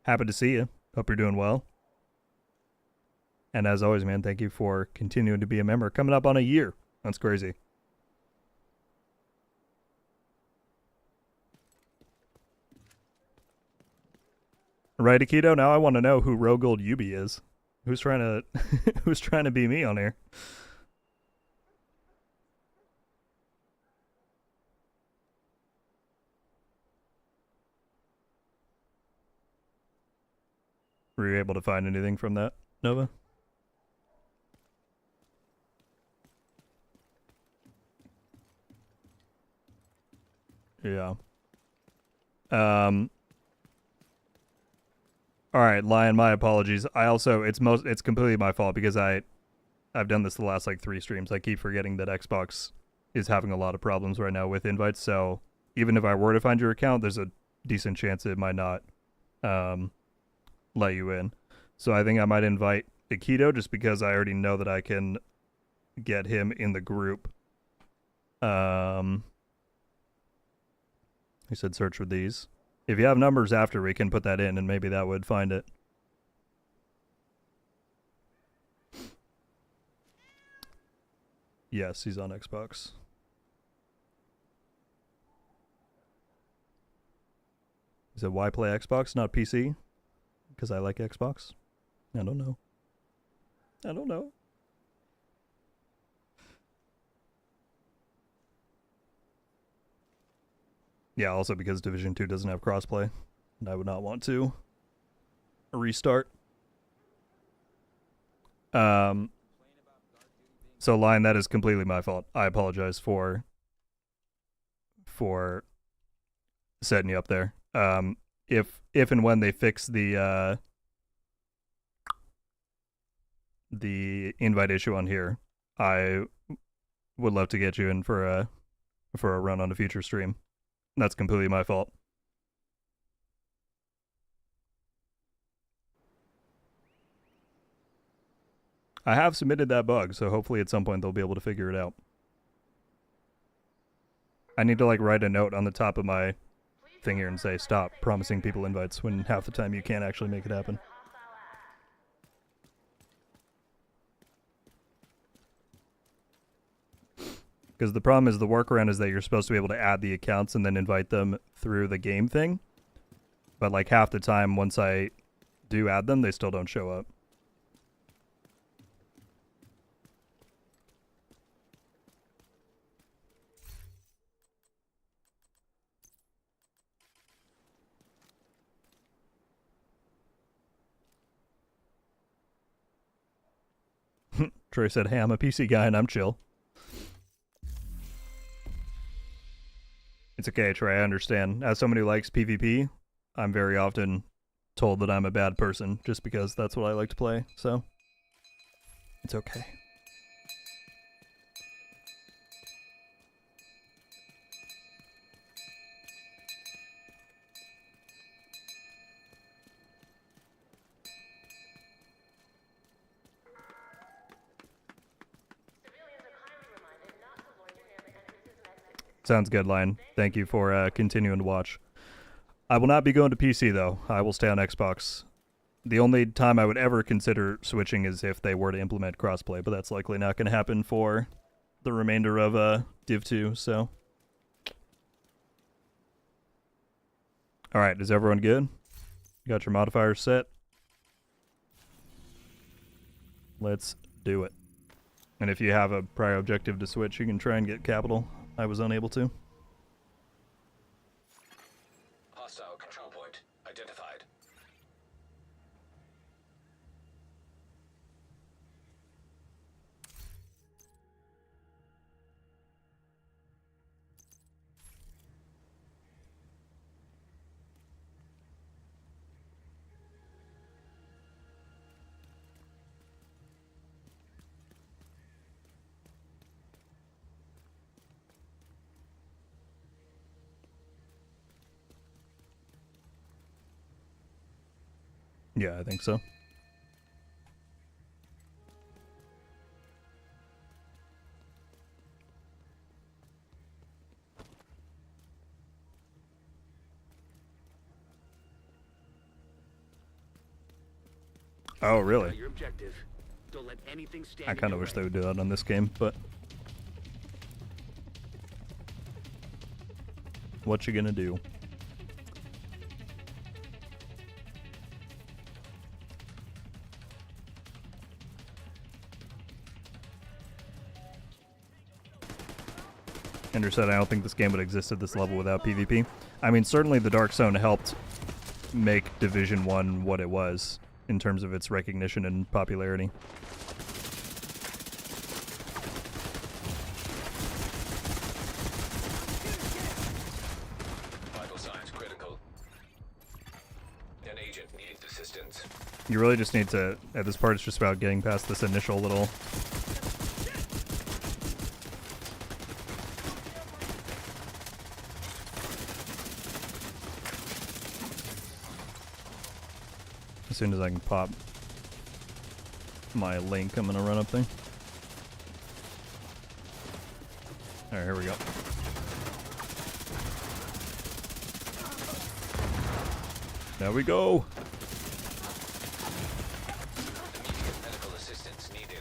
Happy to see you. Hope you're doing well. And as always, man, thank you for continuing to be a member. Coming up on a year. That's crazy. Right, Akito? Now I want to know who RogueGold Yubi is. Who's trying to be me on here? Were you able to find anything from that, Nova? Yeah. All right, Lion, my apologies. It's completely my fault because I've done this the last like 3 streams. I keep forgetting that Xbox is having a lot of problems right now with invites. So even if I were to find your account, there's a decent chance it might not let you in. So I think I might invite Akito just because I already know that I can get him in the group. He said search for these. If you have numbers after, we can put that in and maybe that would find it. Yes, he's on Xbox. He said, why play Xbox, not PC? Because I like Xbox? I don't know. Yeah, also because Division 2 doesn't have crossplay, and I would not want to restart. So Lion, that is completely my fault. I apologize for setting you up there. If and when they fix the invite issue on here, I would love to get you in for a run on a future stream. That's completely my fault. I have submitted that bug, so hopefully at some point they'll be able to figure it out. I need to like write a note on the top of my thing here and say stop promising people invites when half the time you can't actually make it happen. Because the problem is the workaround is that you're supposed to be able to add the accounts and then invite them through the game thing. But like half the time once I do add them, they still don't show up. Troy said, hey, I'm a PC guy and I'm chill. It's okay, Troy, I understand. As someone who likes PvP, I'm very often told that I'm a bad person just because that's what I like to play, so it's okay. Sounds good, Lion. Thank you for continuing to watch. I will not be going to PC, though. I will stay on Xbox. The only time I would ever consider switching is if they were to implement crossplay, but that's likely not going to happen for the remainder of Div 2, so. Alright, is everyone good? You got your modifiers set? Let's do it. And if you have a prior objective to switch, you can try and get capital. I was unable to. Hostile control point identified. Yeah, I think so. Oh, really? Your objective. Don't let anything stand I kind of wish they would do that on this game, but what you gonna do? Ender said, I don't think this game would exist at this level without PvP. I mean, certainly the Dark Zone helped make Division 1 what it was in terms of its recognition and popularity. Vital signs critical. An agent needs assistance. You really just need to, at this part, it's just about getting past this initial little as soon as I can pop my link, I'm gonna run up there. Alright, here we go. There we go! Immediate medical assistance needed.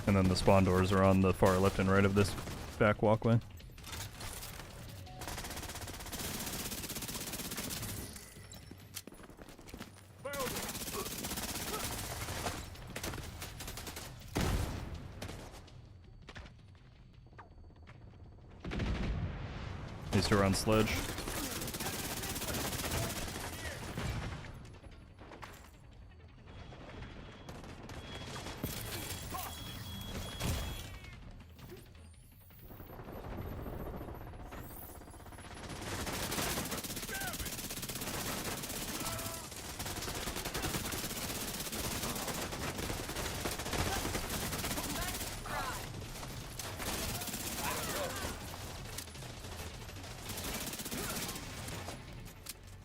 And then the spawn doors are on the far left and right of this back walkway. These two are on sledge.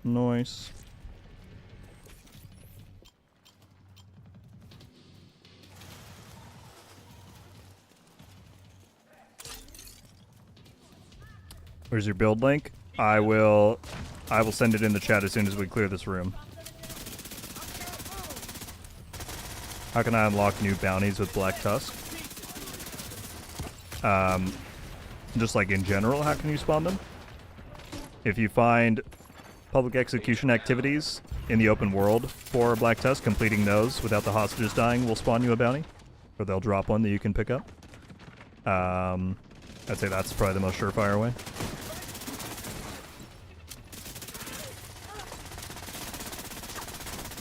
Nice. Where's your build link? I will send it in the chat as soon as we clear this room. How can I unlock new bounties with Black Tusk? Just like in general, how can you spawn them? If you find public execution activities in the open world for Black Tusk, completing those without the hostages dying will spawn you a bounty. Or they'll drop one that you can pick up. I'd say that's probably the most surefire way.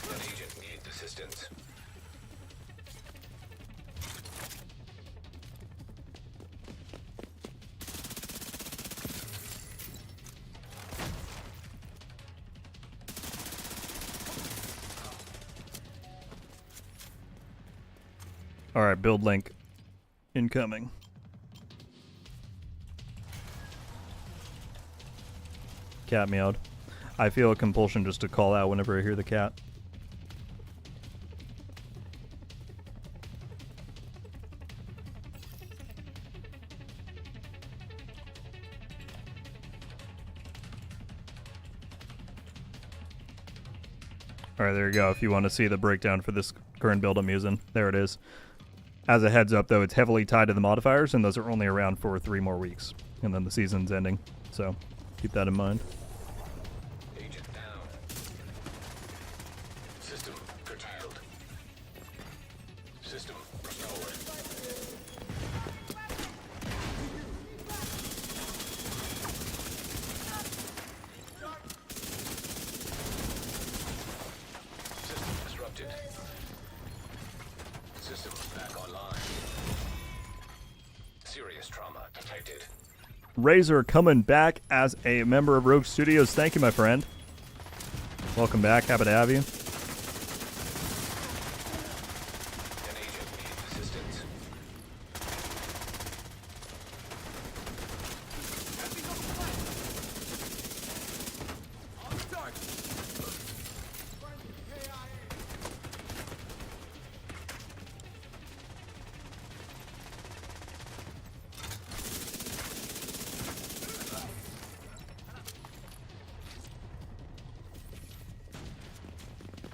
An agent needs assistance. Alright, build link incoming. Cat meowed. I feel a compulsion just to call out whenever I hear the cat. Alright, there you go. If you want to see the breakdown for this current build I'm using, there it is. As a heads up, though, it's heavily tied to the modifiers, and those are only around for 3 more weeks. And then the season's ending. So, keep that in mind. Agent down. System curtailed. System restored. System disrupted. System back online. Serious trauma detected. Razor coming back as a member of Rogue Studios. Thank you, my friend. Welcome back. Happy to have you. An agent needs assistance.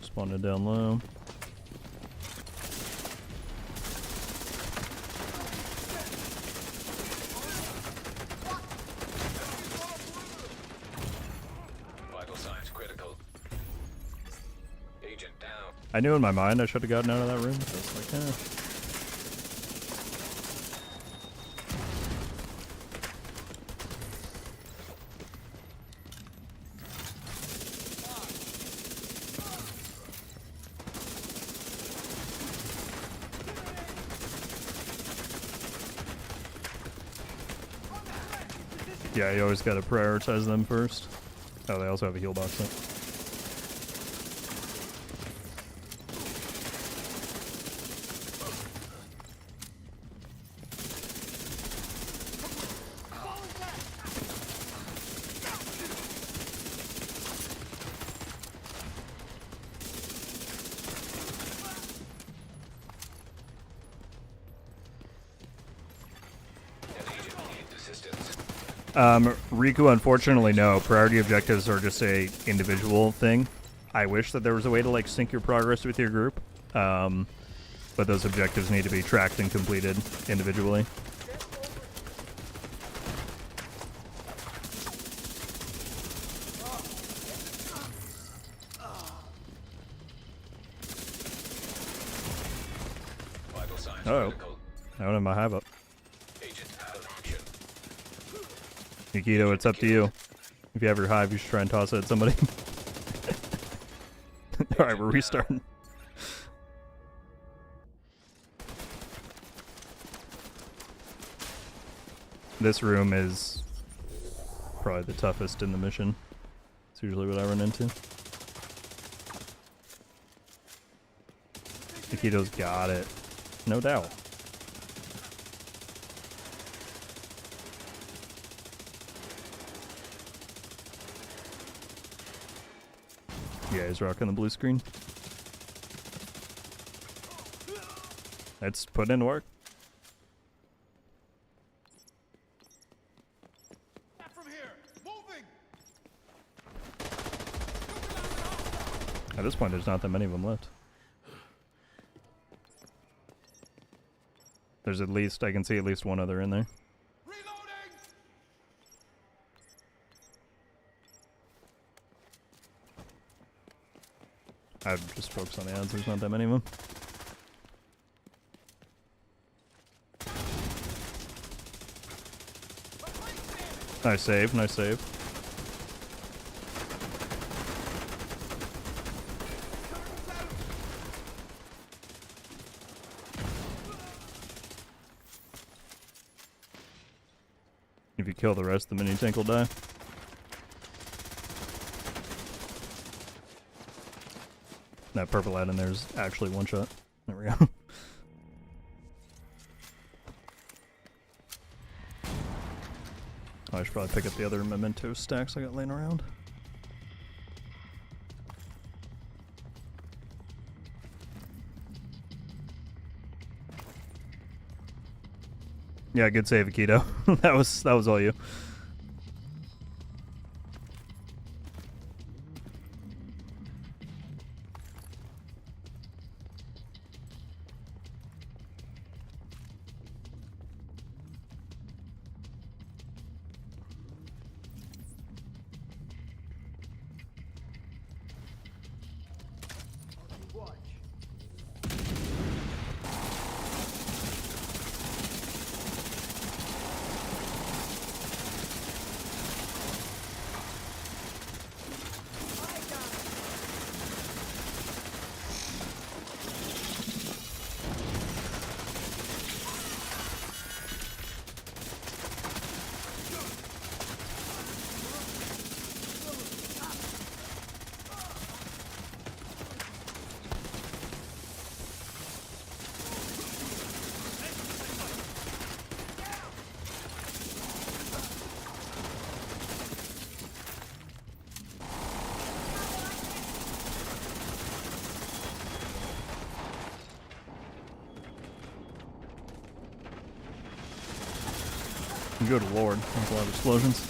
Spawning down low. Vital signs critical. Agent down. I knew in my mind I should have gotten out of that room. So it's like, eh. Yeah, you always gotta prioritize them first. Oh, they also have a heal box up. An agent needs assistance. Riku, unfortunately, no. Priority objectives are just a individual thing. I wish that there was a way to like sync your progress with your group, but those objectives need to be tracked and completed individually. Oh, critical. I don't have my hive up. Agent out of action. Nikito, it's up to you. If you have your hive, you should try and toss it at somebody. Alright, we're restarting. This room is probably the toughest in the mission. It's usually what I run into. Nikito's got it. No doubt. Yeah, he's rocking the blue screen. Let's put in work. At this point, there's not that many of them left. There's at least, I can see at least one other in there. I'd just focus on the ads, there's not that many of them. Nice save, nice save. If you kill the rest, the mini tank will die. That purple ad in there is actually one shot. There we go. I should probably pick up the other memento stacks I got laying around. Yeah, good save, Akito. that was all you. Good lord, there's a lot of explosions.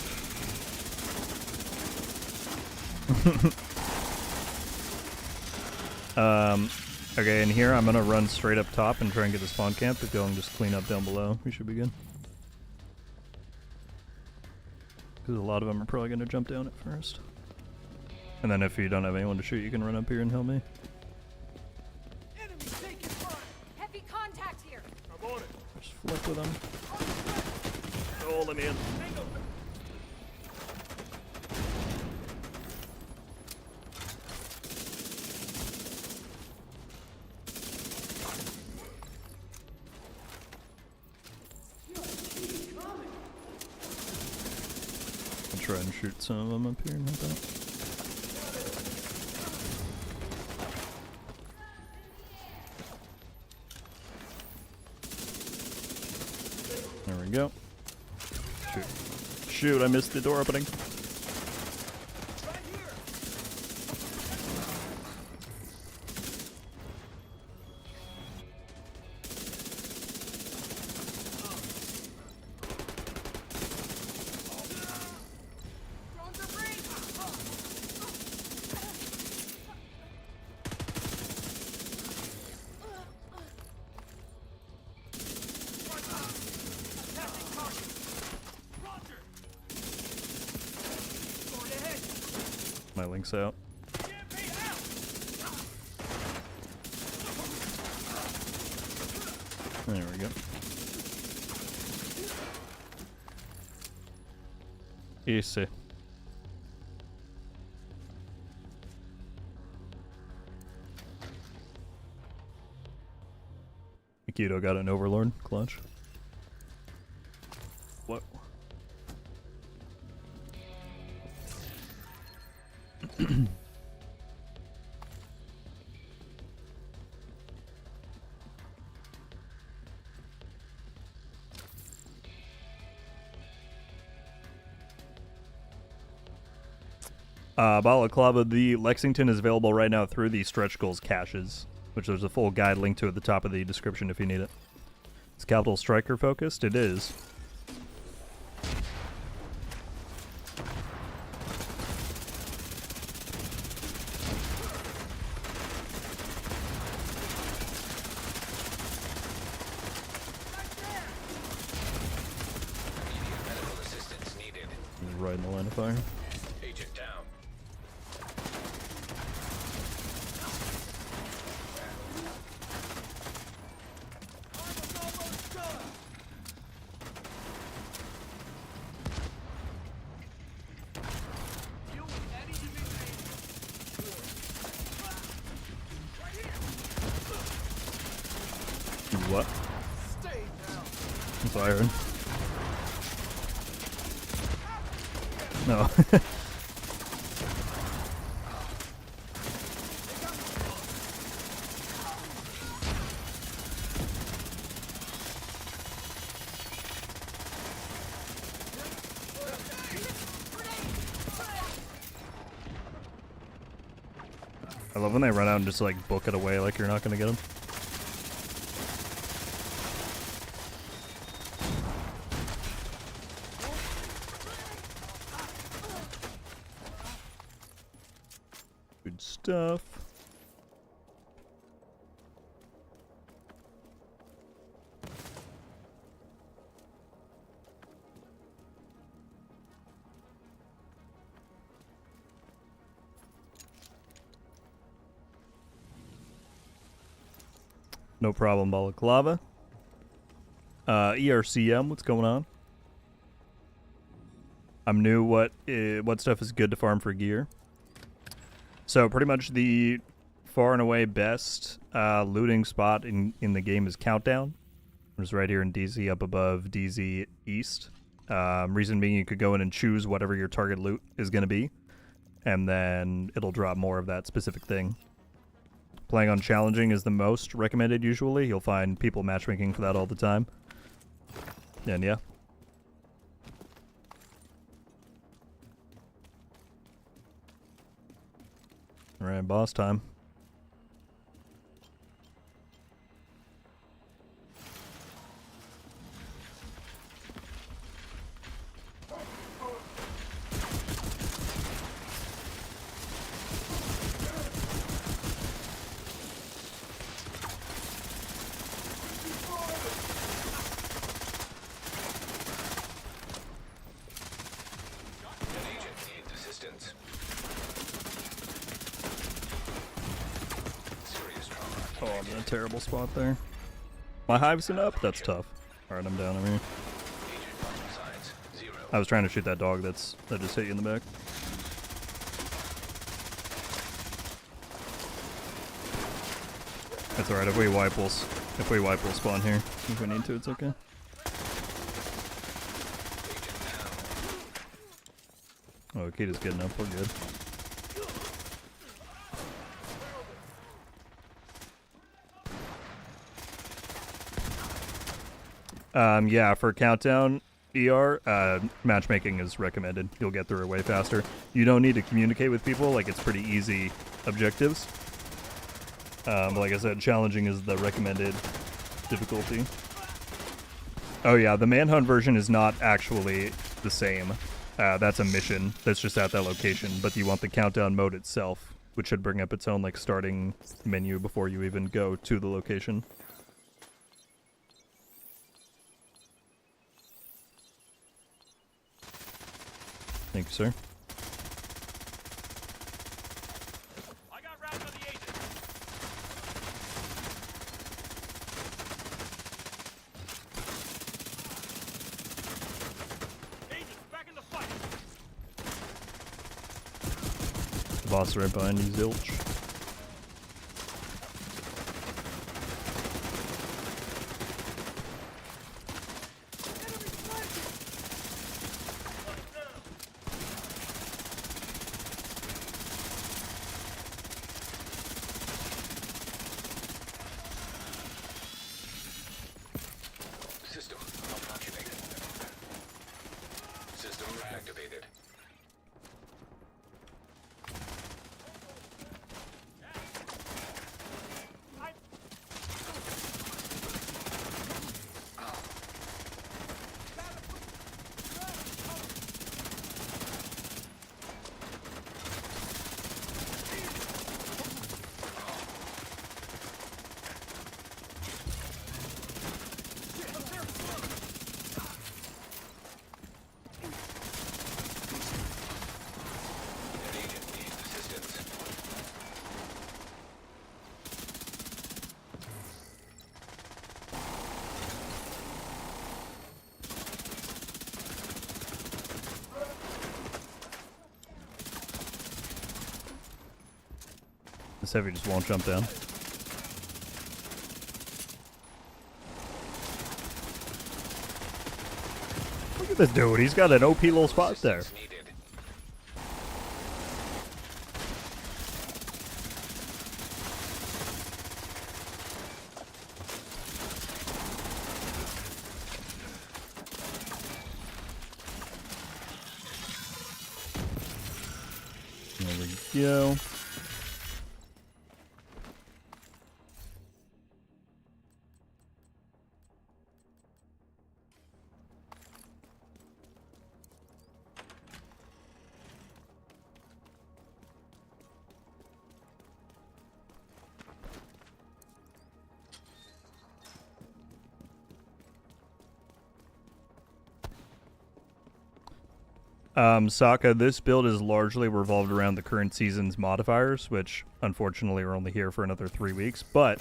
Okay, in here I'm gonna run straight up top and try and get the spawn camp, but go and just clean up down below. We should be good. Because a lot of them are probably gonna jump down at first. And then if you don't have anyone to shoot, you can run up here and help me. Heavy contact here. Just flip with them. Oh, let me in. I'll try and shoot some of them up here and help out. There we go. Shoot. Shoot, I missed the door opening. My link's out. There we go. Easy. Nikito got an Overlord. Clutch. What? Balaclava, the Lexington is available right now through the Stretch Goals caches, which there's a full guide linked to at the top of the description if you need it. It's Capital Striker focused? It is. Medical assistance needed. He's right in the line of fire. Agent down. What? That's what I heard. No. I love when they run out and just like book it away like you're not gonna get them. Good stuff. No problem, Balaclava. ERCM, what's going on? I'm new. What stuff is good to farm for gear? So pretty much the far and away best looting spot in the game is Countdown. It's right here in DZ, up above DZ East. Reason being, you could go in and choose whatever your target loot is going to be, and then it'll drop more of that specific thing. Playing on challenging is the most recommended usually. You'll find people matchmaking for that all the time. And yeah. Alright, boss time. An agent needs assistance. Serious trauma. Oh, I'm in a terrible spot there. My hive's in up? That's tough. Alright, I'm down over here. Agent vital signs 0. I was trying to shoot that dog that just hit you in the back. That's alright, if we wipe, we'll spawn here. If we need to, it's okay. Oh, Akita's getting up, we're good. Yeah, for Countdown ER, matchmaking is recommended. You'll get through it way faster. You don't need to communicate with people, like it's pretty easy objectives. Like I said, challenging is the recommended difficulty. Oh yeah, the Manhunt version is not actually the same. That's a mission that's just at that location, but you want the Countdown mode itself, which should bring up its own like starting menu before you even go to the location. Thank you, sir. I got rounds on the agent. boss right behind you, Zilch. System malfunctioning. System reactivated. An agent needs assistance. This heavy just won't jump down. Look at this dude. He's got an OP little spot there. Assistance needed. There we go. Sokka, this build is largely revolved around the current season's modifiers, which unfortunately are only here for another 3 weeks. But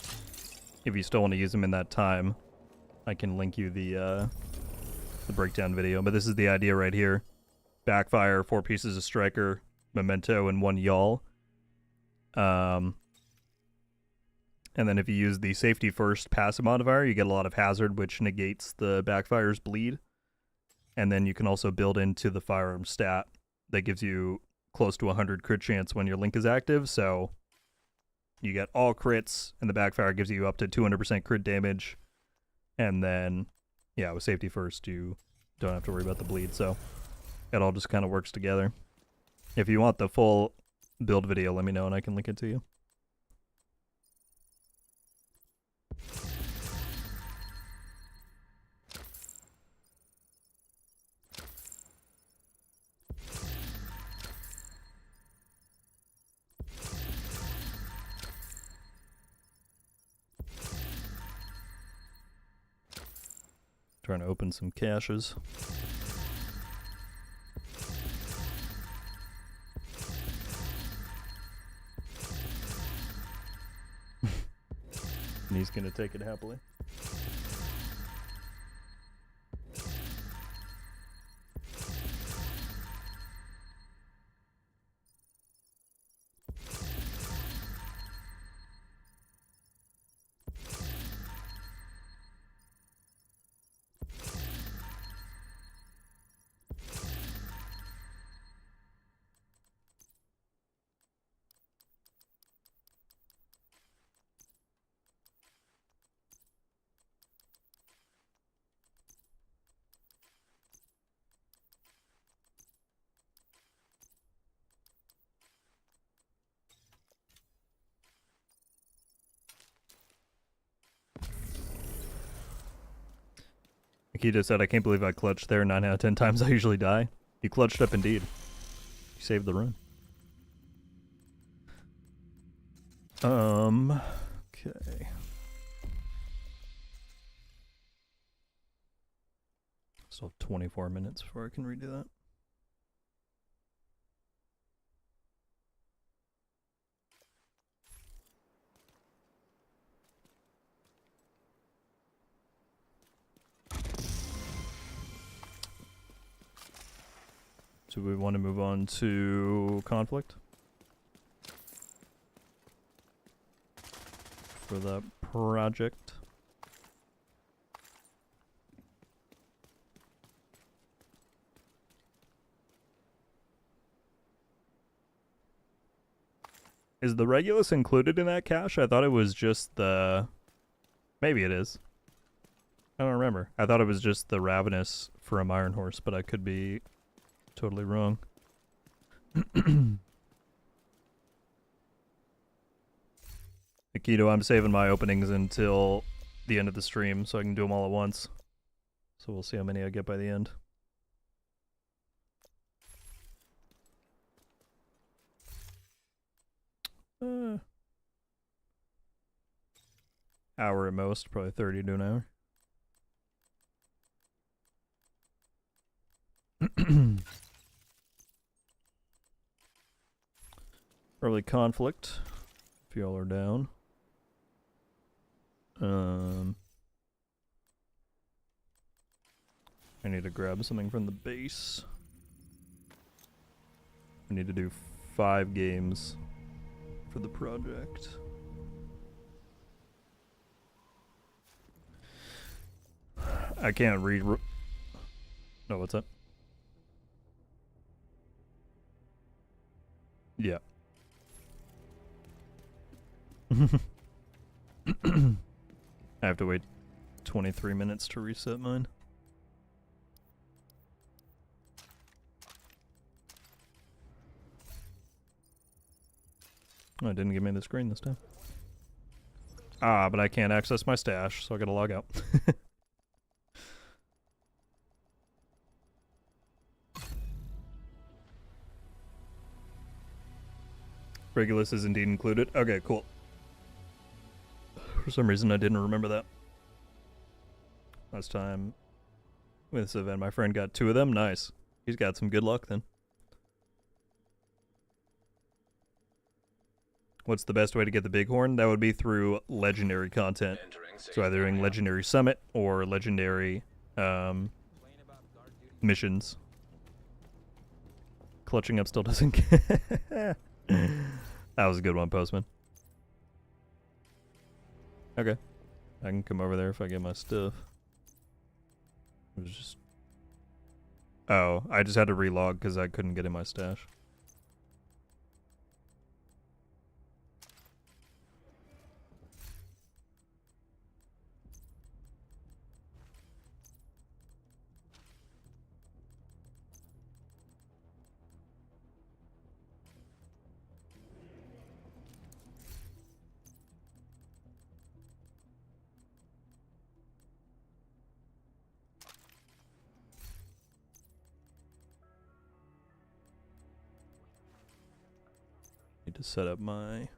if you still want to use them in that time, I can link you the breakdown video. But this is the idea right here: backfire, 4 pieces of striker, memento, and 1 yawl. And then if you use the safety first passive modifier, you get a lot of hazard, which negates the backfire's bleed. And then you can also build into the firearm stat that gives you close to 100 crit chance when your link is active. So you get all crits, and the backfire gives you up to 200% crit damage. And then, yeah, with safety first, you don't have to worry about the bleed. So it all just kind of works together. If you want the full build video, let me know and I can link it to you. Trying to open some caches. And he's gonna take it happily. Akita said, I can't believe I clutched there 9 out of 10 times I usually die. You clutched up indeed. You saved the run. Okay. Still have 24 minutes before I can redo that. So we want to move on to conflict? for the project. Is the Regulus included in that cache? I thought it was just the... Maybe it is. I don't remember. I thought it was just the Ravenous from Iron Horse, but I could be totally wrong. Akito, I'm saving my openings until the end of the stream so I can do them all at once. So we'll see how many I get by the end. Hour at most, probably 30 to an hour. Early conflict, if y'all are down. I need to grab something from the base. I need to do 5 games for the project. I can't read. No, what's up? Yeah. I have to wait 23 minutes to reset mine. Oh, it didn't give me the screen this time. Ah, but I can't access my stash, so I gotta log out. Regulus is indeed included. Okay, cool. For some reason I didn't remember that. Last time with this event, my friend got 2 of them. Nice. He's got some good luck then. What's the best way to get the Bighorn? That would be through legendary content. So either doing legendary summit or legendary missions. Clutching up still doesn't That was a good one, Postman. Okay. I can come over there if I get my stuff. It was just... Oh, I just had to relog because I couldn't get in my stash. Need to set up my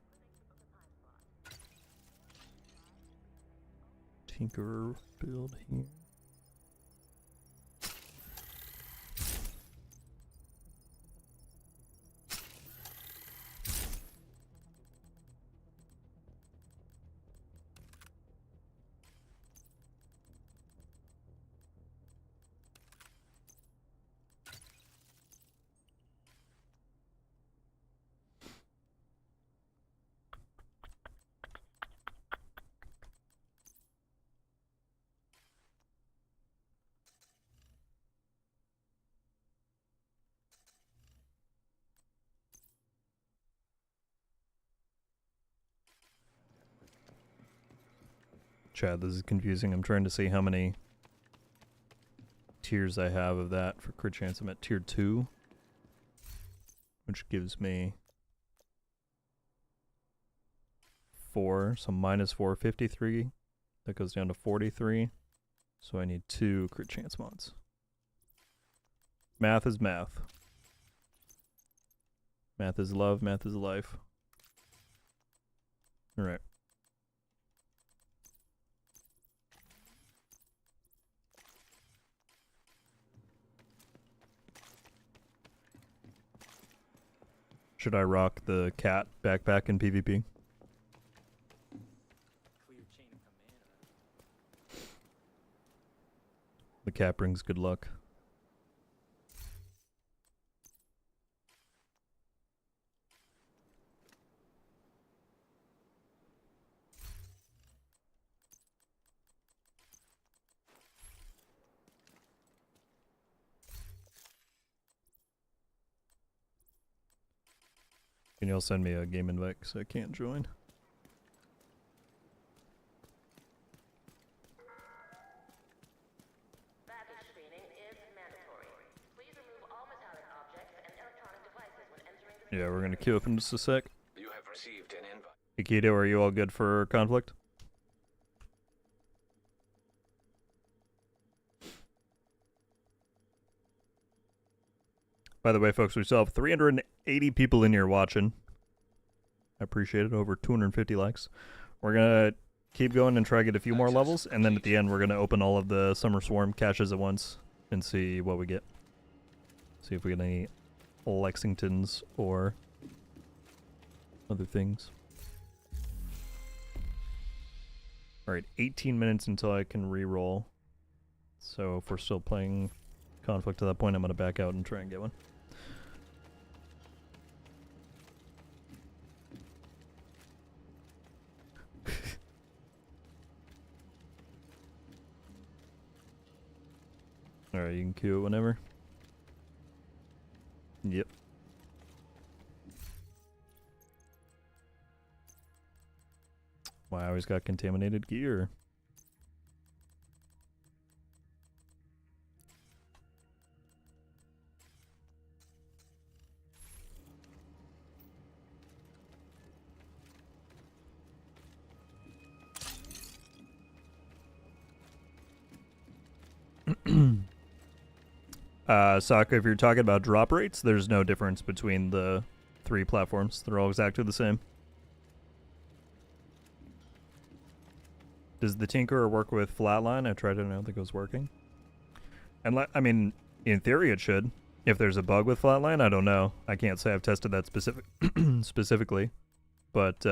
Tinkerer build here. Chad, this is confusing. I'm trying to see how many tiers I have of that for crit chance. I'm at tier 2, which gives me 4, so minus 453. That goes down to 43. So I need 2 crit chance mods. Math is math. Math is love, math is life. Alright. Should I rock the cat backpack in PvP? The cat brings good luck. Can you all send me a game invite because I can't join? Baggage screening is mandatory. Please remove all metallic objects and electronic devices when entering the Yeah, we're gonna queue up in just a sec. You have received an invite. Akito, are you all good for conflict? By the way, folks, we still have 380 people in here watching. I appreciate it. Over 250 likes. We're going to keep going and try to get a few more levels, and then at the end we're going to open all of the Summer Swarm caches at once and see what we get. See if we get any Lexingtons or other things. Alright, 18 minutes until I can re-roll. So if we're still playing conflict to that point, I'm going to back out and try and get one. Alright, you can queue it whenever. Yep. Wow, I always got contaminated gear. Sokka, if you're talking about drop rates, there's no difference between the three platforms. They're all exactly the same. Does the Tinkerer work with Flatline? I tried it and I don't think it was working. And I mean, in theory it should. If there's a bug with Flatline, I don't know. I can't say I've tested that specifically. But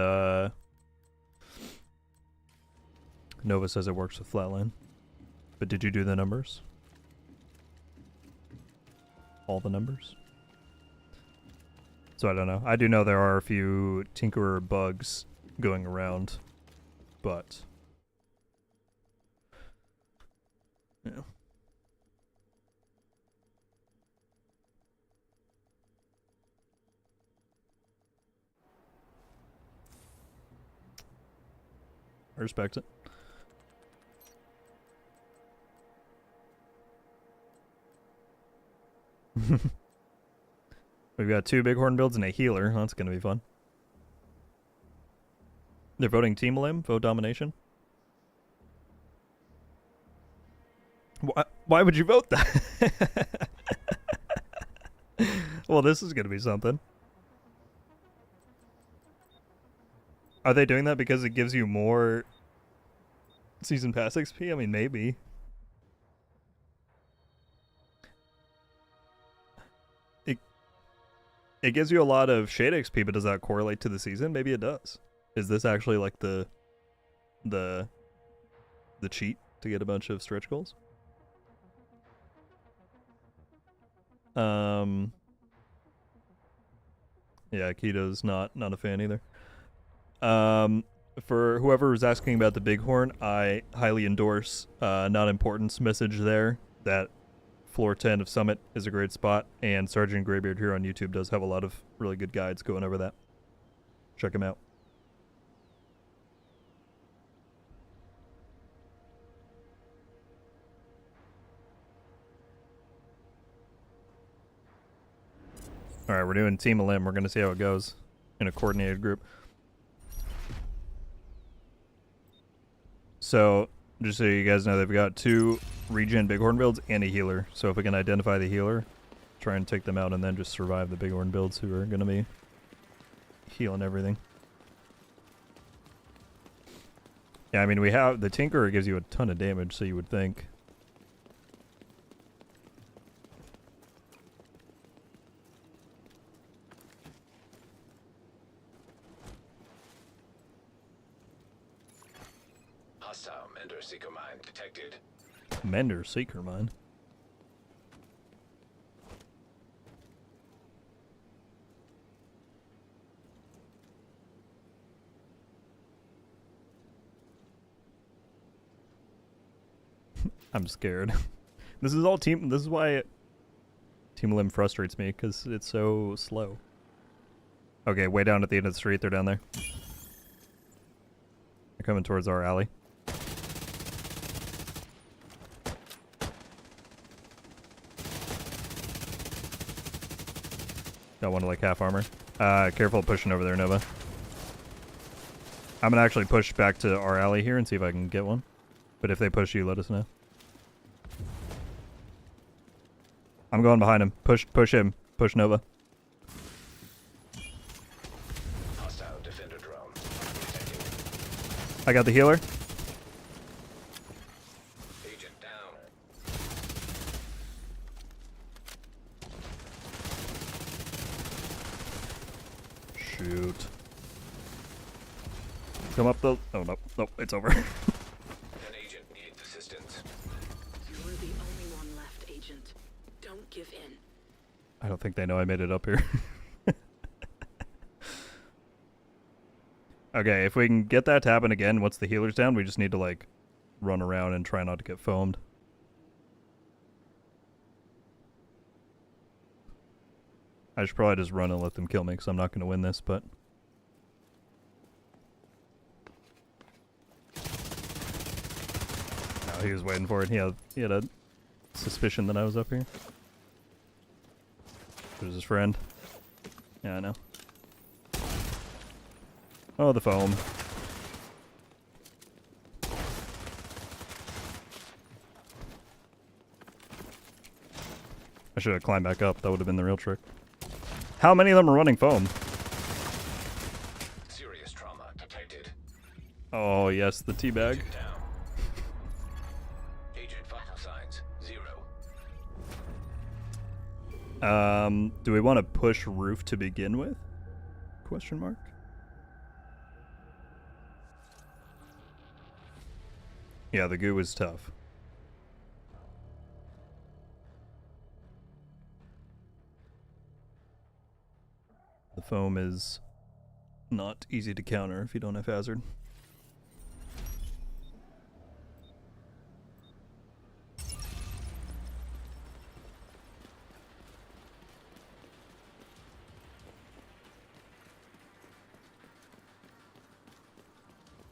Nova says it works with Flatline. But did you do the numbers? All the numbers? So I don't know. I do know there are a few Tinkerer bugs going around, but yeah. I respect it. We've got 2 bighorn builds and a healer. That's going to be fun. They're voting Team Lim, vote domination. Why would you vote that? Well, this is going to be something. Are they doing that because it gives you more season pass XP? I mean, maybe. It gives you a lot of shade XP, but does that correlate to the season? Maybe it does. Is this actually like the cheat to get a bunch of stretch goals? Yeah, Keto's not a fan either. For whoever was asking about the Bighorn, I highly endorse not importance message there. That floor 10 of Summit is a great spot, and Sergeant Graybeard here on YouTube does have a lot of really good guides going over that. Check him out. Alright, we're doing Team Lim. We're going to see how it goes in a coordinated group. So, just so you guys know, they've got 2 regen bighorn builds and a healer. So if we can identify the healer, try and take them out and then just survive the bighorn builds who are going to be healing everything. Yeah, I mean, we have... The Tinkerer gives you a ton of damage, so you would think... Hostile Mender Seeker Mine detected. Mender Seeker Mine? I'm scared. This is all team... This is why Team Lim frustrates me, because it's so slow. Okay, way down at the end of the street. They're down there. They're coming towards our alley. Got one to like half armor. Careful pushing over there, Nova. I'm gonna actually push back to our alley here and see if I can get one. But if they push you, let us know. I'm going behind him. Push him. Push Nova. Hostile defender drone. Detected. I got the healer. Agent down. Shoot. Come up the... Oh, no. Nope, it's over. An agent needs assistance. You're the only one left, Agent. Don't give in. I don't think they know I made it up here. Okay, if we can get that to happen again once the healer's down, we just need to, like, run around and try not to get foamed. I should probably just run and let them kill me, because I'm not going to win this, but... No, he was waiting for it. He had a suspicion that I was up here. There's his friend. Yeah, I know. Oh, the foam. I should have climbed back up. That would have been the real trick. How many of them are running foam? Serious trauma detected. Oh, yes, the teabag. Agent down. Agent vital signs 0. Do we want to push roof to begin with? Question mark. Yeah, the goo was tough. The foam is not easy to counter if you don't have hazard.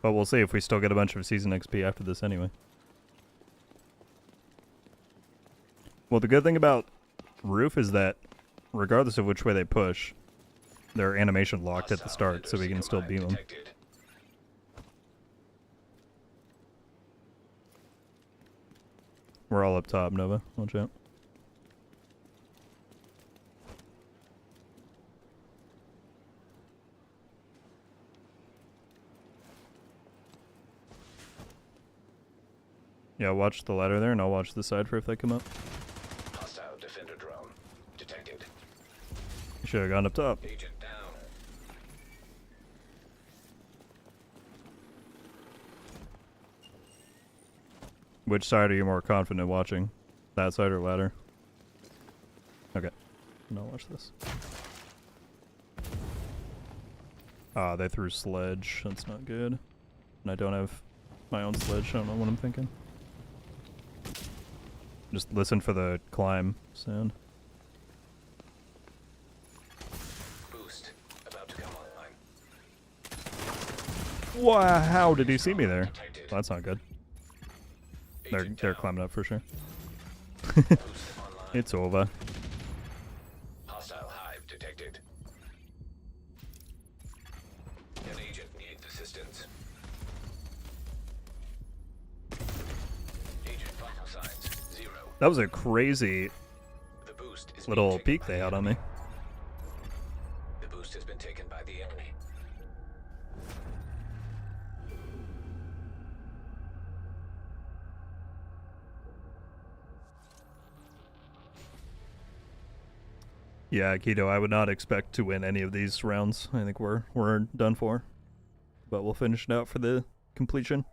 But we'll see if we still get a bunch of season XP after this anyway. Well, the good thing about roof is that regardless of which way they push, they're animation locked at the start, so we can still beam them. Detected. We're all up top, Nova. Watch out. Yeah, watch the ladder there, and I'll watch the side for if they come up. Hostile defender drone detected. You should have gone up top. Agent down. Which side are you more confident watching? That side or ladder? Okay. No, watch this. Ah, they threw sledge. That's not good. And I don't have my own sledge. I don't know what I'm thinking. Just listen for the climb sound. Boost about to come online. Wow, how did he see me there? Detected. Well, that's not good. Agent They're down. climbing up for sure. Boost online. It's over. Hostile hive detected. An agent needs assistance. Agent vital signs 0. That was a crazy The boost is little being taken peek by they the had on me. enemy. The boost has been taken by the enemy. Yeah, Keto, I would not expect to win any of these rounds. I think we're done for. But we'll finish it out for the completion.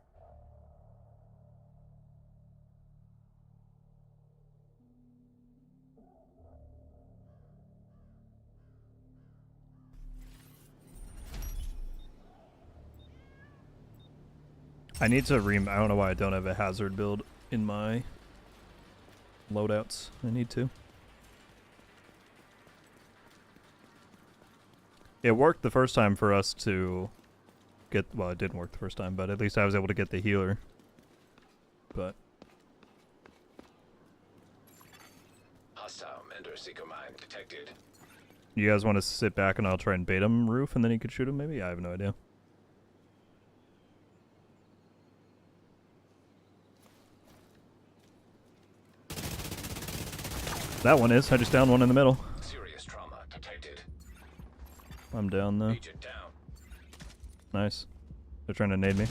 I need to I don't know why I don't have a hazard build in my loadouts. I need to. It worked the first time for us to get. Well, it didn't work the first time, but at least I was able to get the healer. But Hostile Mender Seeker mine detected. you guys want to sit back and I'll try and bait him roof, and then you could shoot him. Maybe I have no idea. That one is. I just downed one in the middle. Serious trauma detected. I'm down though. Agent down. Nice. They're trying to nade me.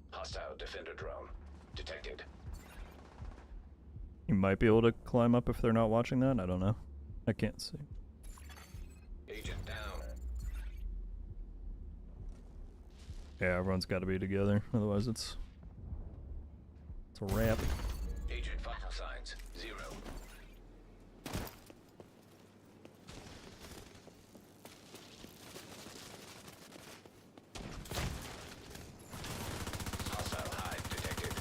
Hostile defender drone detected. You might be able to climb up if they're not watching that. I don't know. I can't see. Agent down. Yeah, everyone's got to be together. Otherwise, it's a wrap. Agent vital signs 0. Hostile hive detected.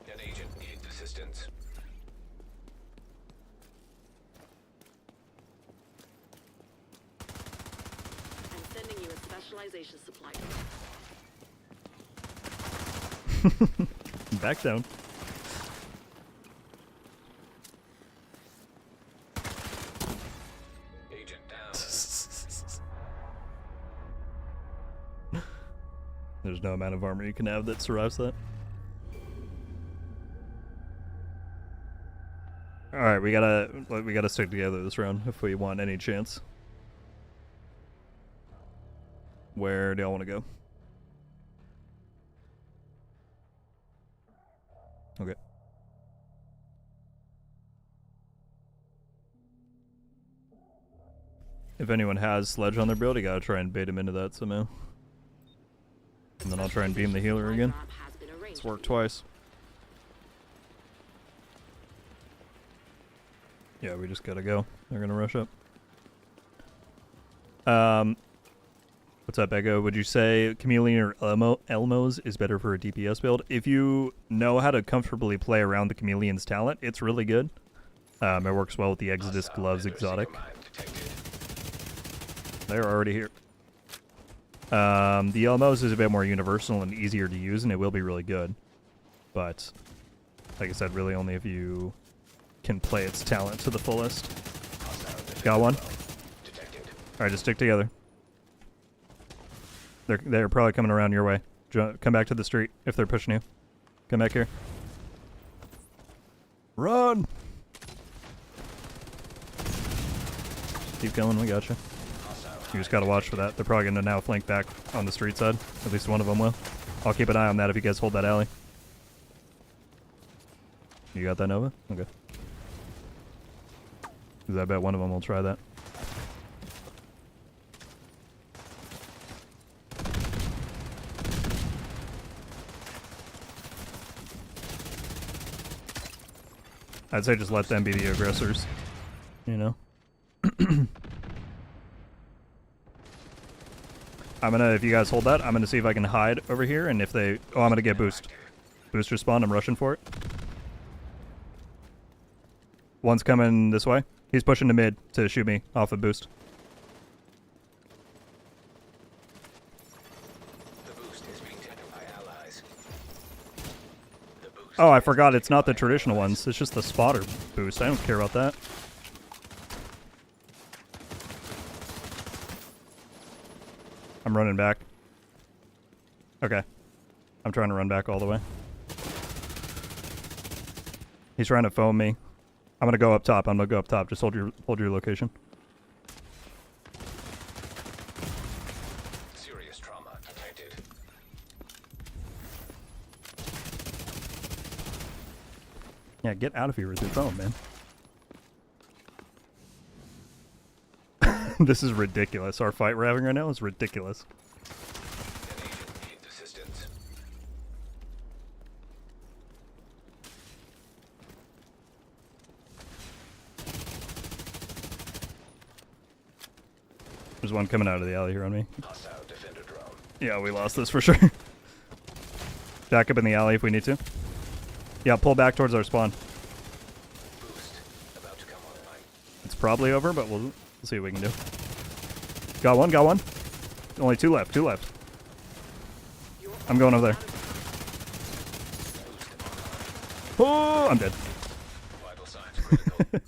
An agent needs assistance. I'm sending you a specialization supply. Back down. Agent down. There's no amount of armor you can have that survives that. Alright, we gotta stick together this round if we want any chance. Where do y'all want to go? Okay. If anyone has Sledge on their build, you gotta try and bait him into that somehow. And then I'll try and beam the healer again. It's worked twice. Yeah, we just gotta go. They're gonna rush up. What's up, Echo? Would you say Chameleon or Elmos is better for a DPS build? If you know how to comfortably play around the Chameleon's talent, it's really good. It works well with the Exodus Gloves exotic. They're already here. The Elmos is a bit more universal and easier to use, and it will be really good. But, like I said, really only if you can play its talent to the fullest. Got one. Alright, just stick together. They're probably coming around your way. Come back to the street if they're pushing you. Come back here. Run! Keep going, we got you. You just gotta watch for that. They're probably gonna now flank back on the street side. At least one of them will. I'll keep an eye on that if you guys hold that alley. You got that, Nova? Okay. Because I bet one of them will try that. I'd say just let them be the aggressors. You know? If you guys hold that, I'm gonna see if I can hide over here, and if they... Oh, I'm gonna get boost. Booster spawn, I'm rushing for it. One's coming this way. He's pushing to mid to shoot me off of boost. The boost is being taken by allies. The boost Oh, I forgot, it's not the traditional ones. It's just the spotter boost. I don't care about that. I'm running back. Okay. I'm trying to run back all the way. He's trying to foam me. I'm gonna go up top. I'm gonna go up top. Just hold your location. serious trauma detected. Yeah, get out of here with your phone, man. This is ridiculous. Our fight we're having right now is ridiculous. An agent needs assistance. There's one coming out of the alley here on me. Hostile defender drone. Yeah, we lost this for sure. Back up in the alley if we need to. Yeah, pull back towards our spawn. Boost. About to come online. It's probably over, but we'll see what we can do. Got one, got one. Only two left, two left. I'm going over there. Oh, I'm dead. Vital signs critical.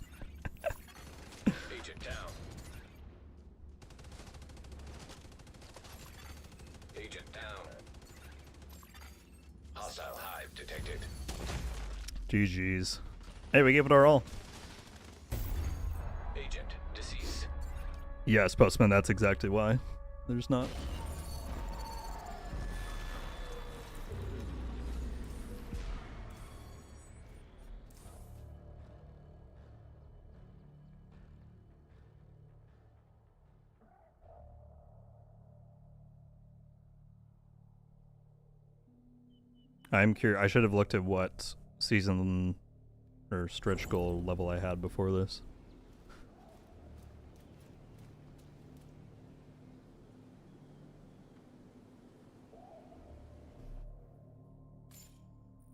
Agent down. Agent down. Hostile hive detected. GG's. Hey, we gave it our all. Agent deceased. Yes, Postman, that's exactly why. There's not. I'm curious. I should have looked at what season or stretch goal level I had before this.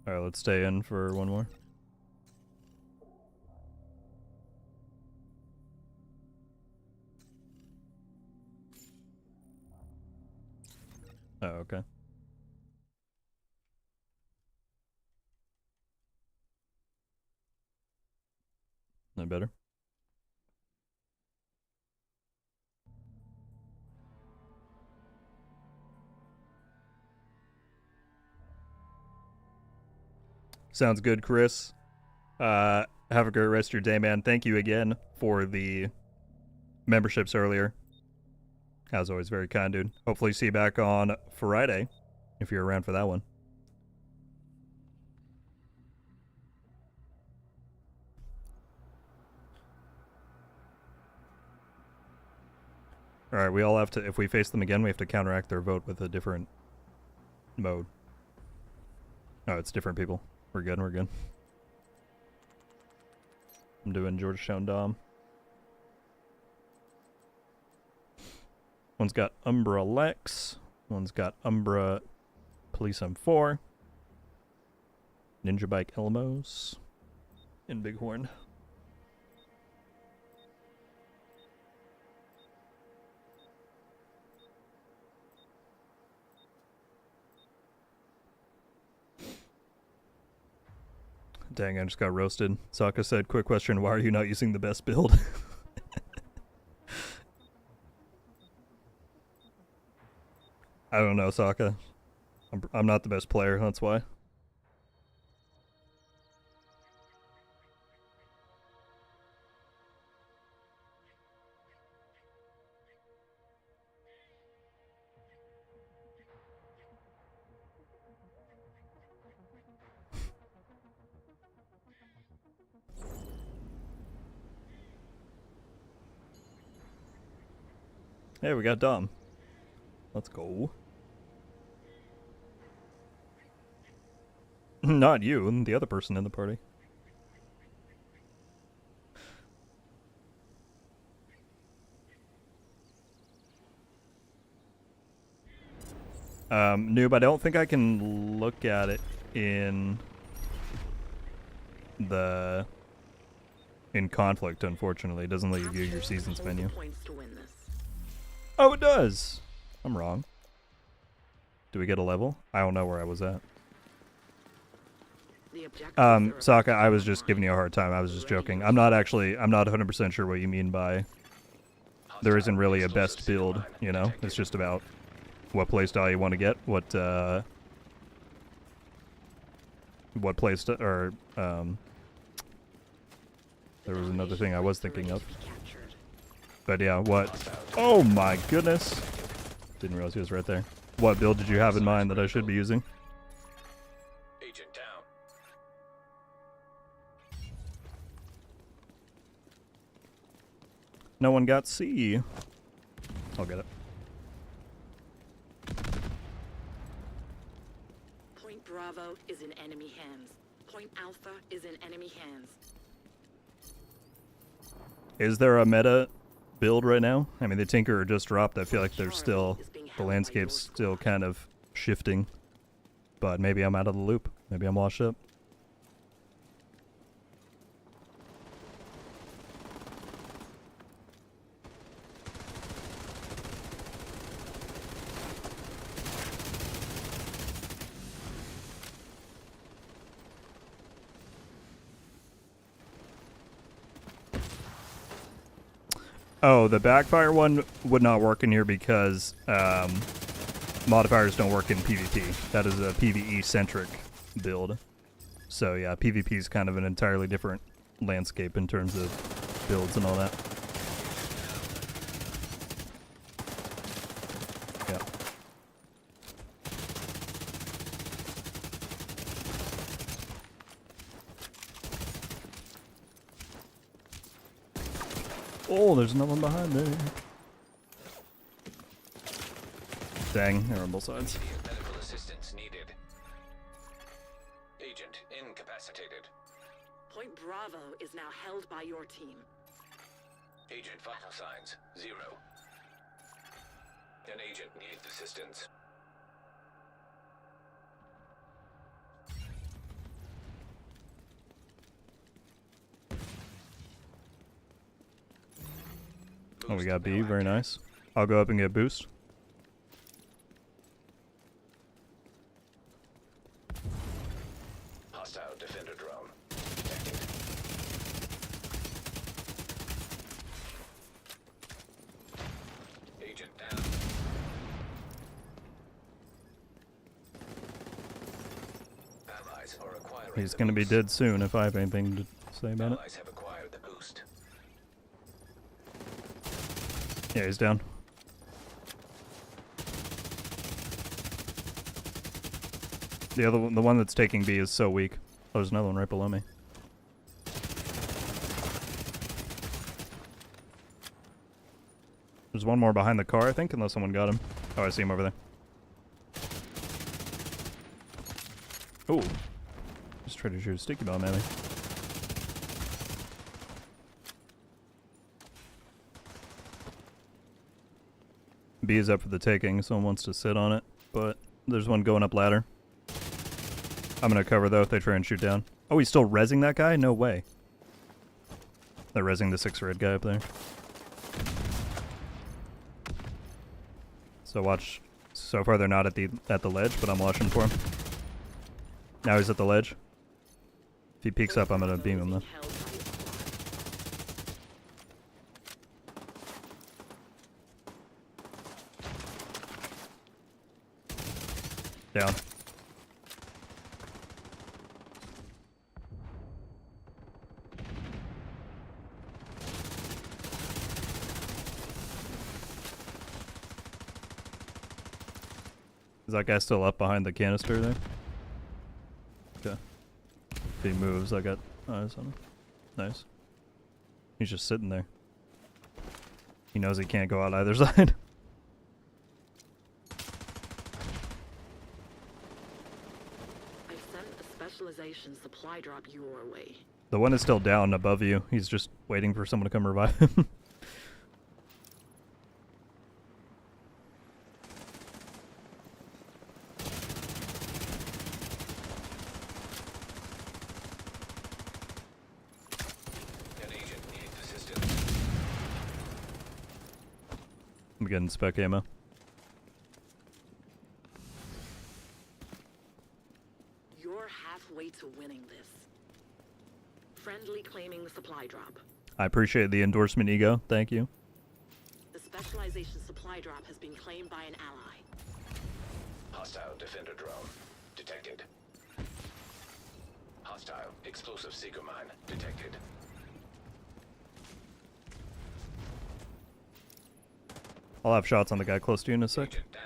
Alright, let's stay in for one more. Oh, okay. No better. Sounds good, Chris. Have a great rest of your day, man. Thank you again for the memberships earlier. As always, very kind, dude. Hopefully see you back on Friday, if you're around for that one. Alright, we all have to, if we face them again, we have to counteract their vote with a different mode. Oh, it's different people. We're good, we're good. I'm doing Georgetown Dom. One's got Umbra Lex. One's got Umbra Police M4. Ninja Bike Elmos. And Bighorn. Dang, I just got roasted. Sokka said, quick question, why are you not using the best build? I don't know, Sokka. I'm not the best player, that's why. Hey, we got Dom. Let's go. Not you, the other person in the party. Noob, I don't think I can look at it in conflict, unfortunately. It doesn't let you view your seasons menu. Oh, it does! I'm wrong. Do we get a level? I don't know where I was at. Sokka, I was just giving you a hard time. I was just joking. I'm not 100% sure what you mean by there isn't really a best build, you know? It's just about what playstyle you want to get, what playstyle, or, there was another thing I was thinking of. But yeah, what? Oh my goodness! Didn't realize he was right there. What build did you have in mind that I should be using? Agent down. No one got C. I'll get it. Point Bravo is in enemy hands. Point Alpha is in enemy hands. Is there a meta build right now. I mean, the Tinkerer just dropped. I feel like there's still, the landscape's still kind of shifting. But maybe I'm out of the loop. Maybe I'm washed up. Oh, the backfire one would not work in here because modifiers don't work in PvP. That is a PvE-centric build. So yeah, PvP is kind of an entirely different landscape in terms of builds and all that. Yeah. Oh, there's another one behind there. Dang, they're on both sides. Medical assistance needed. Agent incapacitated. Point Bravo is now held by your team. Agent vital signs 0. An agent needs assistance. Oh, we got B, very nice. I'll go up and get boost. Hostile defender drone detected. Agent down. Allies are acquiring. He's the gonna be boost. dead soon if I have anything to say about it. Allies have acquired the boost. Yeah, he's down. The one that's taking B is so weak. Oh, there's another one right below me. There's one more behind the car, I think, unless someone got him. Oh, I see him over there. Oh, just tried to shoot a sticky bomb at me. B is up for the taking. Someone wants to sit on it, but there's one going up ladder. I'm gonna cover though if they try and shoot down. Oh, he's still rezzing that guy? No way. They're rezzing the 6 red guy up there. So watch. So far they're not at the ledge, but I'm watching for him. Now he's at the ledge. If he peeks up, I'm gonna beam him though. Held by your squad. Down. Is that guy still up behind the canister there? Okay. If he moves, I got eyes on him. Nice. He's just sitting there. He knows he can't go out either side. I've sent a specialization supply drop your way. The one is still down above you. He's just waiting for someone to come revive him. An agent needs assistance. I'm getting spec ammo. You're halfway to winning this. Friendly claiming the supply drop. I appreciate the endorsement, Ego. Thank you. The specialization supply drop has been claimed by an ally. Hostile defender drone detected. Hostile explosive seeker mine detected. I'll have shots on the guy close to you in a sec. Agent down.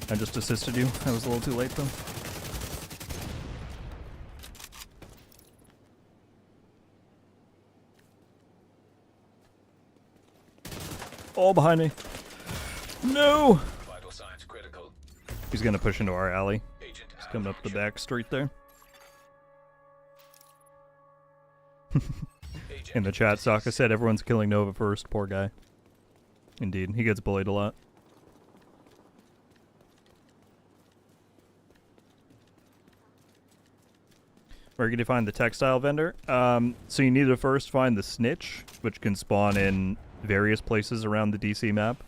I just assisted you. I was a little too late though. All behind me. No! Vital signs critical. He's gonna push into our alley. Agent He's coming up the back street there. In the chat, Sokka said everyone's killing Nova first. Poor guy. Indeed, he gets bullied a lot. Where can you find the textile vendor? So you need to first find the snitch, which can spawn in various places around the DC map.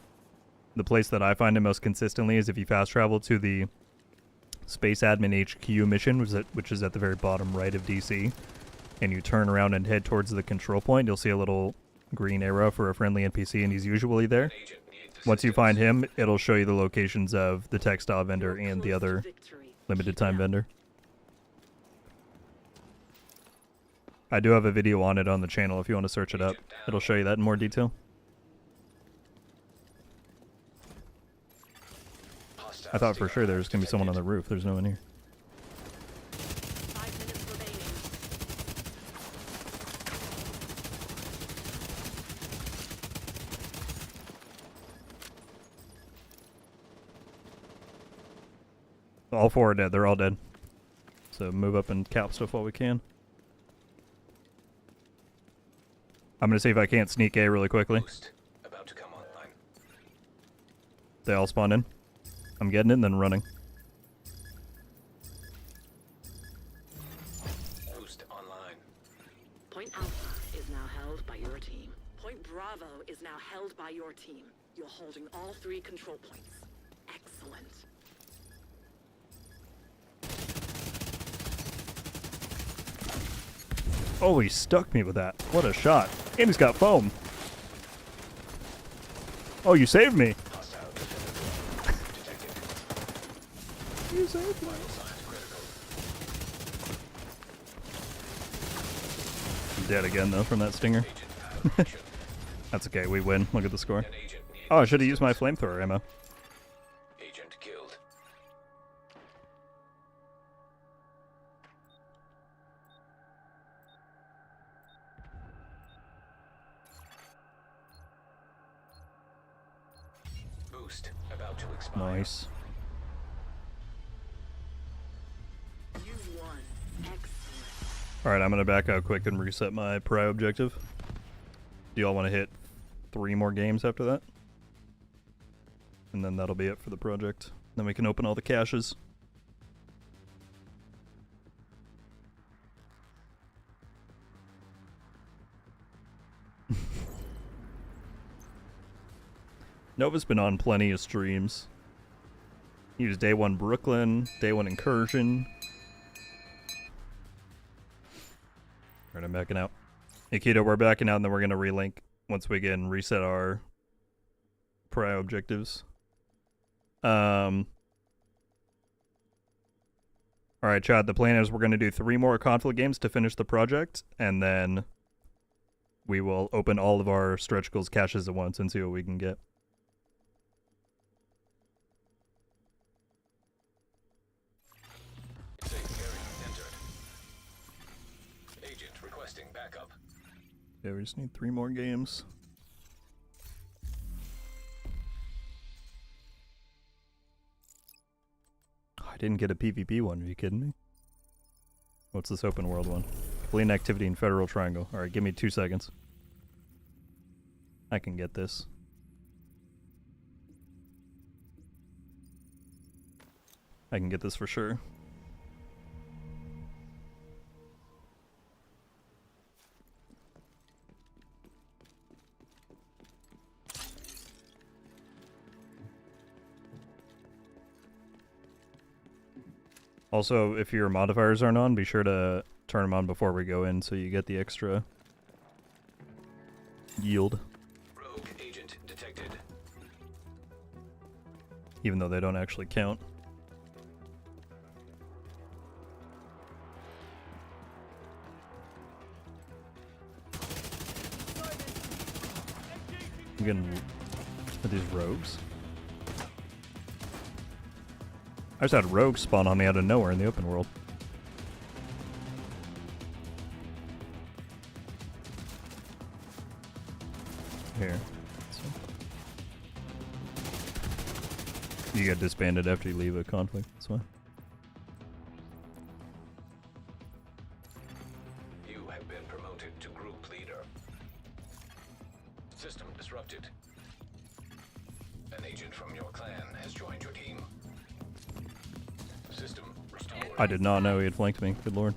The place that I find it most consistently is if you fast travel to the Space Admin HQ mission, which is at the very bottom right of DC, and you turn around and head towards the control point, you'll see a little green arrow for a friendly NPC, and he's usually there. Once you find him, it'll show you the locations of the textile vendor and the other limited time vendor. I do have a video on it on the channel if you want to search it up. It'll show you that in more detail. I thought for sure there was going to be someone on the roof. There's no one here. 5 minutes remaining. All 4 are dead. They're all dead. So move up and cap stuff while we can. I'm going to see if I can't sneak A really quickly. About to come online. They all spawn in. I'm getting it and then running. Boost online. Point Alpha is now held by your team. Point Bravo is now held by your team. You're holding all 3 control points. Excellent. Oh, he stuck me with that. What a shot. And he's got foam. Oh, you saved me. Hostile detected. You saved me. Signs critical. I'm dead again, though, from that stinger. Agent out of action. That's okay. We win. Look at the score. An agent needs Oh, I should have used my flamethrower ammo. Agent killed. Boost about to expire. Nice. You won. Excellent. Alright, I'm going to back out quick and reset my prio objective. Do y'all want to hit 3 more games after that? And then that'll be it for the project. Then we can open all the caches. Nova's been on plenty of streams. He was day 1 Brooklyn, day 1 Incursion. Alright, I'm backing out. Nikita, we're backing out and then we're going to relink once we again reset our prio objectives. Alright, Chad, the plan is we're going to do 3 more conflict games to finish the project, and then we will open all of our stretch goals caches at once and see what we can get. Safe area entered. Agent requesting backup. Yeah, we just need 3 more games. I didn't get a PvP one, are you kidding me? What's this open world one? Fleeing activity in Federal Triangle. Alright, give me 2 seconds. I can get this. I can get this for sure. Also, if your modifiers aren't on, be sure to turn them on before we go in so you get the extra yield, Rogue agent detected. even though they don't actually count. I'm getting are these rogues. I just had rogues spawn on me out of nowhere in the open world. Here. You get disbanded after you leave a conflict, that's why. You have been promoted group leader. System disrupted. An agent from your clan has joined your team. System restored. I did not know he had flanked me. Good lord.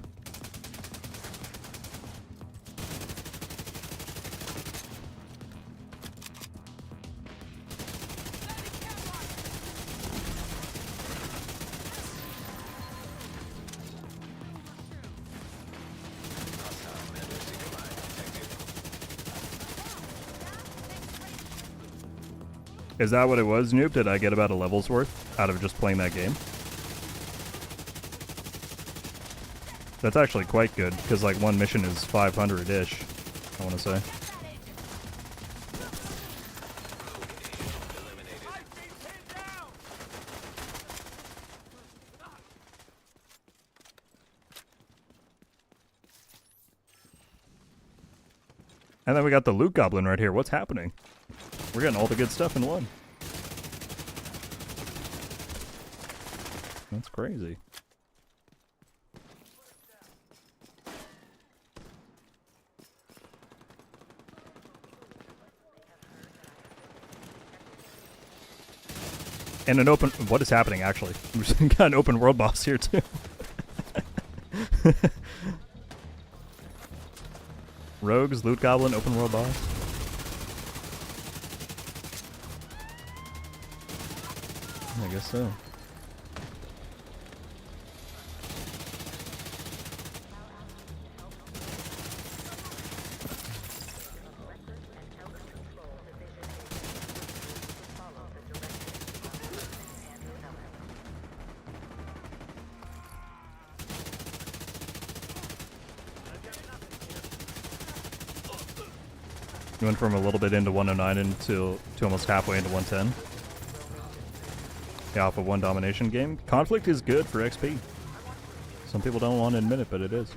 Is that what it was, Noob? Did I get about a level's worth out of just playing that game? That's actually quite good, because like one mission is 500-ish, I want to say. And then we got the loot goblin right here. What's happening? We're getting all the good stuff in one. That's crazy. And an open... What is happening, actually? We've got an open world boss here, too. Rogues, loot goblin, open world boss. I guess so. You went from a little bit into 109 to almost halfway into 110. Yeah, off of one domination game. Conflict is good for XP. Some people don't want to admit it, but it is.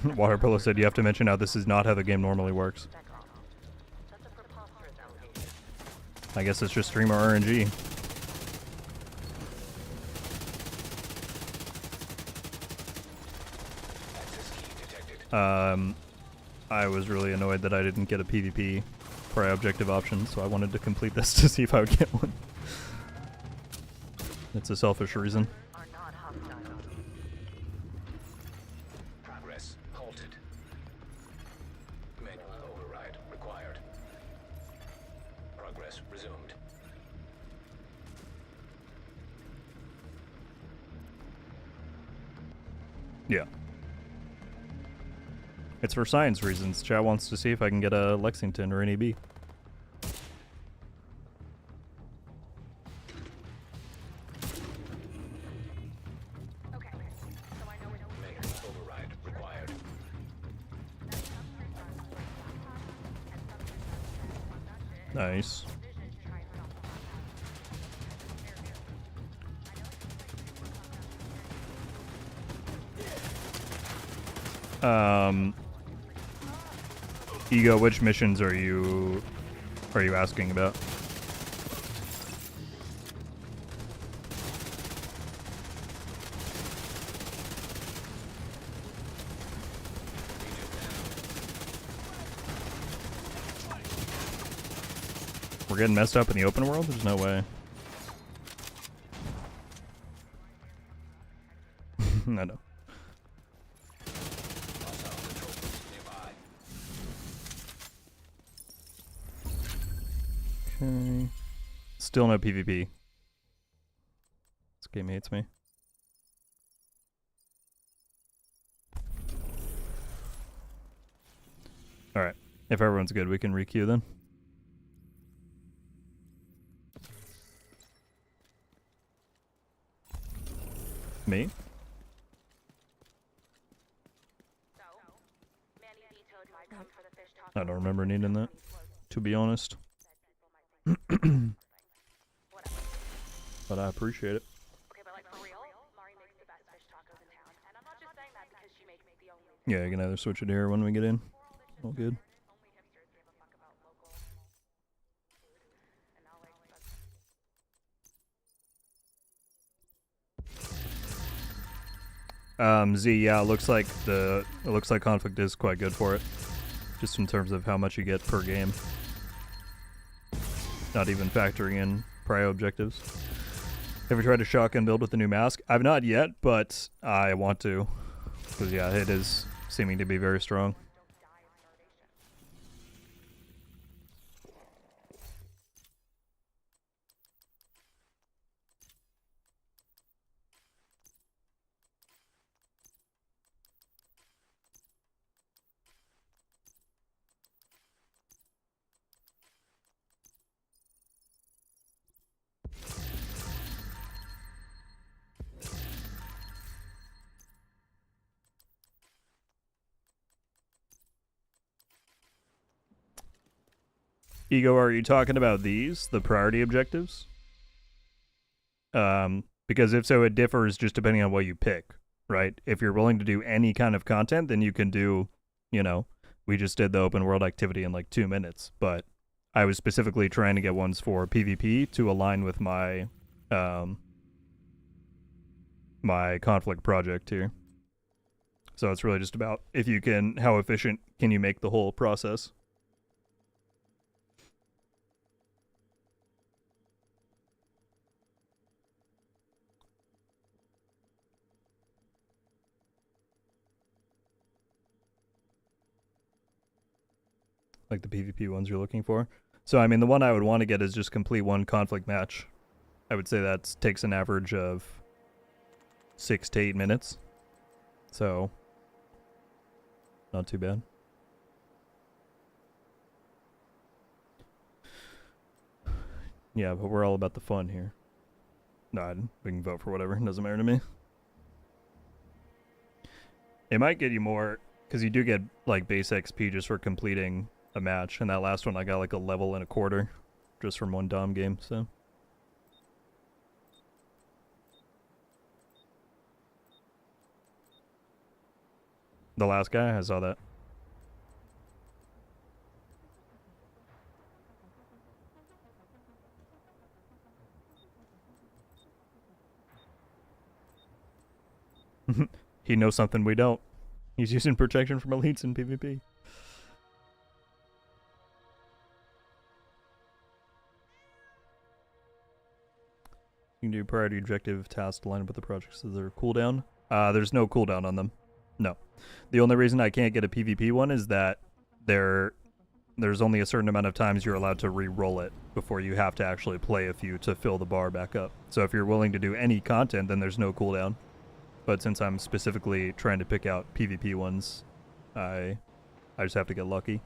Waterpillow said you have to mention how this is not how the game normally works. I guess it's just streamer RNG. I was really annoyed that I didn't get a PvP prior objective option, so I wanted to complete this to see if I would get one. It's a selfish reason. Progress halted. Manual override required. Progress resumed. Yeah. It's for science reasons. Chat wants to see if I can get a Lexington or an EB. Manual override required. Nice. Ego, which missions are you asking about? We're getting messed up in the open world? There's no way. No, no. Okay. Still no PvP. This game hates me. Alright. If everyone's good, we can requeue then. Me? I don't remember needing that, to be honest. But I appreciate it. Okay, but like for real, Mari makes the best fish tacos in town. And I'm not just saying that because she makes the only. Yeah, you can either switch it here when we get in. All good. Only hipsters give a fuck about local food. And now like that's Z, yeah, it looks like conflict is quite good for it, just in terms of how much you get per game. Not even factoring in prio objectives. Have you tried to shotgun build with the new mask? I've not yet, but I want to, because yeah, it is seeming to be very strong. Ego, are you talking about these, the priority objectives? Because if so, it differs just depending on what you pick, right? If you're willing to do any kind of content, then you can do, you know, we just did the open world activity in like 2 minutes, but I was specifically trying to get ones for PvP to align with my, my conflict project here. So it's really just about if you can, how efficient can you make the whole process? Like the PvP ones you're looking for. So, I mean, the one I would want to get is just complete one conflict match. I would say that takes an average of 6 to 8 minutes. So, not too bad. Yeah, but we're all about the fun here. No, we can vote for whatever. It doesn't matter to me. It might get you more, because you do get, like, base XP just for completing a match, and that last one I got like a level and a quarter just from one Dom game, so. The last guy, I saw that. He knows something we don't. He's using protection from elites in PvP. You can do priority objective tasks to line up with the projects. Is there a cooldown? There's no cooldown on them. No. The only reason I can't get a PvP one is that there's only a certain amount of times you're allowed to re-roll it before you have to actually play a few to fill the bar back up. So if you're willing to do any content, then there's no cooldown. But since I'm specifically trying to pick out PvP ones, I just have to get lucky.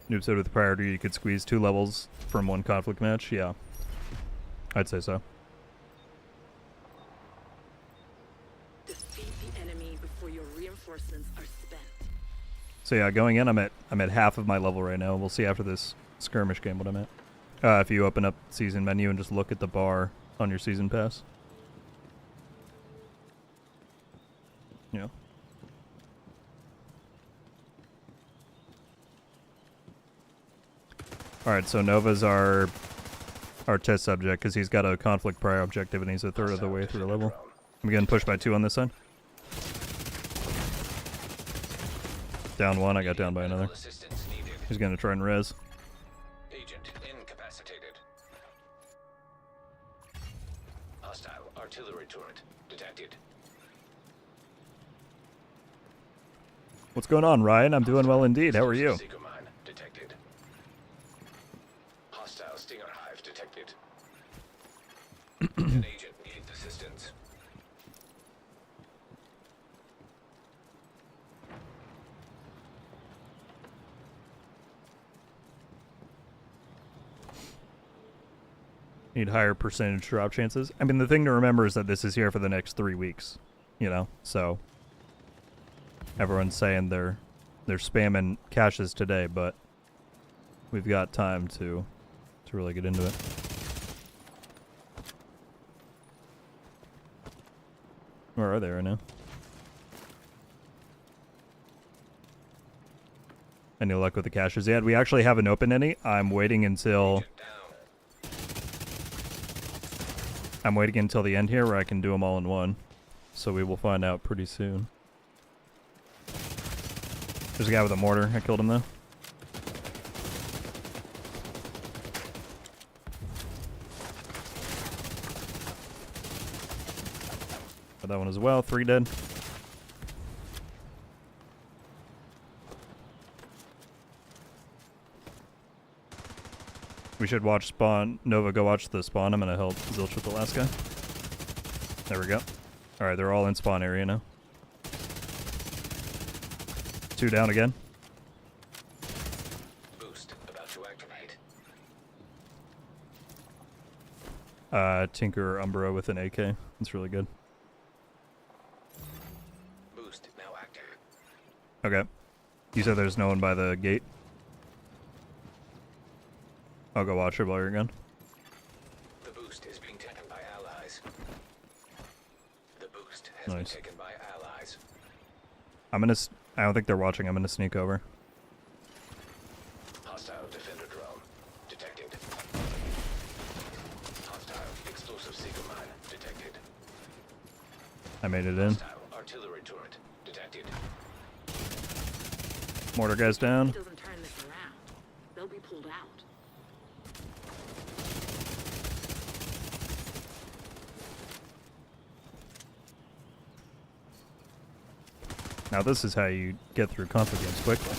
Noob said with priority you could squeeze 2 levels from one conflict match. Yeah, I'd say so. Defeat the enemy before your reinforcements are spent. So yeah, going in, I'm at half of my level right now. We'll see after this skirmish game what I'm at. If you open up season menu and just look at the bar on your season pass. Yeah. Alright, so Nova's our test subject because he's got a conflict prior objective and he's a third of the way through the level. I'm getting pushed by 2 on this side. Down 1, I got down by another. He's gonna try and res. Agent incapacitated. Hostile artillery turret detected. What's going on, Ryan? I'm doing well indeed. How are you? Seeker mine detected. Hostile stinger hive detected. An agent needs assistance. Need higher percentage drop chances. I mean, the thing to remember is that this is here for the next 3 weeks, you know? So everyone's saying they're spamming caches today, but we've got time to really get into it. Where are they right now? Any luck with the caches yet? We actually haven't opened any. I'm waiting until... I'm waiting until the end here where I can do them all in one. So we will find out pretty soon. There's a guy with a mortar. I killed him though. Got that one as well. 3 dead. We should watch spawn. Nova, go watch the spawn. I'm gonna help Zilch with the last guy. There we go. Alright, they're all in spawn area now. 2 down again. Boost about to activate. Tinker Umbra with an AK. That's really good. Boost now active. Okay. You said there's no one by the gate? I'll go watch it while you're gone. The boost is being taken by allies. The boost has been Nice. taken by allies. I'm gonna. I don't think they're watching. I'm gonna sneak over. Hostile defender drone detected. Hostile explosive seeker mine detected. I made it in. Hostile artillery turret detected. Mortar guy's down. Doesn't turn this around. They'll be pulled out. Now this is how you get through conflict games quickly.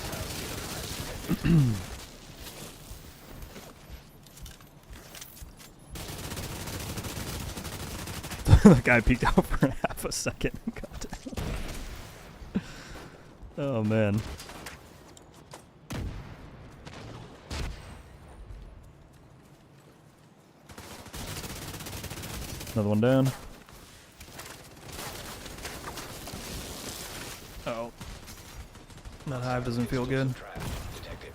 The guy peeked out for half a second. God damn. Oh man. Another one down. Oh. That hive doesn't feel good. Trap detected.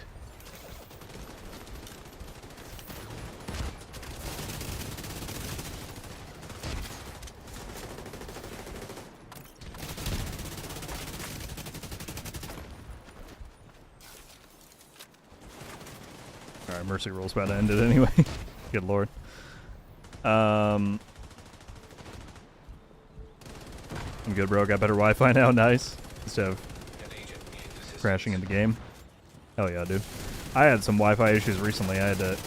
Alright, mercy roll's about to end it anyway. Good lord. I'm good, bro. Got better Wi-Fi now. Nice. Instead of An agent needs assistance. crashing in the game. Hell yeah, dude. I had some Wi-Fi issues recently. I had to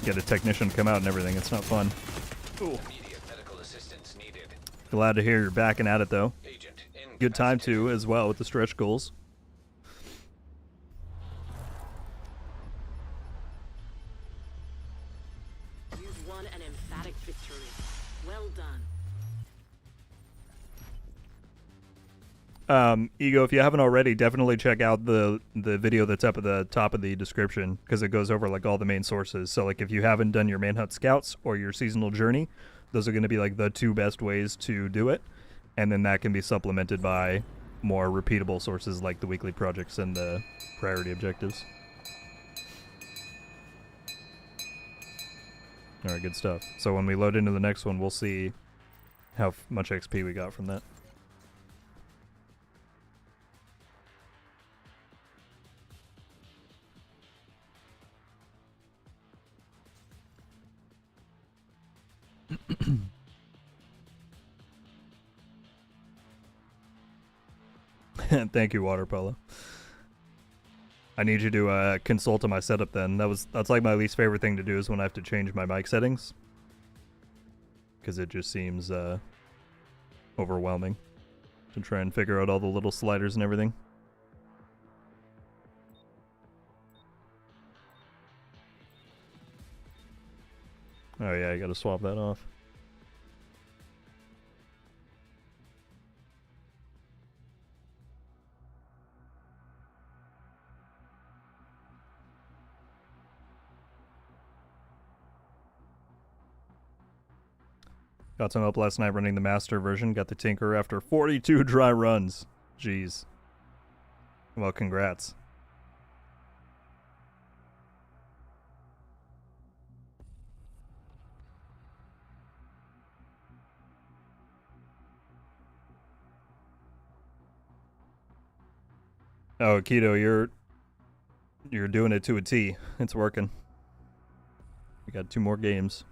get a technician to come out and everything. It's not fun. Immediate medical assistance needed. Glad to hear you're backing at it, though. Agent Good time incapacitated. too, as well, with the stretch goals. You've won an emphatic victory. Well done. Ego, if you haven't already, definitely check out the video that's up at the top of the description, because it goes over like all the main sources. So like if you haven't done your Manhunt Scouts or your seasonal journey, those are going to be like the 2 best ways to do it, and then that can be supplemented by more repeatable sources like the weekly projects and the priority objectives. All right, good stuff. So when we load into the next one, we'll see how much XP we got from that. Thank you, Water Polo. I need you to consult on my setup then. That's like my least favorite thing to do is when I have to change my mic settings. Because it just seems overwhelming to try and figure out all the little sliders and everything. Oh yeah, I gotta swap that off. Got some up last night running the master version. Got the Tinker after 42 dry runs. Jeez. Well, congrats. Oh, Keto, you're doing it to a T. It's working. We got 2 more games.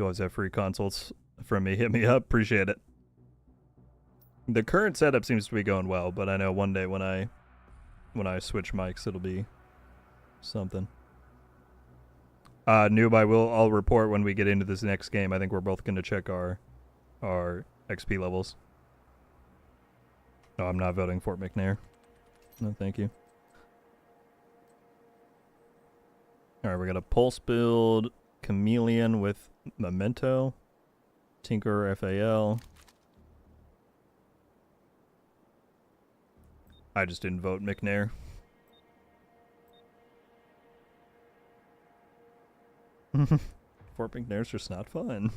You always have free consults from me. Hit me up. Appreciate it. The current setup seems to be going well, but I know one day when I switch mics, it'll be something. Noob, I'll report when we get into this next game. I think we're both going to check our XP levels. No, I'm not voting Fort McNair. No, thank you. Alright, we got a Pulse build, Chameleon with Memento, Tinker FAL. I just didn't vote McNair. Fort McNair's just not fun.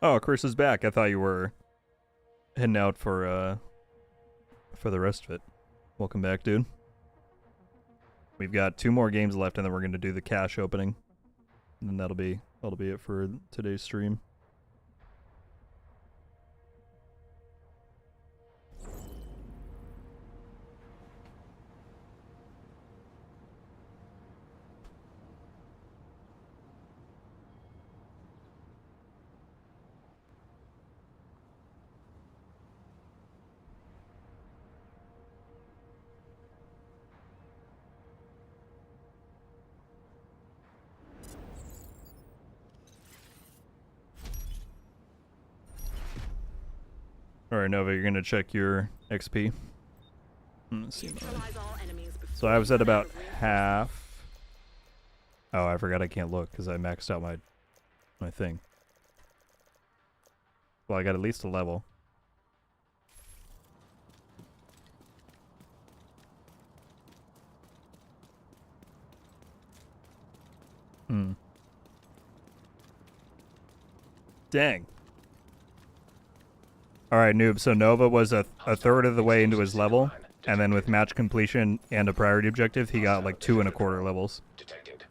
Oh, Chris is back. I thought you were heading out for the rest of it. Welcome back, dude. We've got 2 more games left, and then we're going to do the cash opening. And then that'll be it for today's stream. Alright, Nova, you're going to check your XP. Let's see. Neutralize all enemies before So I was at you about reinforce. half. Oh, I forgot I can't look because I maxed out my thing. Well, I got at least a level. Dang. Alright, noob. So Nova was a third of the way into his level, and then with match completion and a priority objective, he got like 2 1/4 levels. Detected.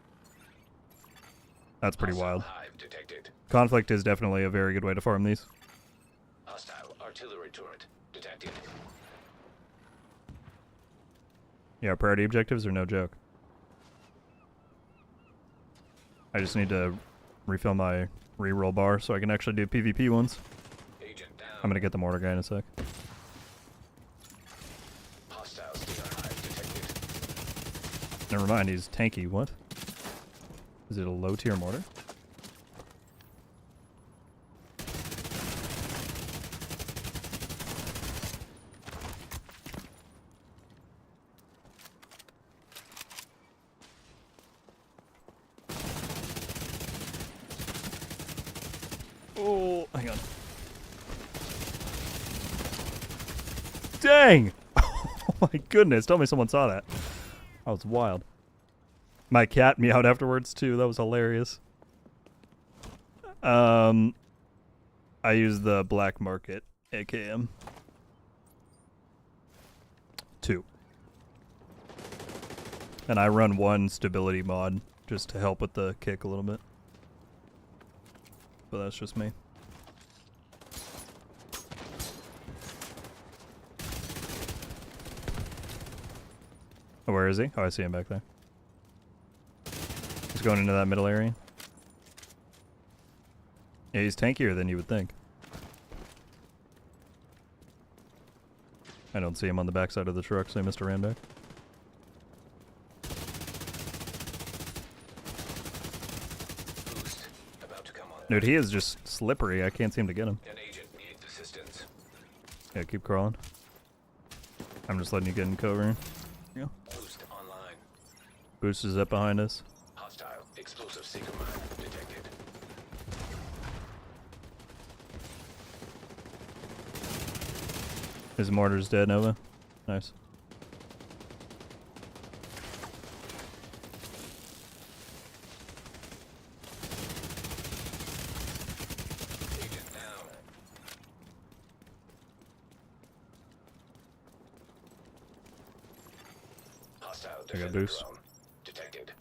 That's pretty wild. Hive detected. Conflict is definitely a very good way to farm these. Hostile artillery turret detected. Yeah, priority objectives are no joke. I just need to refill my reroll bar so I can actually do PvP ones. Agent down. I'm gonna get the mortar guy in a sec. Hostile stinger hive detected. Never mind, he's tanky. What? Is it a low tier mortar? Oh, hang on. Dang! Oh my goodness, tell me someone saw that. That was wild. My cat meowed afterwards too, that was hilarious. I use the black market AKM. 2. And I run 1 stability mod just to help with the kick a little bit. But that's just me. Oh, where is he? Oh, I see him back there. He's going into that middle area. Yeah, he's tankier than you would think. I don't see him on the backside of the truck, so I missed a ran back. Boost about to come on. Dude, he is just slippery. I can't seem to get him. An agent needs assistance. Yeah, keep crawling. I'm just letting you get in cover. Yeah. Boost online. Boost is up behind us. Hostile explosive seeker mine detected. His mortar's dead, Nova. Nice. Agent down. Hostile I got defender boost. drone detected.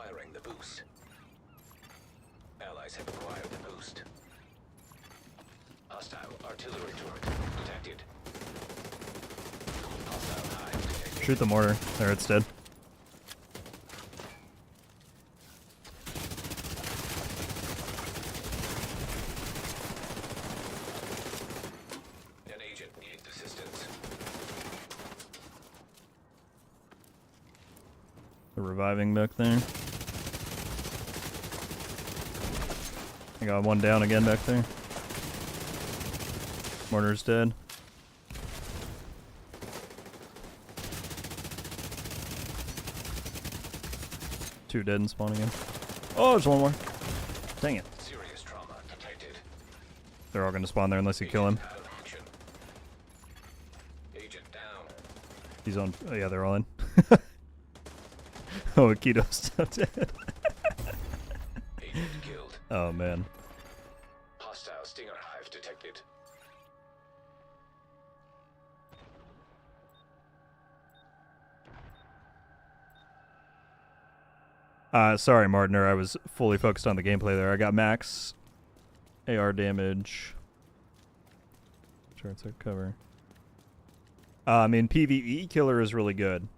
Acquiring the boost. Allies have acquired the boost. Hostile artillery turret detected. Hostile hive detected. Shoot the mortar. There, it's dead. An agent needs assistance. They're reviving back there. I got one down again back there. Mortar's dead. Two dead and spawn again. Oh, there's one more. Dang it. Serious trauma detected. They're all gonna spawn there unless you kill him. Out of action. Agent down. He's on. Oh, yeah, they're all in. Oh, Akito's still dead. Agent killed. Oh, man. Hostile stinger hive detected. Sorry, Martiner. I was fully focused on the gameplay there. I got max AR damage. Charts that cover. I mean, PvE killer is really good.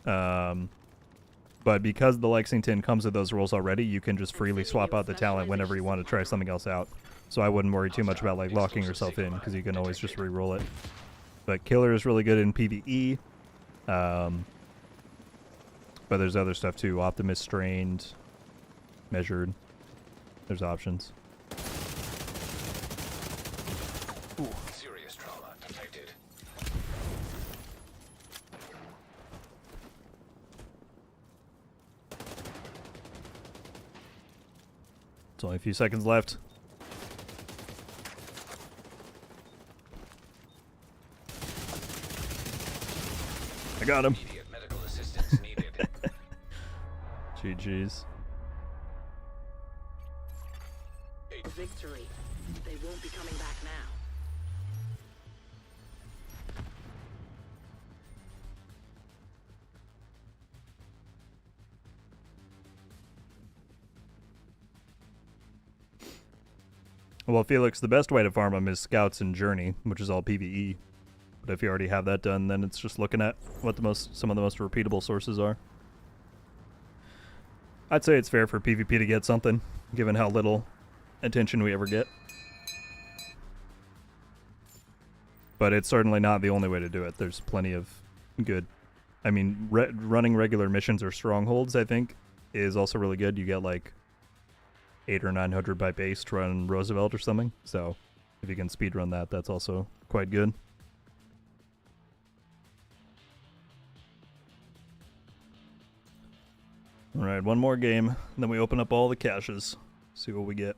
But because the Lexington comes with those rules already, you can just freely swap out the talent whenever you want to try something else out. So I wouldn't worry too much about like locking yourself in because you can always just re-roll it. But killer is really good in PvE. But there's other stuff too. Optimist, strained, measured. There's options. Serious trauma detected. It's only a few seconds left. I got him. Immediate medical assistance needed. GG's. Victory. They won't be coming back now. Well, Felix, the best way to farm them is Scouts and Journey, which is all PvE. But if you already have that done, then it's just looking at what some of the most repeatable sources are. I'd say it's fair for PvP to get something, given how little attention we ever get. But it's certainly not the only way to do it. There's plenty of good. I mean, running regular missions or strongholds, I think, is also really good. You get like 800 or 900 by base to run Roosevelt or something. So if you can speedrun that, that's also quite good. Alright, one more game, and then we open up all the caches. See what we get.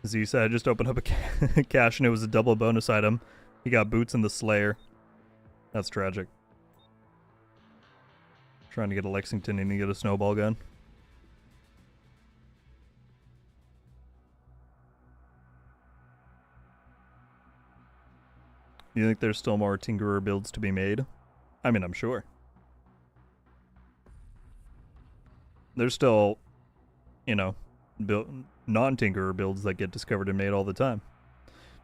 Z said, I just opened up a cache and it was a double bonus item. He got boots and the Slayer. That's tragic. Trying to get a Lexington and you get a snowball gun. You think there's still more Tinkerer builds to be made? I mean, I'm sure. There's still, you know, non-Tinkerer builds that get discovered and made all the time.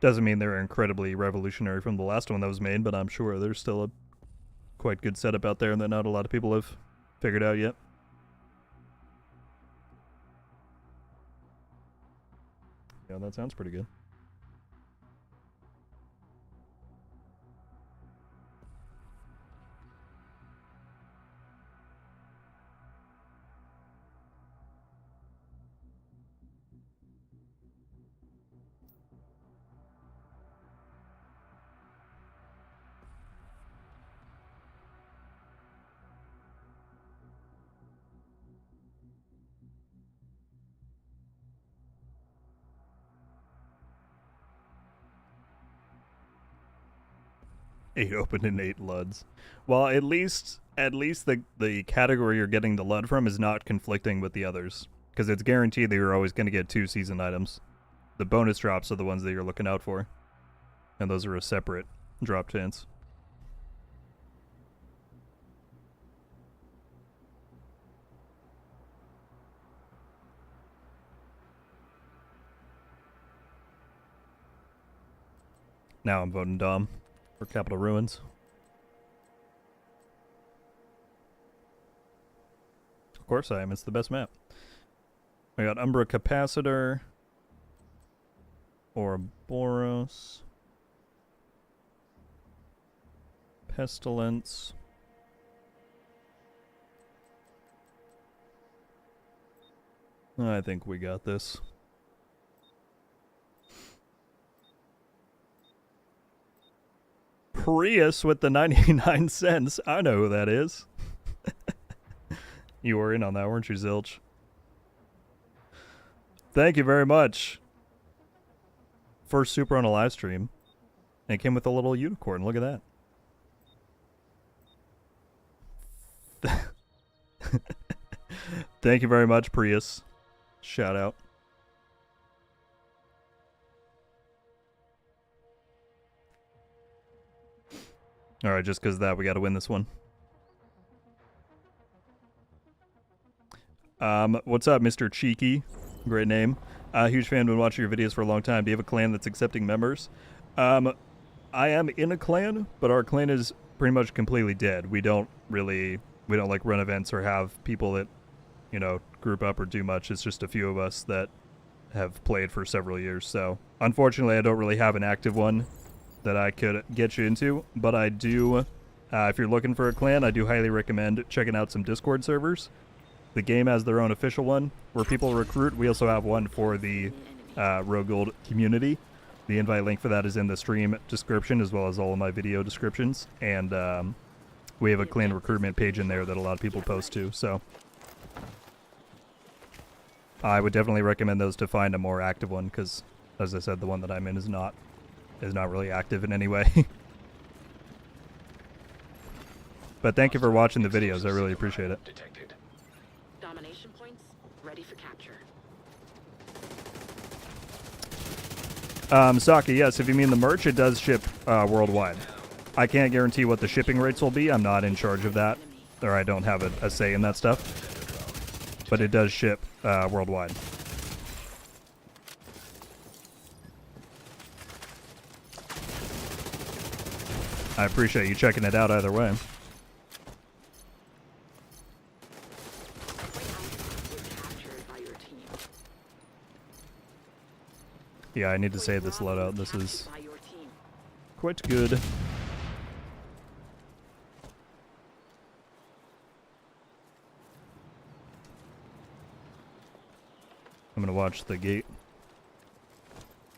Doesn't mean they're incredibly revolutionary from the last one that was made, but I'm sure there's still a quite good setup out there that not a lot of people have figured out yet. Yeah, that sounds pretty good. Eight open and 8 LUDs. Well, at least the category you're getting the LUD from is not conflicting with the others, because it's guaranteed that you're always going to get 2 season items. The bonus drops are the ones that you're looking out for. And those are a separate drop chance. Now I'm voting Dom for Capital Ruins. Of course I am. It's the best map. I got Umbra Capacitor. Ouroboros. Pestilence. I think we got this. Prius with the 99 cents. I know who that is. You were in on that, weren't you, Zilch? Thank you very much. First super on a live stream. And it came with a little unicorn. Look at that. Thank you very much, Prius. Shout out. Alright, just because of that, we got to win this one. What's up, Mr. Cheeky? Great name. Huge fan, been watching your videos for a long time. Do you have a clan that's accepting members? I am in a clan, but our clan is pretty much completely dead. We don't like run events or have people that, you know, group up or do much. It's just a few of us that have played for several years. So, unfortunately, I don't really have an active one that I could get you into, but I do, if you're looking for a clan, I do highly recommend checking out some Discord servers. The game has their own official one where people recruit. We also have one for the RogueGold community. The invite link for that is in the stream description as well as all of my video descriptions. And we have a clan recruitment page in there that a lot of people post to. So I would definitely recommend those to find a more active one because, as I said, the one that I'm in is not really active in any way. But thank you for watching the videos. I really appreciate it. Detected. Domination points ready for capture. Saki, yes, if you mean the merch, it does ship worldwide. I can't guarantee what the shipping rates will be. I'm not in charge of that, or I don't have a say in that stuff. But it does ship worldwide. I appreciate you checking it out either way. Yeah, I need to save this loadout. This is quite good. I'm gonna watch the gate.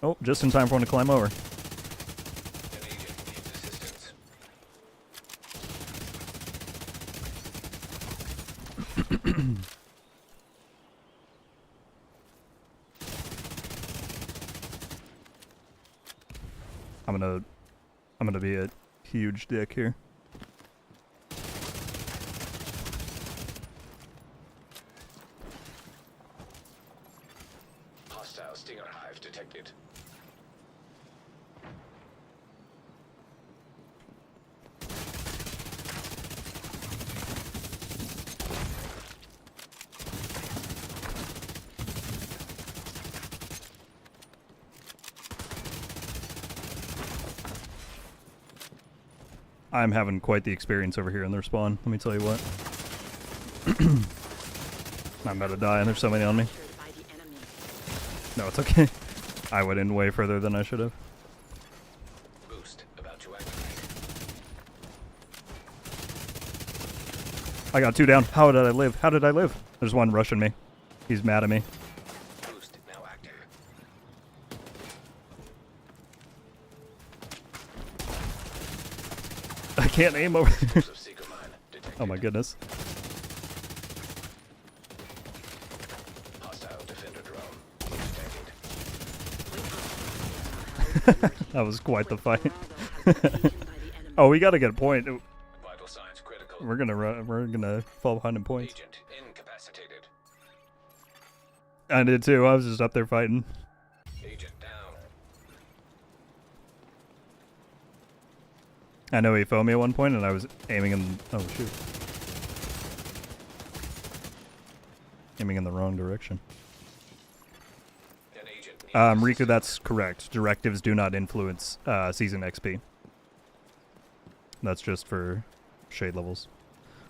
Oh, just in time for one to climb over. An agent needs assistance. I'm gonna be a huge dick here. Hostile Stinger Hive detected. I'm having quite the experience over here in their spawn, let me tell you what. I'm about to die and there's so many on me. No, it's okay. I went in way further than I should have. Boost about to activate. I got 2 down. How did I live? How did I live? There's one rushing me. He's mad at me. Boost now active. I can't aim over here. Explosive seeker mine detected. Oh my goodness. Hostile defender drone detected. That was quite the fight. Oh, we gotta get a point. Vital signs critical. We're gonna fall behind in points. Agent incapacitated. I did too. I was just up there fighting. Agent I know he foamed me at one point, and I was aiming in. Oh shoot! Aiming in the wrong direction. An agent needs Riku, that's correct. Directives do not influence season XP. That's just for shade levels.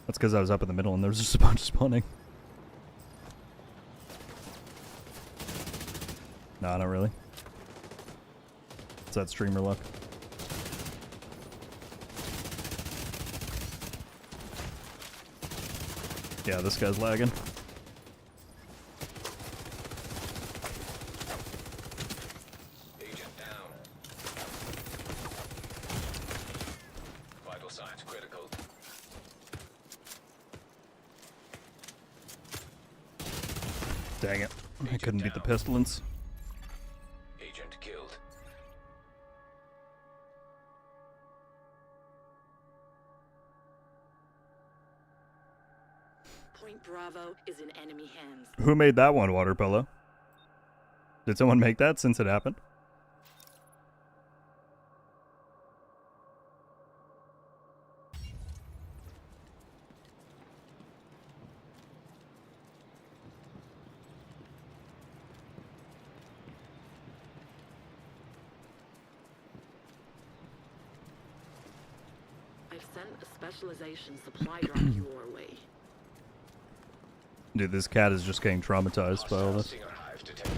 That's because I was up in the middle and there was just a bunch spawning. Nah, not really. It's that streamer luck. Yeah, this guy's lagging. agent down. Vital signs critical. Dang it. I couldn't beat the pestilence. Agent killed. Point Bravo is in enemy hands. Who made that one, Water Polo? Did someone make that since it happened? I've sent a specialization supply drop your way. Dude, this cat is just getting traumatized by all Hostile this. Stinger hive detected.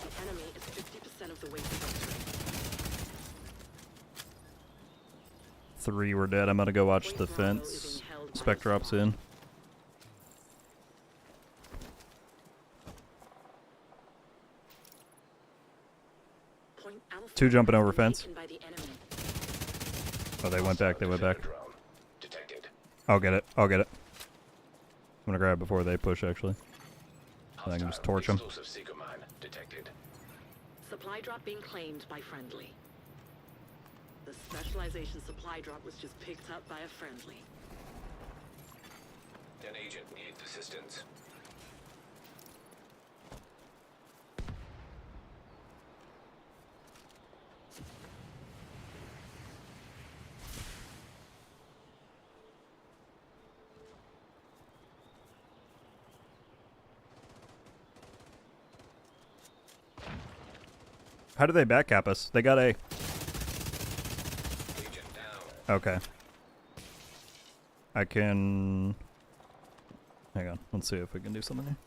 The enemy is 50% of the way to victory. 3 were dead. I'm gonna go watch the Point Bravo fence. is being held by Spec the drops squad. in. Point Alpha 2 jumping has over been fence. taken by the enemy. Oh, they went back. They went back. Defender drone detected. I'll get it. I'll get it. I'm gonna grab it before they push, actually. I can just Hostile torch 'em. explosive seeker mine detected. Supply drop being claimed by friendly. The specialization supply drop was just picked up by a friendly. An agent needs assistance. How do they back cap us? They got A. Agent down. Okay. I can... Hang on. Let's see if we can do something here.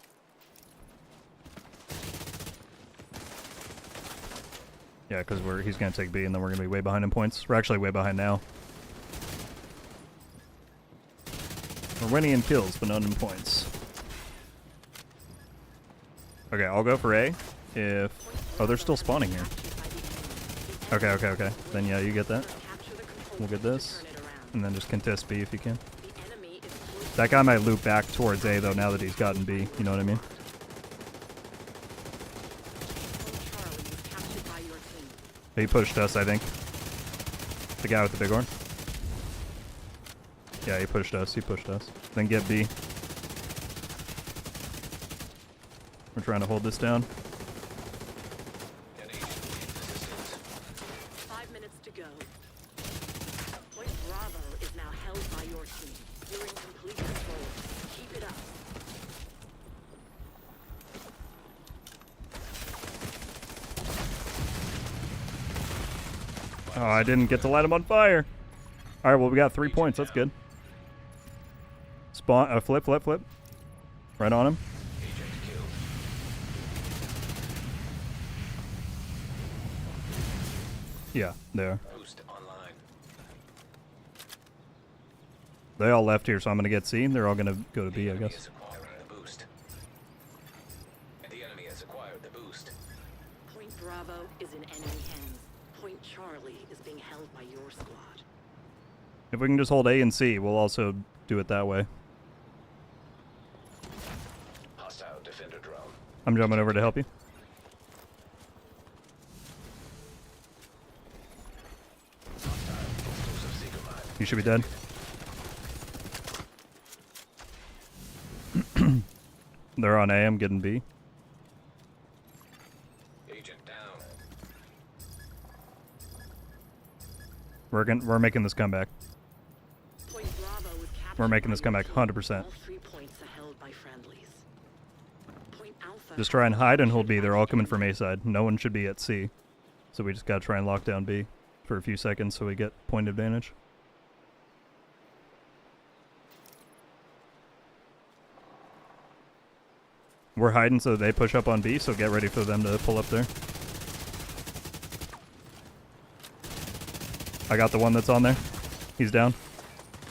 Yeah, because he's going to take B and then we're going to be way behind in points. We're actually way behind now. We're winning in kills, but not in points. Okay, I'll go for A if... Oh, they're still spawning here. Okay, okay, okay. Then yeah, you get that. We'll get this. And then just contest B if you can. That guy might loop back towards A, though, now that he's gotten B. You know what I mean? He pushed us, I think. The guy with the big horn. Yeah, he pushed us. He pushed us. Then get B. We're trying to hold this down. An agent needs assistance. 5 minutes to go. Point Bravo is now held by your team. You're in complete control. Keep it up. Oh, I didn't get to light him on fire. All right, well, we got 3 points. That's good. Spawn, flip, flip, flip. Right on him. Agent killed. Yeah, there. Boost online. They all left here, so I'm going to get C. They're all going to go to B, I Enemy guess. is acquiring the boost. The enemy has acquired the boost. Point Bravo is in enemy hands. Point Charlie is being held by your squad. If we can just hold A and C, we'll also do it that way. Hostile defender drone. I'm jumping over to help you. Hostile explosive seeker mine. You should be dead. They're on A, I'm getting B. Agent down. We're making this comeback. Point Bravo was captured We're making by this your comeback team. 100%. All 3 points are held by friendlies. Point Alpha Just try and hide and hold B. captured They're by all the coming from enemy. A side. No one should be at C. So we just gotta try and lock down B for a few seconds so we get point advantage. We're hiding so they push up on B, so get ready for them to pull up there. I got the one that's on there. He's down.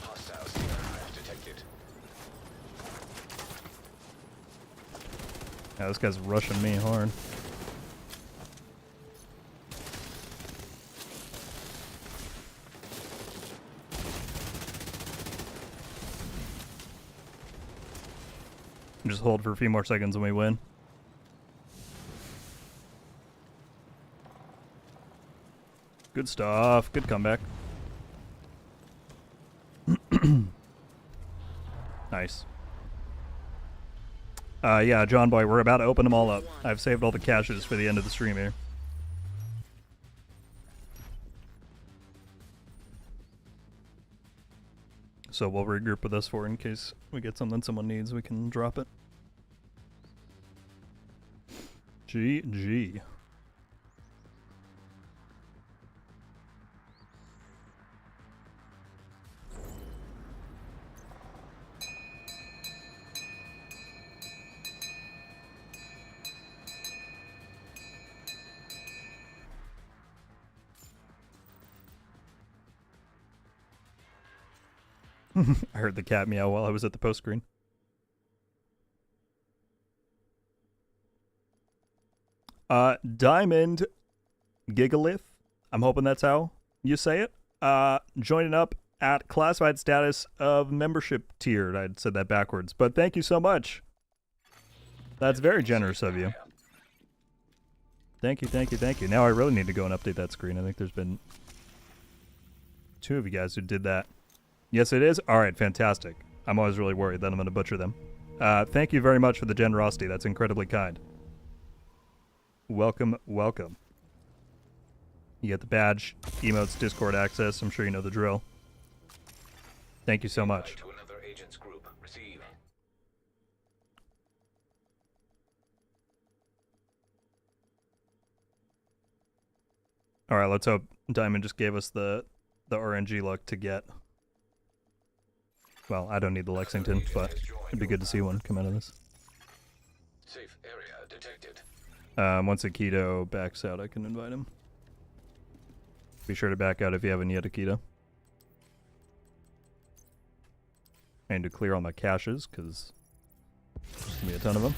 Hostile Sierra Hive detected. Yeah, this guy's rushing me hard. Just hold for a few more seconds and we win. Good stuff. Good comeback. Nice. Yeah, John Boy, we're about to open them all up. I've saved all the caches for the end of the stream here. So we'll regroup with us for in case we get something someone needs, we can drop it. GG. I heard the cat meow while I was at the post screen. Diamond Gigalith, I'm hoping that's how you say it. Joining up at classified status of membership tiered. I said that backwards, but thank you so much. That's very generous of you. Thank you, thank you, thank you. Now I really need to go and update that screen. I think there's been 2 of you guys who did that. Yes, it is? Alright, fantastic. I'm always really worried that I'm going to butcher them. Thank you very much for the generosity. That's incredibly kind. Welcome, welcome. You get the badge, emotes, Discord access. I'm sure you know the drill. Thank you so much. To another agent's group. Receive. Alright, let's hope Diamond just gave us the RNG luck to get... Well, I don't need the Lexington, but it'd be good to see one come out of this. Safe area detected. Once Akito backs out, I can invite him. Be sure to back out if you haven't yet, Akito. I need to clear all my caches, because there's going to be a ton of them.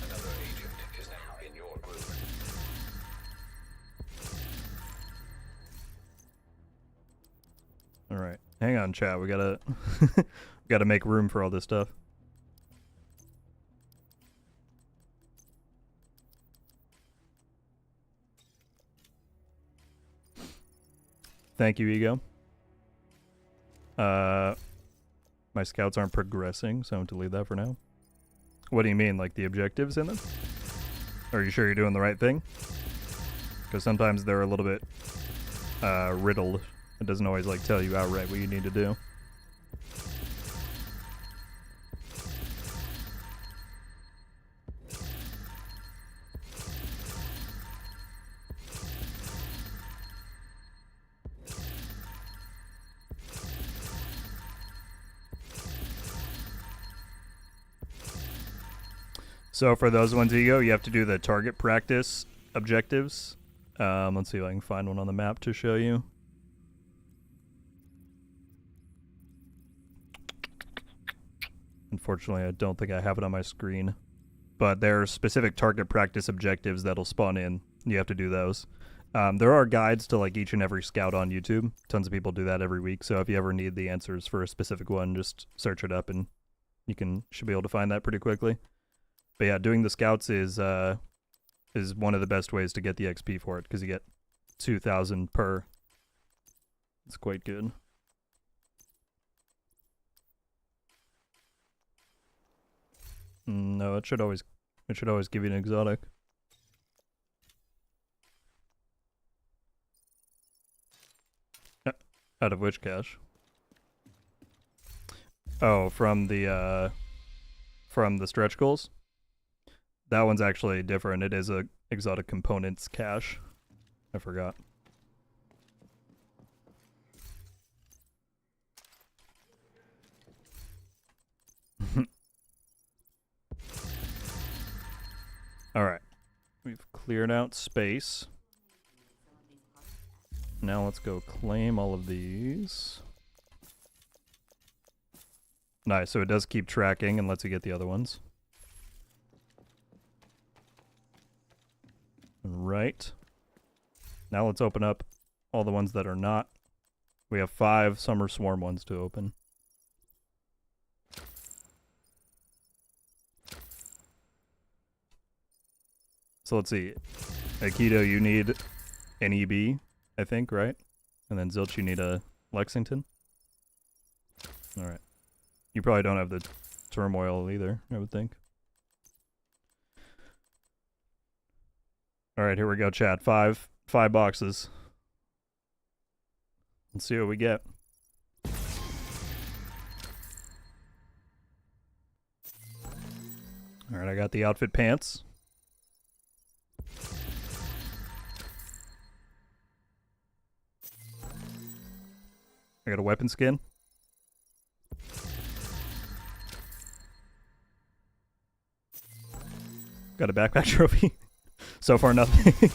Another agent is now in your group. Alright. Hang on, chat. We gotta... we gotta make room for all this stuff. Thank you, Ego. My scouts aren't progressing, so I'm going to leave that for now. What do you mean, like the objectives in them? Are you sure you're doing the right thing? Because sometimes they're a little bit riddled. It doesn't always like tell you outright what you need to do. So for those ones, Ego, you have to do the target practice objectives. Let's see if I can find one on the map to show you. Unfortunately, I don't think I have it on my screen. But there are specific target practice objectives that'll spawn in. You have to do those. There are guides to like each and every scout on YouTube. Tons of people do that every week. So if you ever need the answers for a specific one, just search it up and you should be able to find that pretty quickly. But yeah, doing the scouts is is one of the best ways to get the XP for it, because you get 2,000 per. It's quite good. No, it should always give you an exotic. Out of which cache? Oh, from the stretch goals. That one's actually different. It is a exotic components cache. I forgot. All right. We've cleared out space. Now let's go claim all of these. Nice, so it does keep tracking and lets you get the other ones. Right. Now let's open up all the ones that are not. We have 5 Summer Swarm ones to open. So let's see. Aikido, you need an EB, I think, right? And then Zilch, you need a Lexington. Alright. You probably don't have the Turmoil either, I would think. Alright, here we go, chat. 5 boxes. Let's see what we get. Alright, I got the outfit pants. I got a weapon skin. Got a backpack trophy. So far, nothing.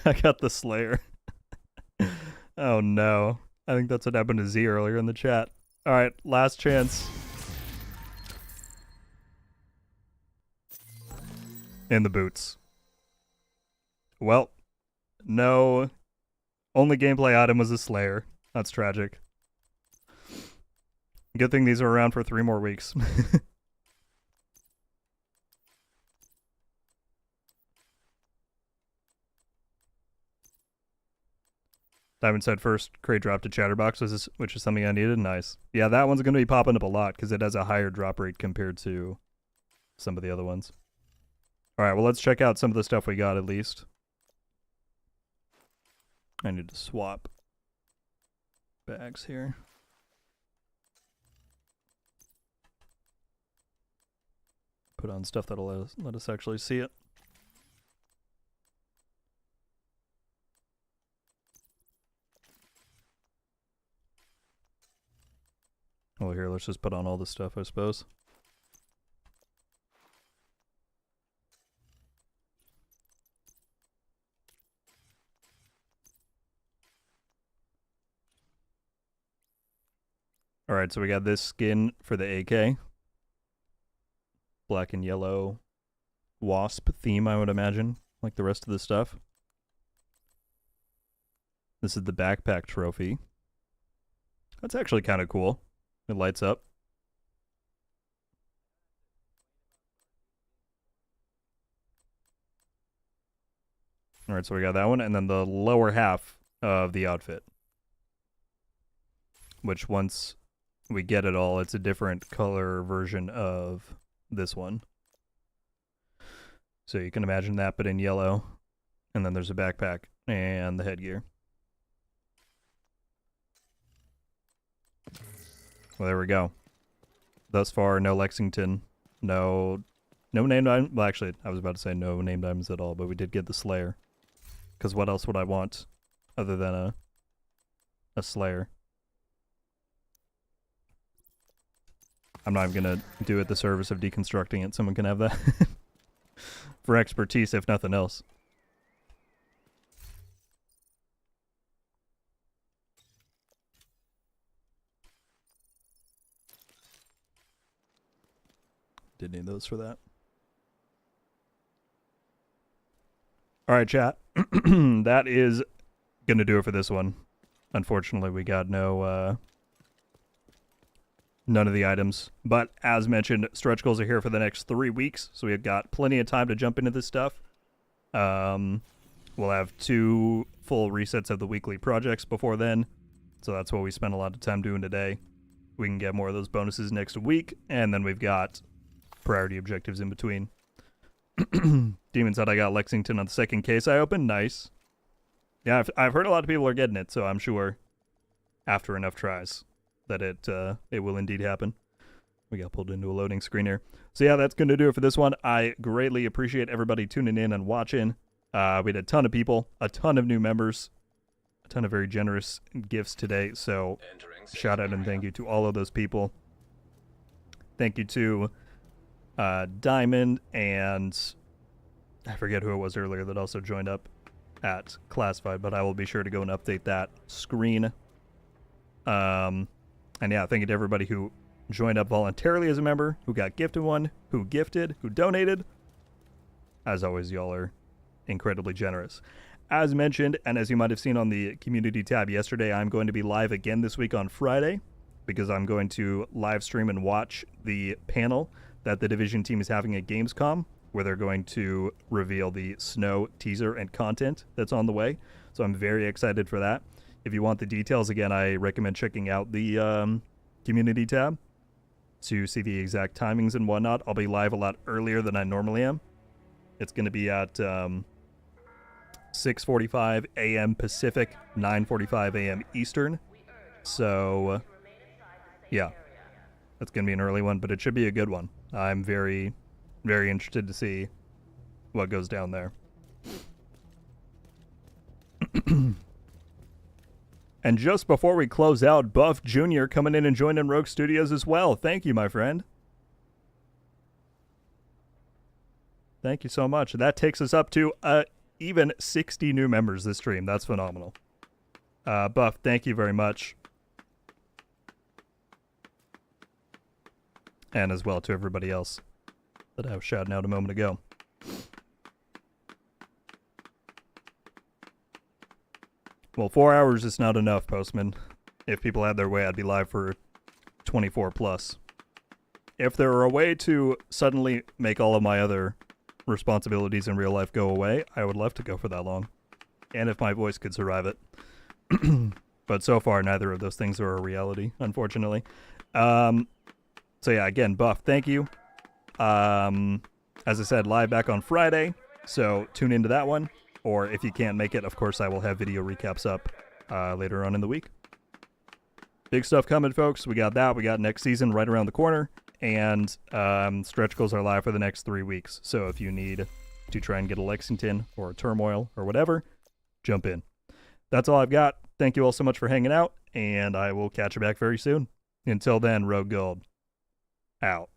I got the Slayer. Oh no. I think that's what happened to Z earlier in the chat. Alright, last chance. In the boots. Well, no. Only gameplay item was a Slayer. That's tragic. Good thing these are around for 3 more weeks. Diamond said first crate drop to Chatterbox, which is something I needed. Nice. Yeah, that one's going to be popping up a lot because it has a higher drop rate compared to some of the other ones. Alright, well, let's check out some of the stuff we got at least. I need to swap bags here. Put on stuff that'll let us actually see it. Oh, here, let's just put on all this stuff, I suppose. Alright, so we got this skin for the AK. Black and yellow wasp theme, I would imagine, like the rest of the stuff. This is the backpack trophy. That's actually kind of cool. It lights up. Alright, so we got that one, and then the lower half of the outfit. Which once we get it all, it's a different color version of this one. So you can imagine that, but in yellow. And then there's a backpack and the headgear. Well, there we go. Thus far, no Lexington, no named items. Well, actually, I was about to say no named items at all, but we did get the Slayer. Because what else would I want other than a Slayer? I'm not even going to do it the service of deconstructing it. Someone can have that. For expertise, if nothing else. Did need those for that. Alright, chat. That is going to do it for this one. Unfortunately, we got no none of the items. But as mentioned, stretch goals are here for the next 3 weeks, so we've got plenty of time to jump into this stuff. We'll have 2 full resets of the weekly projects before then, so that's what we spent a lot of time doing today. We can get more of those bonuses next week, and then we've got priority objectives in between. Demon said I got Lexington on the second case I opened. Nice. Yeah, I've heard a lot of people are getting it, so I'm sure after enough tries that it will indeed happen. We got pulled into a loading screen here. So yeah, that's going to do it for this one. I greatly appreciate everybody tuning in and watching. We had a ton of people, a ton of new members, a ton of very generous gifts today. So shout out and thank you to all of those people. Thank you to Diamond and I forget who it was earlier that also joined up at Classified, but I will be sure to go and update that screen. And yeah, thank you to everybody who joined up voluntarily as a member, who got gifted one, who gifted, who donated. As always, y'all are incredibly generous. As mentioned, and as you might have seen on the community tab yesterday, I'm going to be live again this week on Friday because I'm going to live stream and watch the panel that the Division team is having at Gamescom, where they're going to reveal the Snow teaser and content that's on the way. So I'm very excited for that. If you want the details, again, I recommend checking out the community tab to see the exact timings and whatnot. I'll be live a lot earlier than I normally am. It's going to be at 6:45 a.m. Pacific, 9:45 a.m. Eastern. So, yeah, that's going to be an early one, but it should be a good one. I'm very, very interested to see what goes down there. And just before we close out, Buff Jr. coming in and joining Rogue Studios as well. Thank you, my friend. Thank you so much. That takes us up to even 60 new members this stream. That's phenomenal. Buff, thank you very much. And as well to everybody else that I was shouting out a moment ago. Well, 4 hours is not enough, Postman. If people had their way, I'd be live for 24 plus. If there were a way to suddenly make all of my other responsibilities in real life go away, I would love to go for that long. And if my voice could survive it. But so far, neither of those things are a reality, unfortunately. So yeah, again, Buff, thank you. As I said, live back on Friday, so tune into that one. Or if you can't make it, of course, I will have video recaps up later on in the week. Big stuff coming, folks. We got that. We got next season right around the corner. And stretch goals are live for the next 3 weeks. So if you need to try and get a Lexington or a Turmoil or whatever, jump in. That's all I've got. Thank you all so much for hanging out. And I will catch you back very soon. Until then, RogueGold out.